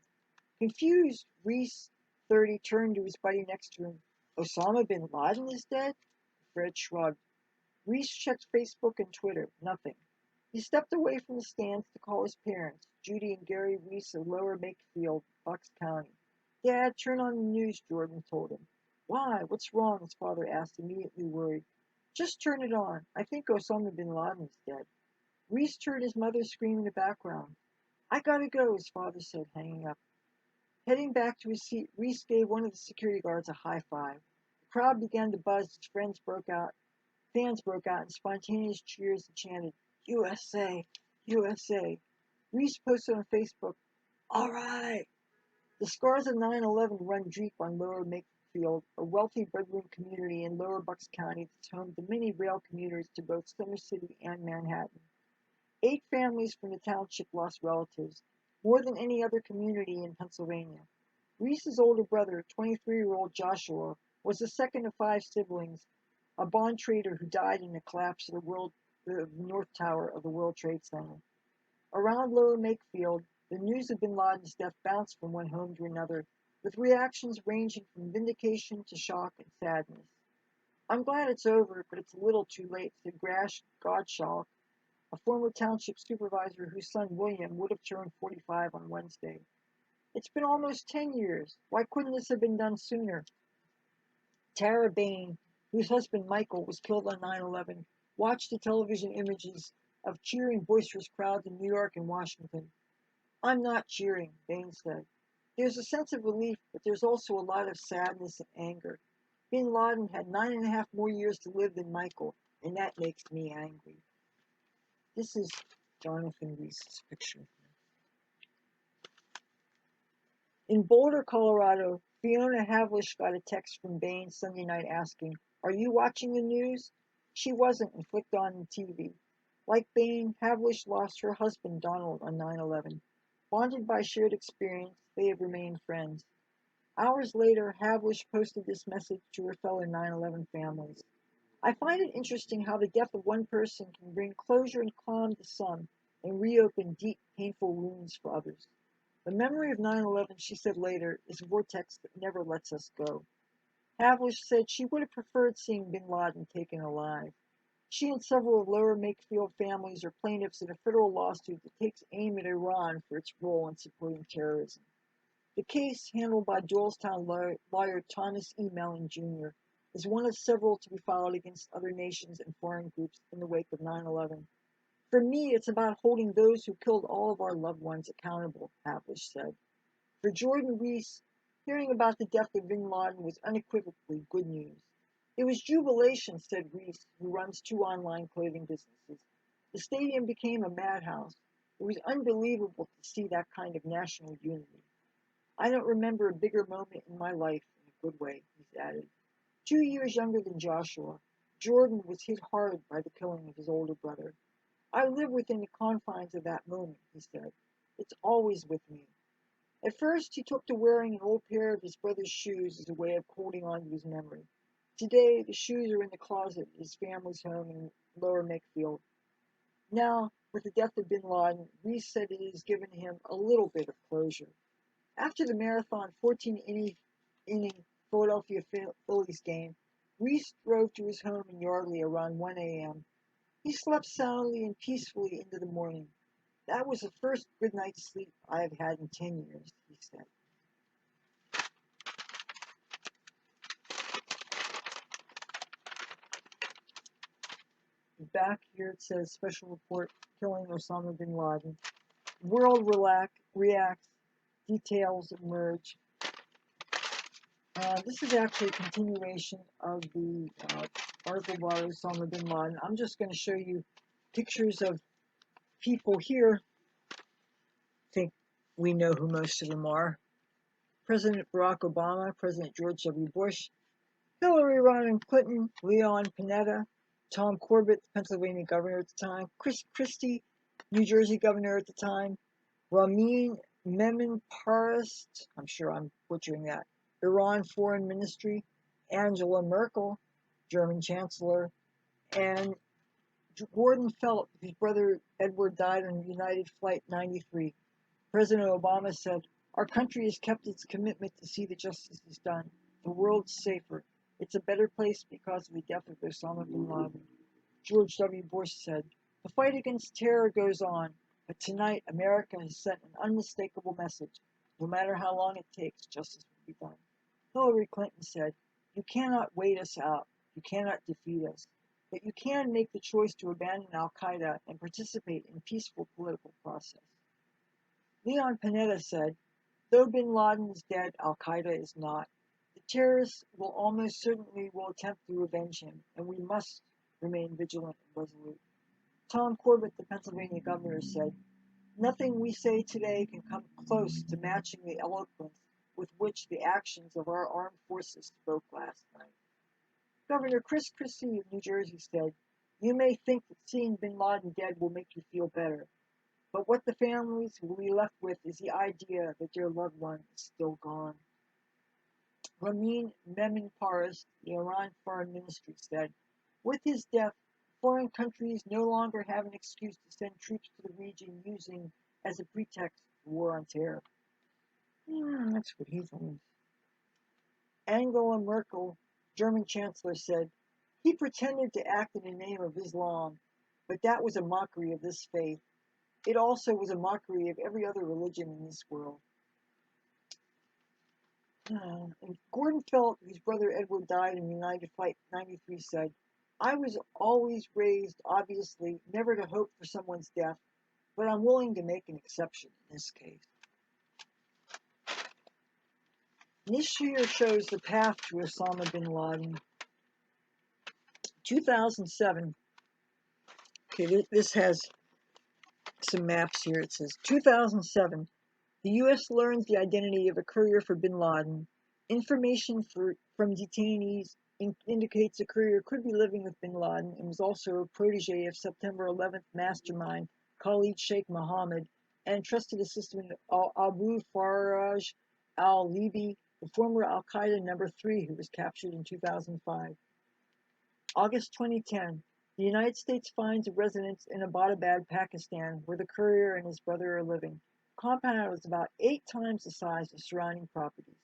Confused, Reese, 30, turned to his buddy next to him. Osama bin Laden is dead? Fred shrugged. Reese checked Facebook and Twitter. Nothing. He stepped away from the stands to call his parents, Judy and Gary Reese of Lower Makefield, Bucks County. Dad, turn on the news, Jordan told him. Why? What's wrong? His father asked, immediately worried. Just turn it on. I think Osama bin Laden is dead. Reese heard his mother scream in the background. I gotta go, his father said, hanging up. Heading back to his seat, Reese gave one of the security guards a high five. The crowd began to buzz as fans broke out in spontaneous cheers and chanted, USA, USA. Reese posted on Facebook, all right. The scars of 9/11 run deep on Lower Makefield, a wealthy bedroom community in Lower Bucks County that's home to many rail commuters to both Center City and Manhattan. 8 families from the township lost relatives, more than any other community in Pennsylvania. Reese's older brother, 23-year-old Joshua, was the second of 5 siblings, a bond trader who died in the collapse of the North Tower of the World Trade Center. Around Lower Makefield, the news of bin Laden's death bounced from one home to another, with reactions ranging from vindication to shock and sadness. I'm glad it's over, but it's a little too late, said Grash Gottschalk, a former township supervisor whose son William would have turned 45 on Wednesday. It's been almost 10 years. Why couldn't this have been done sooner? Tara Bain, whose husband Michael was killed on 9/11, watched the television images of cheering, boisterous crowds in New York and Washington. I'm not cheering, Bain said. There's a sense of relief, but there's also a lot of sadness and anger. Bin Laden had 9.5 more years to live than Michael, and that makes me angry. This is Jonathan Reese's picture. In Boulder, Colorado, Fiona Havlish got a text from Bain Sunday night asking, are you watching the news? She wasn't and flicked on the TV. Like Bain, Havlish lost her husband Donald on 9/11. Bonded by shared experience, they have remained friends. Hours later, Havlish posted this message to her fellow 9/11 families. I find it interesting how the death of one person can bring closure and calm to some and reopen deep, painful wounds for others. The memory of 9/11, she said later, is a vortex that never lets us go. Havlish said she would have preferred seeing bin Laden taken alive. She and several of Lower Makefield families are plaintiffs in a federal lawsuit that takes aim at Iran for its role in supporting terrorism. The case, handled by Doylestown lawyer Thomas E. Mellon, Jr., is one of several to be filed against other nations and foreign groups in the wake of 9/11. For me, it's about holding those who killed all of our loved ones accountable, Havlish said. For Jordan Reese, hearing about the death of bin Laden was unequivocally good news. It was jubilation, said Reese, who runs 2 online clothing businesses. The stadium became a madhouse. It was unbelievable to see that kind of national unity. I don't remember a bigger moment in my life, in a good way, he added. 2 years younger than Joshua, Jordan was hit hard by the killing of his older brother. I live within the confines of that moment, he said. It's always with me. At first, he took to wearing an old pair of his brother's shoes as a way of holding on to his memory. Today, the shoes are in the closet at his family's home in Lower Makefield. Now, with the death of bin Laden, Reese said it has given him a little bit of closure. After the marathon 14-inning Philadelphia Phillies game, Reese drove to his home in Yardley around 1 a.m. He slept soundly and peacefully into the morning. That was the first good night's sleep I have had in 10 years, he said. Back here it says, special report killing Osama bin Laden. World reacts, details emerge. This is actually a continuation of the article about Osama bin Laden. I'm just going to show you pictures of people here We know who most of them are. President Barack Obama, President George W. Bush, Hillary Rodham Clinton, Leon Panetta, Tom Corbett, the Pennsylvania governor at the time, Chris Christie, New Jersey governor at the time, Ramin Memon-Parast, I'm sure I'm butchering that, Iran Foreign Ministry, Angela Merkel, German Chancellor, and Gordon Phillips, whose brother Edward died on United Flight 93. President Obama said, "Our country has kept its commitment to see that justice is done. The world's safer. It's a better place because of the death of Osama bin Laden." George W. Bush said, "The fight against terror goes on, but tonight America has sent an unmistakable message. No matter how long it takes, justice will be done." Hillary Clinton said, "You cannot wait us out. You cannot defeat us. But you can make the choice to abandon al-Qaeda and participate in peaceful political process." Leon Panetta said, "Though bin Laden is dead, al-Qaeda is not. The terrorists will almost certainly attempt to revenge him, and we must remain vigilant and resolute." Tom Corbett, the Pennsylvania governor, said, "Nothing we say today can come close to matching the eloquence with which the actions of our armed forces spoke last night." Governor Chris Christie of New Jersey said, "You may think that seeing bin Laden dead will make you feel better, but what the families will be left with is the idea that their loved one is still gone." Ramin Memon-Parast, the Iran Foreign Ministry, said, "With his death, foreign countries no longer have an excuse to send troops to the region using as a pretext the war on terror." That's what he thinks. Angela Merkel, German Chancellor, said, "He pretended to act in the name of Islam, but that was a mockery of this faith. It also was a mockery of every other religion in this world." And Gordon Phillips, whose brother Edward died in United Flight 93, said, "I was always raised, obviously, never to hope for someone's death, but I'm willing to make an exception in this case." This year shows the path to Osama bin Laden. 2007. Okay, this has some maps here. It says 2007. The U.S. learns the identity of a courier for bin Laden. Information from detainees indicates the courier could be living with bin Laden and was also a protege of September 11th mastermind Khalid Sheikh Mohammed and trusted assistant Abu Faraj al-Libi, the former al-Qaeda number 3 who was captured in 2005. August 2010. The United States finds a residence in Abbottabad, Pakistan, where the courier and his brother are living. The compound is about 8 times the size of surrounding properties.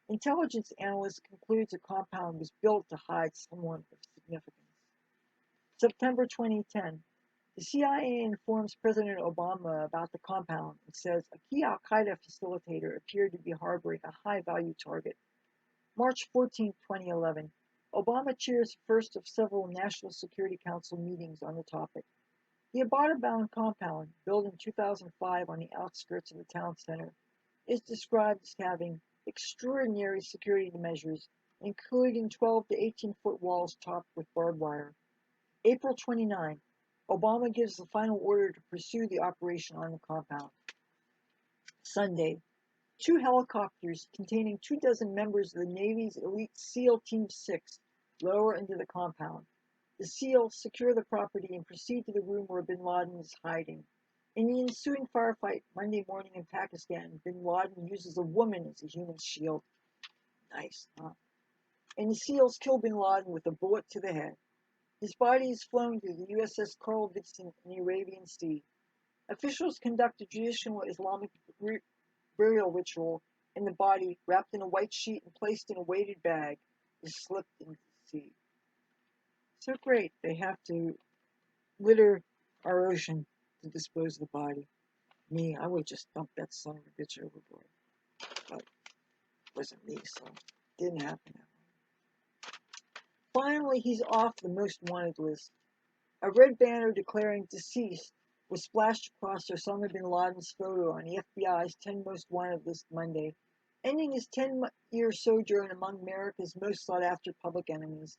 Intelligence analysts conclude the compound was built to hide someone of significance. September 2010. The CIA informs President Obama about the compound and says a key al-Qaeda facilitator appeared to be harboring a high-value target. March 14, 2011. Obama chairs the first of several National Security Council meetings on the topic. The Abbottabad compound, built in 2005 on the outskirts of the town center, is described as having extraordinary security measures, including 12 to 18-foot walls topped with barbed wire. April 29. Obama gives the final order to pursue the operation on the compound. Sunday. 2 helicopters containing 24 members of the Navy's elite SEAL Team 6 lower into the compound. The SEALs secure the property and proceed to the room where bin Laden is hiding. In the ensuing firefight Monday morning in Pakistan, bin Laden uses a woman as a human shield. Nice, huh? And the SEALs kill bin Laden with a bullet to the head. His body is flown to the USS Carl Vinson in the Arabian Sea. Officials conduct a traditional Islamic burial ritual, and the body, wrapped in a white sheet and placed in a weighted bag, is slipped into the sea. So great, they have to litter our ocean to dispose of the body. Me, I would just dump that son of a bitch overboard. But it wasn't me, so it didn't happen that way. Finally, he's off the most wanted list. A red banner declaring deceased was splashed across Osama bin Laden's photo on the FBI's 10 most wanted list Monday, ending his 10-year sojourn among America's most sought-after public enemies.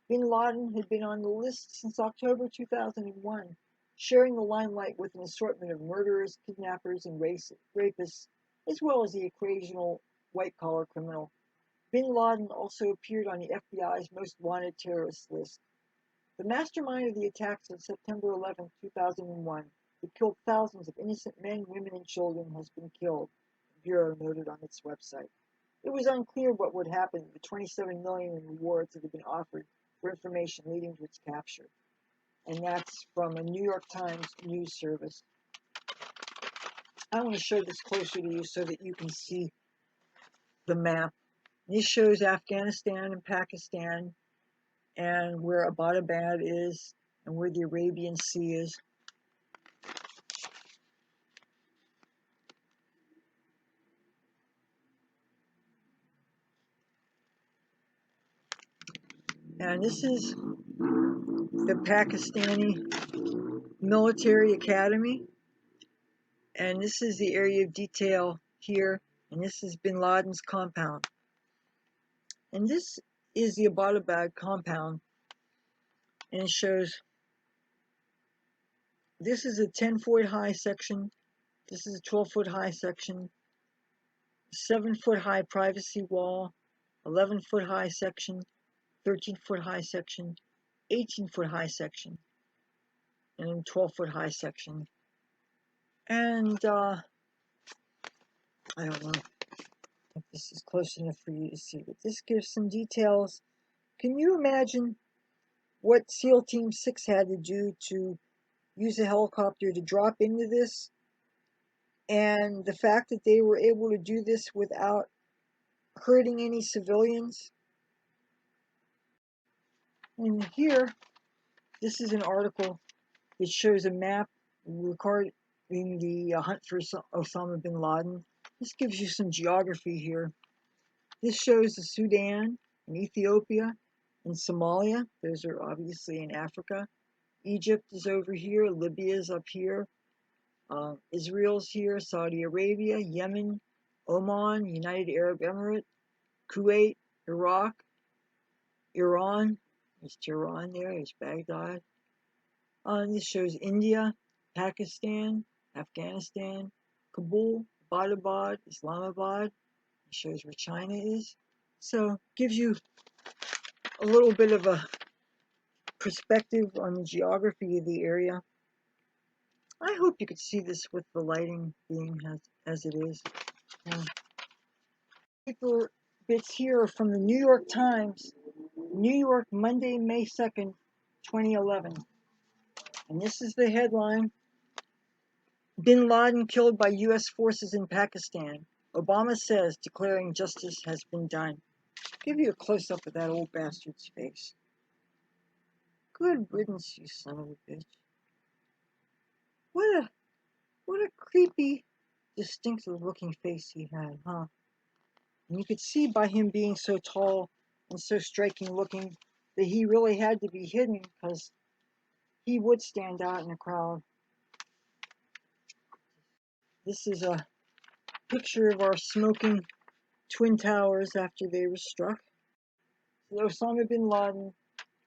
Bin Laden had been on the list since October 2001, sharing the limelight with an assortment of murderers, kidnappers, and rapists, as well as the occasional white-collar criminal. Bin Laden also appeared on the FBI's most wanted terrorist list. The mastermind of the attacks of September 11, 2001, that killed thousands of innocent men, women, and children, has been killed, the Bureau noted on its website. It was unclear what would happen to the $27 million in rewards that had been offered for information leading to its capture. And that's from a New York Times news service. I want to show this closer to you so that you can see the map. This shows Afghanistan and Pakistan and where Abbottabad is and where the Arabian Sea is. And this is the Pakistani Military Academy. And this is the area of detail here. And this is Bin Laden's compound. And this is the Abbottabad compound. And it shows this is a 10-foot high section. This is a 12-foot high section. 7-foot high privacy wall. 11-foot high section. 13-foot high section. 18-foot high section. And 12-foot high section. And I don't know if this is close enough for you to see, but this gives some details. Can you imagine what SEAL Team 6 had to do to use a helicopter to drop into this? And the fact that they were able to do this without hurting any civilians. And here, this is an article that shows a map regarding the hunt for Osama bin Laden. This gives you some geography here. This shows the Sudan and Ethiopia and Somalia. Those are obviously in Africa. Egypt is over here. Libya is up here. Israel's here. Saudi Arabia, Yemen, Oman, United Arab Emirates, Kuwait, Iraq, Iran. There's Tehran there. There's Baghdad. This shows India, Pakistan, Afghanistan, Kabul, Abbottabad, Islamabad. It shows where China is. So gives you a little bit of a perspective on the geography of the area. I hope you could see this with the lighting being as it is. Paper bits here are from the New York Times, New York, Monday, May 2nd, 2011. And this is the headline: Bin Laden killed by U.S. forces in Pakistan. Obama says declaring justice has been done. I'll give you a close-up of that old bastard's face. Good riddance, you son of a bitch. What a creepy, distinctive-looking face he had, huh? And you could see by him being so tall and so striking-looking that he really had to be hidden because he would stand out in a crowd. This is a picture of our smoking Twin Towers after they were struck. Osama bin Laden,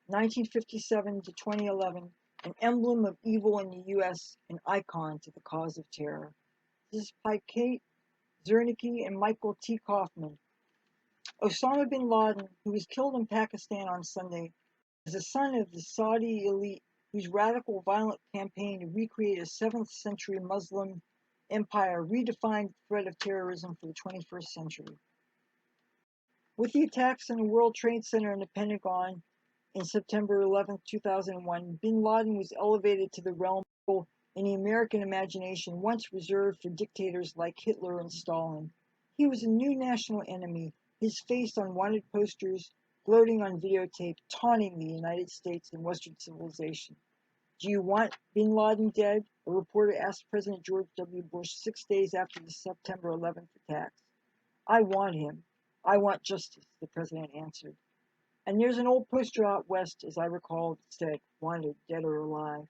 1957 to 2011, an emblem of evil in the U.S., an icon to the cause of terror. This is by Kate Zernicki and Michael T. Kaufman. Osama bin Laden, who was killed in Pakistan on Sunday, is the son of the Saudi elite whose radical violent campaign to recreate a 7th century Muslim empire redefined the threat of terrorism for the 21st century. With the attacks on the World Trade Center and the Pentagon in September 11, 2001, bin Laden was elevated to the realm in the American imagination once reserved for dictators like Hitler and Stalin. He was a new national enemy, his face on wanted posters, gloating on videotape, taunting the United States and Western civilization. Do you want bin Laden dead? A reporter asked President George W. Bush 6 days after the September 11th attacks. I want him. I want justice, the president answered. And there's an old poster out west, as I recall, that said, wanted, dead or alive.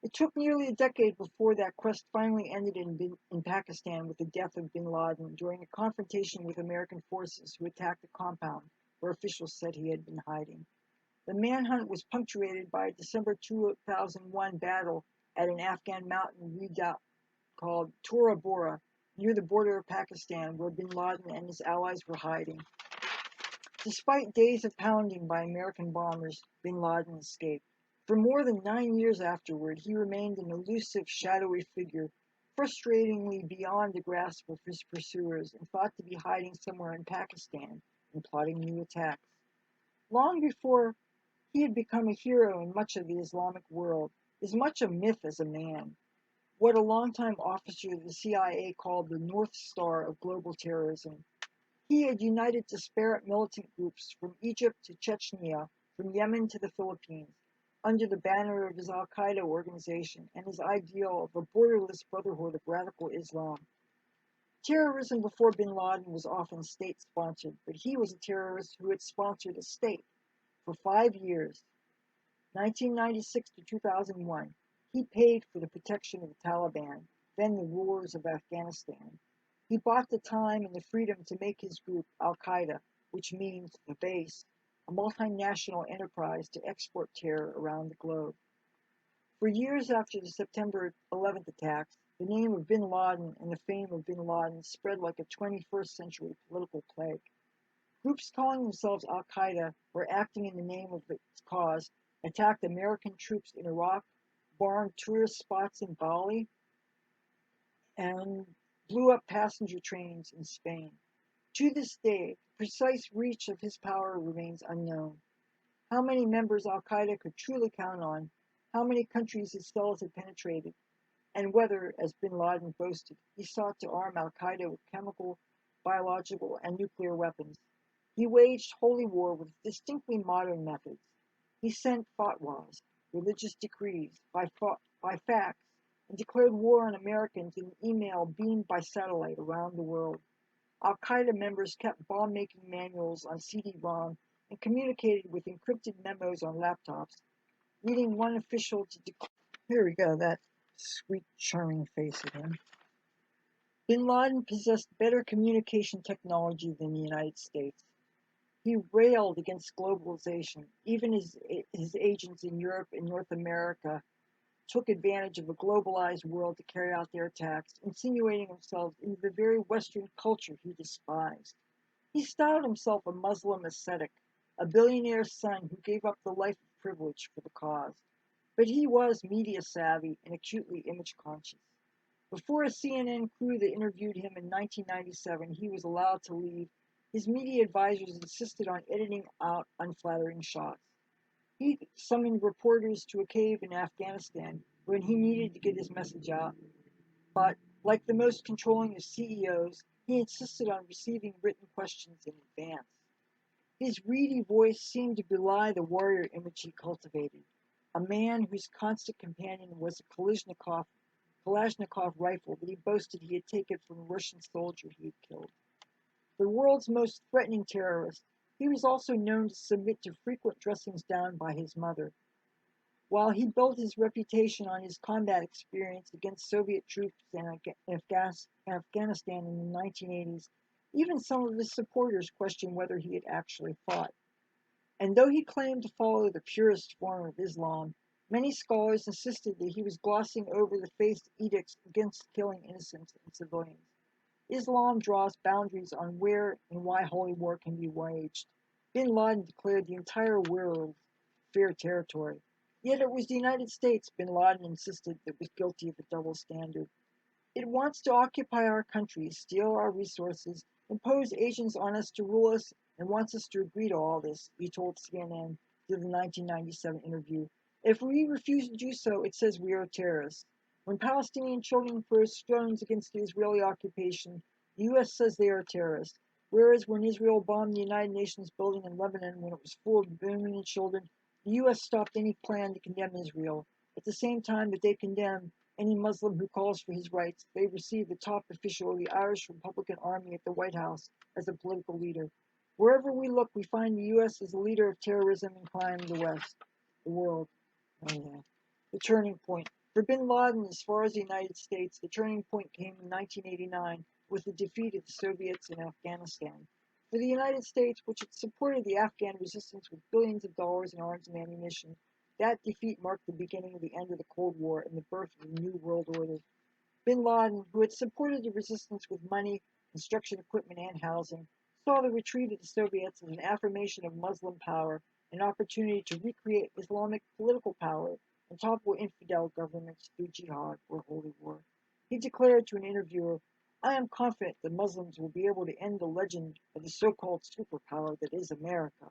It took nearly a decade before that quest finally ended in Pakistan with the death of bin Laden during a confrontation with American forces who attacked the compound where officials said he had been hiding. The manhunt was punctuated by a December 2001 battle at an Afghan mountain redoubt called Tora Bora, near the border of Pakistan, where bin Laden and his allies were hiding. Despite days of pounding by American bombers, bin Laden escaped. For more than 9 years afterward, he remained an elusive, shadowy figure, frustratingly beyond the grasp of his pursuers, and thought to be hiding somewhere in Pakistan and plotting new attacks. Long before he had become a hero in much of the Islamic world, as much a myth as a man, what a longtime officer of the CIA called the North Star of global terrorism. He had united disparate militant groups from Egypt to Chechnya, from Yemen to the Philippines, under the banner of his al-Qaeda organization and his ideal of a borderless brotherhood of radical Islam. Terrorism before bin Laden was often state-sponsored, but he was a terrorist who had sponsored a state. For 5 years, 1996 to 2001, he paid for the protection of the Taliban, then the rulers of Afghanistan. He bought the time and the freedom to make his group Al-Qaeda, which means the base, a multinational enterprise to export terror around the globe. For years after the September 11th attacks, the name of bin Laden and the fame of bin Laden spread like a 21st century political plague. Groups calling themselves Al-Qaeda or acting in the name of its cause attacked American troops in Iraq, bombed tourist spots in Bali, and blew up passenger trains in Spain. To this day, the precise reach of his power remains unknown. How many members Al-Qaeda could truly count on, how many countries his cells had penetrated, and whether, as bin Laden boasted, he sought to arm Al-Qaeda with chemical, biological, and nuclear weapons. He waged holy war with distinctly modern methods. He sent fatwas, religious decrees, by fax, and declared war on Americans in an email beamed by satellite around the world. Al-Qaeda members kept bomb-making manuals on CD-ROM and communicated with encrypted memos on laptops, leading one official to declare, here we go, that sweet, charming face again. Bin Laden possessed better communication technology than the United States. He railed against globalization. Even his agents in Europe and North America took advantage of a globalized world to carry out their attacks, insinuating themselves into the very Western culture he despised. He styled himself a Muslim ascetic, a billionaire's son who gave up the life of privilege for the cause. But he was media savvy and acutely image conscious. Before a CNN crew that interviewed him in 1997, he was allowed to leave. His media advisors insisted on editing out unflattering shots. He summoned reporters to a cave in Afghanistan when he needed to get his message out. But, like the most controlling of CEOs, he insisted on receiving written questions in advance. His reedy voice seemed to belie the warrior image he cultivated, a man whose constant companion was a Kalashnikov rifle that he boasted he had taken from a Russian soldier he had killed. The world's most threatening terrorist, he was also known to submit to frequent dressings down by his mother. While he built his reputation on his combat experience against Soviet troops in Afghanistan in the 1980s, even some of his supporters questioned whether he had actually fought. And though he claimed to follow the purest form of Islam, many scholars insisted that he was glossing over the faith's edicts against killing innocents and civilians. Islam draws boundaries on where and why holy war can be waged. Bin Laden declared the entire world fair territory. Yet it was the United States, bin Laden insisted, that was guilty of a double standard. It wants to occupy our country, steal our resources, impose agents on us to rule us, and wants us to agree to all this, he told CNN through the 1997 interview. If we refuse to do so, it says we are terrorists. When Palestinian children throw stones against the Israeli occupation, the U.S. says they are terrorists. Whereas when Israel bombed the United Nations building in Lebanon when it was full of women and children, the U.S. stopped any plan to condemn Israel. At the same time that they condemn any Muslim who calls for his rights, they receive the top official of the Irish Republican Army at the White House as a political leader. Wherever we look, we find the U.S. as a leader of terrorism and crime in the world. Oh, yeah. The turning point. For bin Laden, as far as the United States, the turning point came in 1989 with the defeat of the Soviets in Afghanistan. For the United States, which had supported the Afghan resistance with billions of dollars in arms and ammunition, that defeat marked the beginning of the end of the Cold War and the birth of a new world order. Bin Laden, who had supported the resistance with money, construction equipment, and housing, saw the retreat of the Soviets as an affirmation of Muslim power, an opportunity to recreate Islamic political power and topple infidel governments through jihad or holy war. He declared to an interviewer, "I am confident the Muslims will be able to end the legend of the so-called superpower that is America."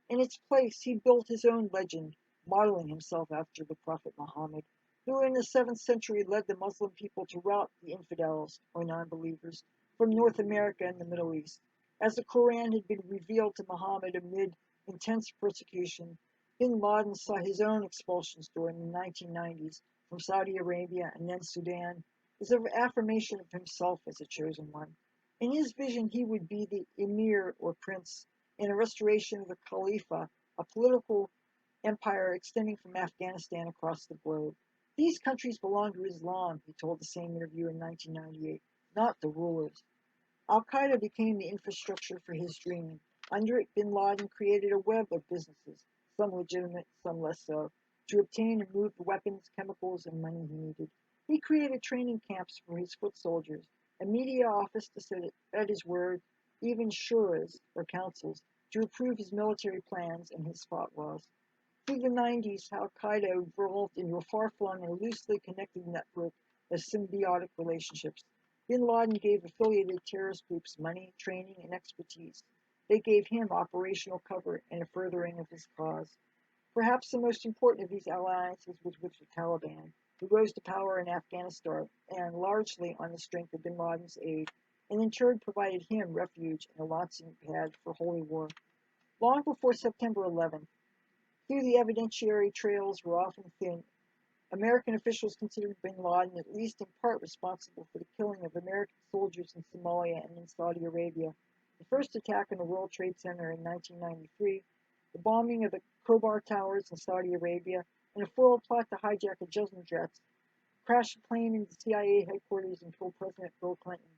In its place, he built his own legend, modeling himself after the Prophet Muhammad, who in the 7th century led the Muslim people to rout the infidels, or non-believers, from North America and the Middle East. As the Quran had been revealed to Muhammad amid intense persecution, bin Laden saw his own expulsion story in the 1990s from Saudi Arabia and then Sudan as an affirmation of himself as a chosen one. In his vision, he would be the emir or prince in a restoration of the Khalifa, a political empire extending from Afghanistan across the globe. These countries belong to Islam, he told the same interview in 1998, not the rulers. Al-Qaeda became the infrastructure for his dream. Under it, bin Laden created a web of businesses, some legitimate, some less so, to obtain and move the weapons, chemicals, and money he needed. He created training camps for his foot soldiers, a media office to set at his word, even shuras, or councils, to approve his military plans and his fatwas. Through the 90s, Al-Qaeda evolved into a far-flung and loosely connected network of symbiotic relationships. Bin Laden gave affiliated terrorist groups money, training, and expertise. They gave him operational cover and a furthering of his cause. Perhaps the most important of these alliances was with the Taliban, who rose to power in Afghanistan and largely on the strength of bin Laden's aid, and in turn provided him refuge and a launching pad for holy war. Long before September 11th, though the evidentiary trails were often thin, American officials considered bin Laden at least in part responsible for the killing of American soldiers in Somalia and in Saudi Arabia, the first attack on the World Trade Center in 1993, the bombing of the Khobar Towers in Saudi Arabia, and a foiled plot to hijack a dozen jets, crashed a plane into CIA headquarters and killed President Bill Clinton.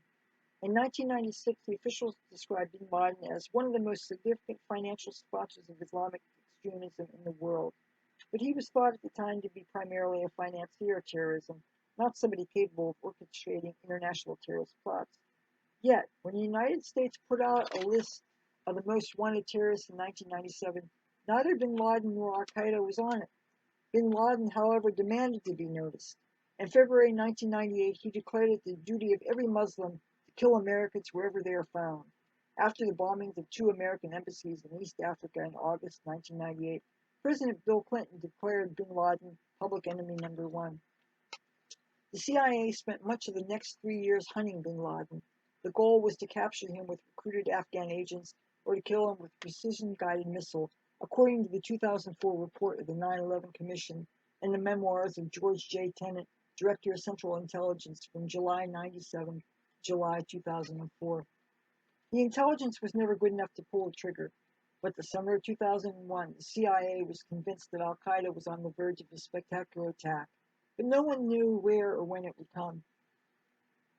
In 1996, the officials described bin Laden as one of the most significant financial sponsors of Islamic extremism in the world. But he was thought at the time to be primarily a financier of terrorism, not somebody capable of orchestrating international terrorist plots. Yet, when the United States put out a list of the most wanted terrorists in 1997, neither bin Laden nor Al-Qaeda was on it. Bin Laden, however, demanded to be noticed. In February 1998, he declared it the duty of every Muslim to kill Americans wherever they are found. After the bombings of two American embassies in East Africa in August 1998, President Bill Clinton declared bin Laden public enemy number one. The CIA spent much of the next 3 years hunting bin Laden. The goal was to capture him with recruited Afghan agents or to kill him with a precision-guided missile, according to the 2004 report of the 9/11 Commission and the memoirs of George J. Tenet, Director of Central Intelligence from July 97 to July 2004. The intelligence was never good enough to pull the trigger, but the summer of 2001, the CIA was convinced that Al-Qaeda was on the verge of a spectacular attack, but no one knew where or when it would come.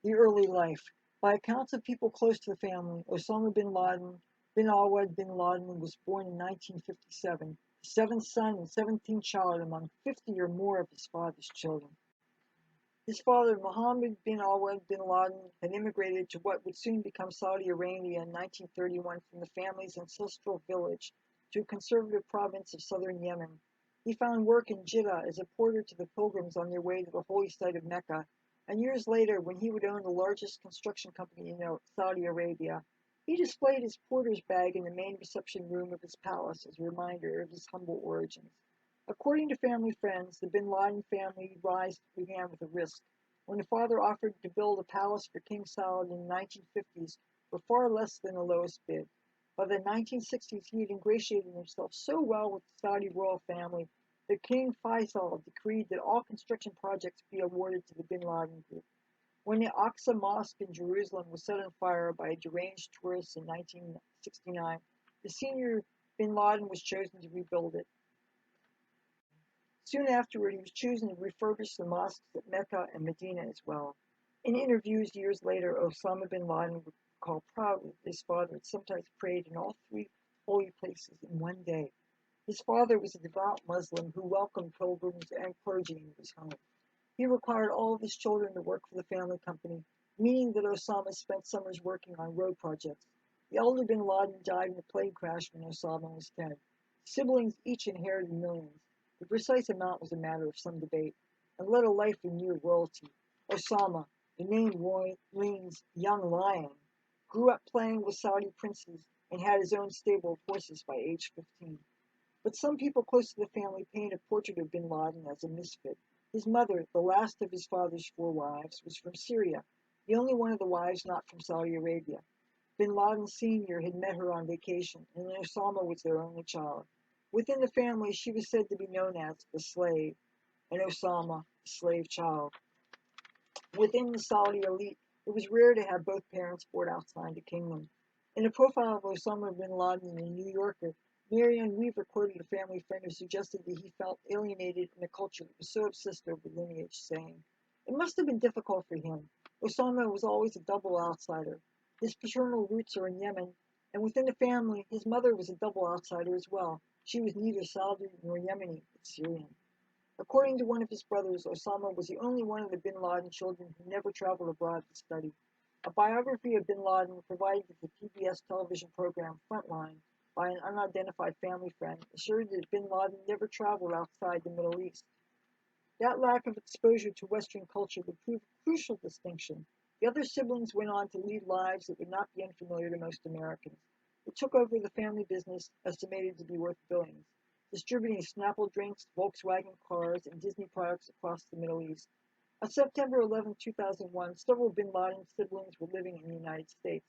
The early life. By accounts of people close to the family, Osama bin Laden bin Awad bin Laden was born in 1957, the seventh son and 17th child among 50 or more of his father's children. His father, Mohammed bin Awad bin Laden, had immigrated to what would soon become Saudi Arabia in 1931 from the family's ancestral village to a conservative province of southern Yemen. He found work in Jeddah as a porter to the pilgrims on their way to the holy site of Mecca, and years later, when he would own the largest construction company in Saudi Arabia, he displayed his porter's bag in the main reception room of his palace as a reminder of his humble origins. According to family friends, the bin Laden family rise began with a risk. When the father offered to build a palace for King Saud in the 1950s for far less than the lowest bid. By the 1960s, he had ingratiated himself so well with the Saudi royal family that King Faisal decreed that all construction projects be awarded to the bin Laden group. When the Aqsa Mosque in Jerusalem was set on fire by a deranged tourist in 1969, the senior bin Laden was chosen to rebuild it. Soon afterward, he was chosen to refurbish the mosques at Mecca and Medina as well. In interviews years later, Osama bin Laden recalled proudly that his father had sometimes prayed in all three holy places in one day. His father was a devout Muslim who welcomed pilgrims and clergy into his home. He required all of his children to work for the family company, meaning that Osama spent summers working on road projects. The elder bin Laden died in a plane crash when Osama was 10. Siblings each inherited millions. The precise amount was a matter of some debate, and led a life in near royalty. Osama, the name means young lion, grew up playing with Saudi princes and had his own stable of horses by age 15. But some people close to the family paint a portrait of bin Laden as a misfit. His mother, the last of his father's 4 wives, was from Syria, the only one of the wives not from Saudi Arabia. Bin Laden Sr. had met her on vacation, and Osama was their only child. Within the family, she was said to be known as the slave, and Osama, the slave child. Within the Saudi elite, it was rare to have both parents born outside the kingdom. In a profile of Osama bin Laden in the New Yorker, Marianne Weaver quoted a family friend who suggested that he felt alienated in a culture that was so obsessed over lineage, saying, "It must have been difficult for him. Osama was always a double outsider. His paternal roots are in Yemen, and within the family, his mother was a double outsider as well. She was neither Saudi nor Yemeni, but Syrian." According to one of his brothers, Osama was the only one of the bin Laden children who never traveled abroad to study. A biography of bin Laden provided to the PBS television program Frontline by an unidentified family friend assured that bin Laden never traveled outside the Middle East. That lack of exposure to Western culture would prove a crucial distinction. The other siblings went on to lead lives that would not be unfamiliar to most Americans. They took over the family business, estimated to be worth billions, distributing Snapple drinks, Volkswagen cars, and Disney products across the Middle East. On September 11, 2001, several bin Laden siblings were living in the United States.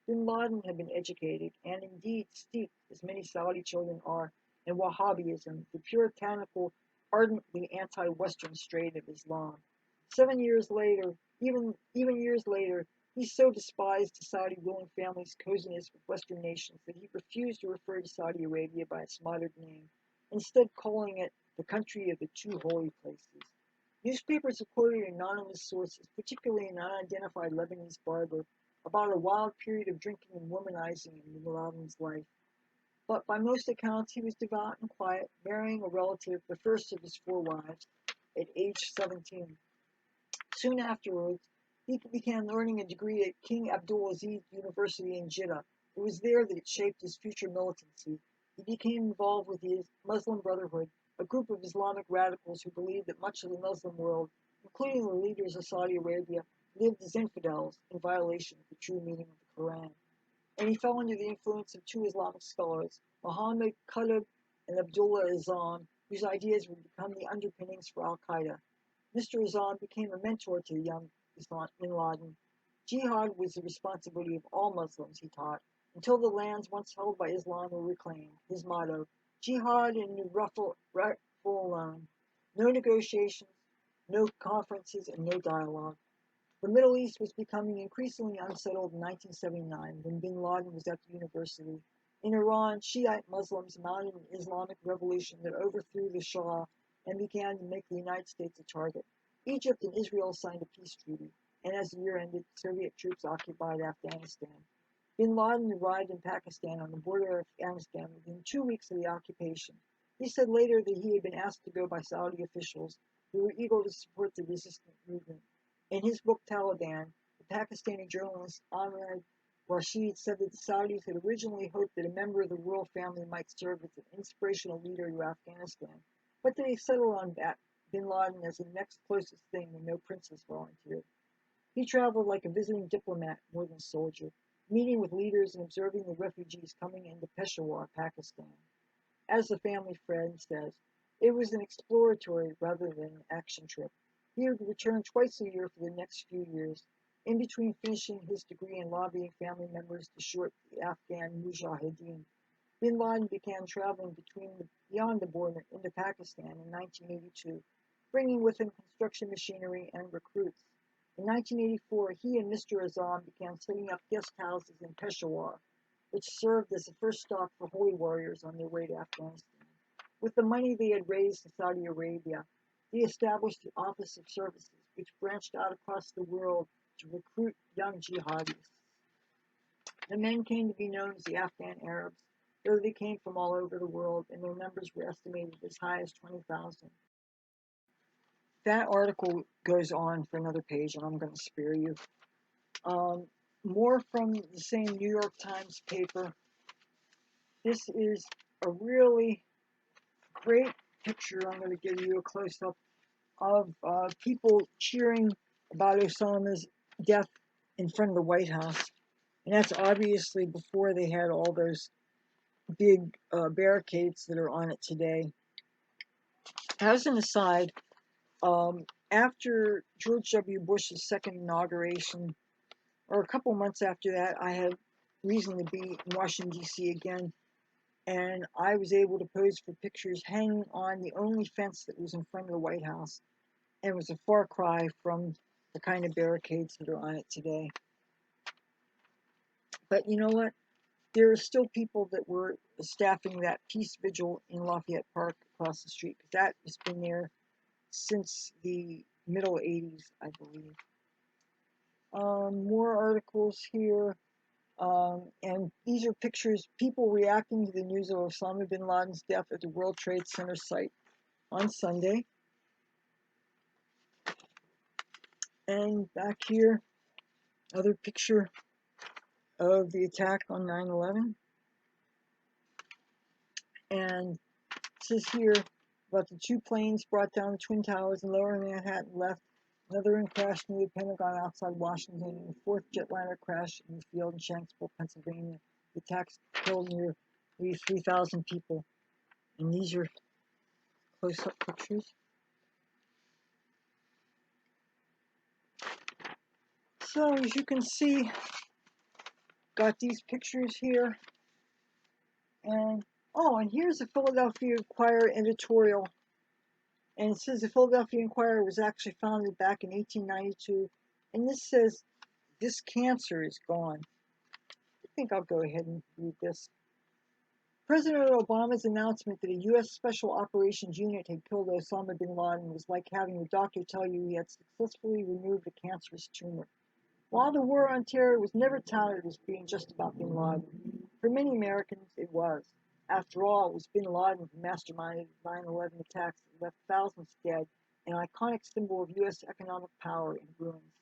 Bin Laden had been educated, and indeed steeped, as many Saudi children are, in Wahhabism, the puritanical, ardently anti-Western strain of Islam. 7 years later, even years later, he so despised the Saudi ruling family's coziness with Western nations that he refused to refer to Saudi Arabia by its modern name, instead calling it the country of the two holy places. Newspapers have quoted anonymous sources, particularly an unidentified Lebanese barber, about a wild period of drinking and womanizing in bin Laden's life. But by most accounts, he was devout and quiet, marrying a relative, the first of his 4 wives, at age 17. Soon afterwards, he began learning a degree at King Abdulaziz University in Jeddah. It was there that it shaped his future militancy. He became involved with the Muslim Brotherhood, a group of Islamic radicals who believed that much of the Muslim world, including the leaders of Saudi Arabia, lived as infidels in violation of the true meaning of the Quran. And he fell under the influence of 2 Islamic scholars, Muhammad Qutb and Abdullah Azzam, whose ideas would become the underpinnings for Al-Qaeda. Mr. Azzam became a mentor to the young bin Laden. Jihad was the responsibility of all Muslims, he taught, until the lands once held by Islam were reclaimed. His motto, Jihad and rifle alone. No negotiations, no conferences, and no dialogue. The Middle East was becoming increasingly unsettled in 1979 when bin Laden was at the university. In Iran, Shiite Muslims mounted an Islamic revolution that overthrew the Shah and began to make the United States a target. Egypt and Israel signed a peace treaty, and as the year ended, Soviet troops occupied Afghanistan. Bin Laden arrived in Pakistan on the border of Afghanistan within 2 weeks of the occupation. He said later that he had been asked to go by Saudi officials who were eager to support the resistance movement. In his book Taliban, the Pakistani journalist Ahmed Rashid said that the Saudis had originally hoped that a member of the royal family might serve as an inspirational leader to Afghanistan, but they settled on bin Laden as the next closest thing when no princess volunteered. He traveled like a visiting diplomat more than a soldier, meeting with leaders and observing the refugees coming into Peshawar, Pakistan. As the family friend says, it was an exploratory rather than an action trip. He would return twice a year for the next few years, in between finishing his degree and lobbying family members to short the Afghan Mujahideen. Bin Laden began traveling beyond the border into Pakistan in 1982, bringing with him construction machinery and recruits. In 1984, he and Mr. Azzam began setting up guest houses in Peshawar, which served as the first stop for holy warriors on their way to Afghanistan. With the money they had raised in Saudi Arabia, they established the Office of Services, which branched out across the world to recruit young jihadis. The men came to be known as the Afghan Arabs, though they came from all over the world, and their numbers were estimated as high as 20,000. That article goes on for another page, and I'm going to spare you. More from the same New York Times paper. This is a really great picture. I'm going to give you a close-up of people cheering about Osama's death in front of the White House. And that's obviously before they had all those big barricades that are on it today. As an aside, after George W. Bush's second inauguration, or a couple months after that, I had reason to be in Washington, D.C. again, and I was able to pose for pictures hanging on the only fence that was in front of the White House, and it was a far cry from the kind of barricades that are on it today. But you know what? There are still people that were staffing that peace vigil in Lafayette Park across the street, because that has been there since the middle 80s, I believe. More articles here. And these are pictures, people reacting to the news of Osama bin Laden's death at the World Trade Center site on Sunday. And back here, other picture of the attack on 9/11. And it says here about the two planes brought down the Twin Towers in lower Manhattan left. Another one crashed near the Pentagon outside Washington, and the fourth jetliner crashed in the field in Shanksville, Pennsylvania. The attacks killed nearly 3,000 people. And these are close-up pictures. So as you can see, got these pictures here. And and here's the Philadelphia Inquirer editorial. And it says the Philadelphia Inquirer was actually founded back in 1892. And this says, this cancer is gone. I think I'll go ahead and read this. President Obama's announcement that a U.S. Special Operations Unit had killed Osama bin Laden was like having a doctor tell you he had successfully removed a cancerous tumor. While the war on terror was never touted as being just about bin Laden, for many Americans it was. After all, it was bin Laden who masterminded the 9/11 attacks that left thousands dead, an iconic symbol of U.S. economic power in ruins.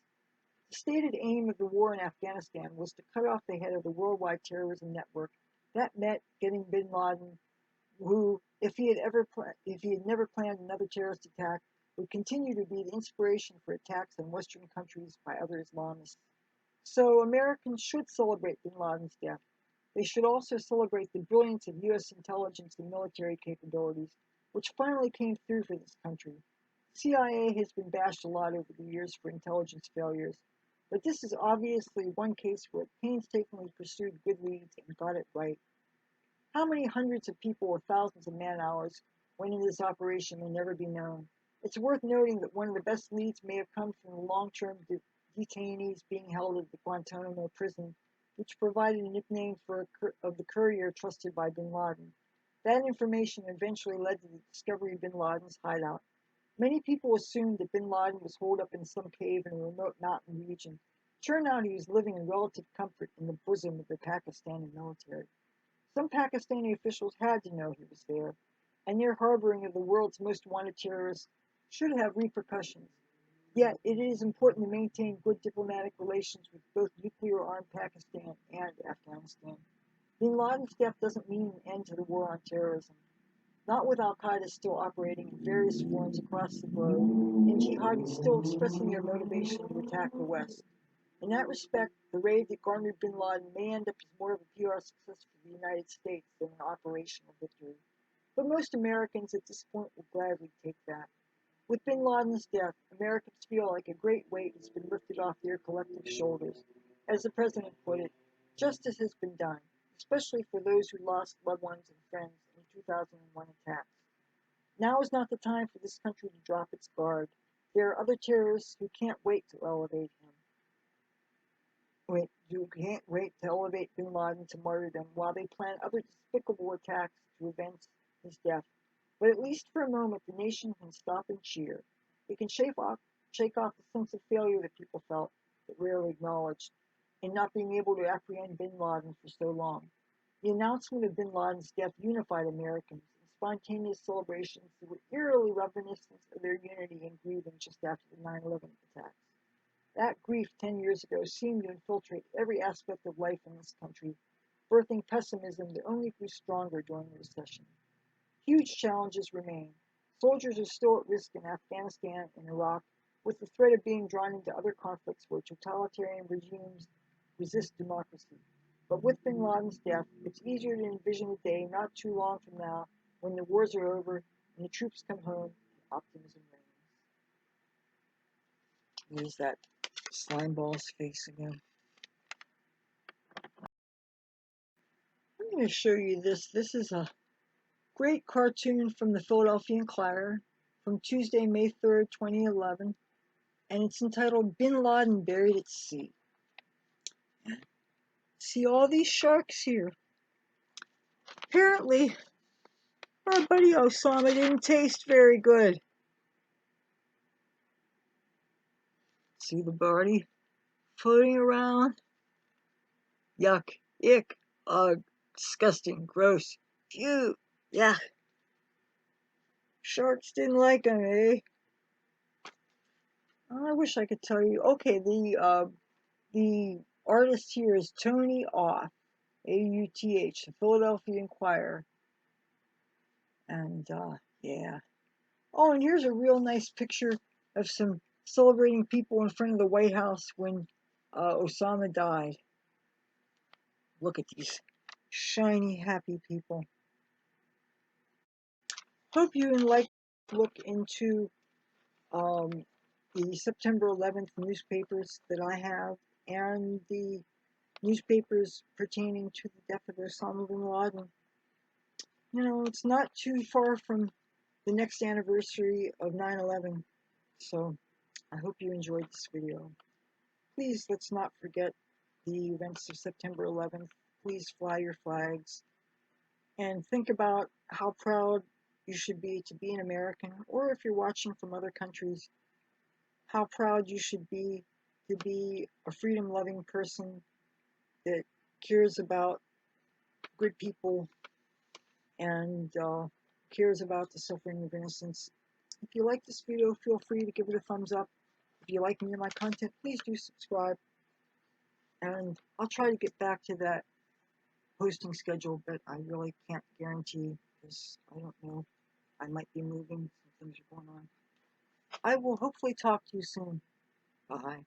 The stated aim of the war in Afghanistan was to cut off the head of the worldwide terrorism network. That meant getting bin Laden, who, if he had never planned another terrorist attack, would continue to be the inspiration for attacks on Western countries by other Islamists. So Americans should celebrate bin Laden's death. They should also celebrate the brilliance of U.S. intelligence and military capabilities, which finally came through for this country. The CIA has been bashed a lot over the years for intelligence failures, but this is obviously one case where it painstakingly pursued good leads and got it right. How many hundreds of people or thousands of man-hours went into this operation will never be known. It's worth noting that one of the best leads may have come from the long-term detainees being held at the Guantanamo prison, which provided a nickname of the courier trusted by bin Laden. That information eventually led to the discovery of bin Laden's hideout. Many people assumed that bin Laden was holed up in some cave in a remote mountain region. Turned out he was living in relative comfort in the bosom of the Pakistani military. Some Pakistani officials had to know he was there, and their harboring of the world's most wanted terrorist should have repercussions. Yet, it is important to maintain good diplomatic relations with both nuclear-armed Pakistan and Afghanistan. Bin Laden's death doesn't mean an end to the war on terrorism. Not with al-Qaeda still operating in various forms across the globe, and jihadis still expressing their motivation to attack the West. In that respect, the raid that garnered bin Laden may end up as more of a PR success for the United States than an operational victory. But most Americans at this point will gladly take that. With bin Laden's death, Americans feel like a great weight has been lifted off their collective shoulders. As the president put it, justice has been done, especially for those who lost loved ones and friends in the 2001 attacks. Now is not the time for this country to drop its guard. There are other terrorists who can't wait to elevate him. You can't wait to elevate bin Laden to martyrdom while they plan other despicable attacks to avenge his death. But at least for a moment, the nation can stop and cheer. It can shake off the sense of failure that people felt, but rarely acknowledged. in not being able to apprehend bin Laden for so long. The announcement of bin Laden's death unified Americans, and spontaneous celebrations were eerily reminiscent of their unity and grieving just after the 9/11 attacks. That grief 10 years ago seemed to infiltrate every aspect of life in this country, birthing pessimism that only grew stronger during the recession. Huge challenges remain. Soldiers are still at risk in Afghanistan and Iraq, with the threat of being drawn into other conflicts where totalitarian regimes resist democracy. But with bin Laden's death, it's easier to envision a day not too long from now when the wars are over and the troops come home and optimism reigns. There's that slimeball's face again. I'm going to show you this. This is a great cartoon from the Philadelphia Inquirer from Tuesday, May 3rd, 2011, and it's entitled Bin Laden Buried at Sea. See all these sharks here. Apparently, our buddy Osama didn't taste very good. See the body floating around? Yuck, ick, ugh, disgusting, gross, phew, yeah. Sharks didn't like him, eh? Oh, I wish I could tell you. Okay, the artist here is Tony Auth, Auth, the Philadelphia Inquirer, and yeah. Oh, and here's a real nice picture of some celebrating people in front of the White House when Osama died. Look at these shiny, happy people. Hope you like to look into um, the September 11th newspapers that I have and the newspapers pertaining to the death of Osama bin Laden. You know, it's not too far from the next anniversary of 9/11, so I hope you enjoyed this video. Please let's not forget the events of September 11th. Please fly your flags and think about how proud you should be an American, or if you're watching from other countries, how proud you should be to be a freedom-loving person that cares about good people and cares about the suffering of innocence. If you like this video, feel free to give it a thumbs up. If you like me and my content, please do subscribe. And I'll try to get back to that posting schedule, but I really can't guarantee because I don't know. I might be moving. Some things are going on. I will hopefully talk to you soon. Bye.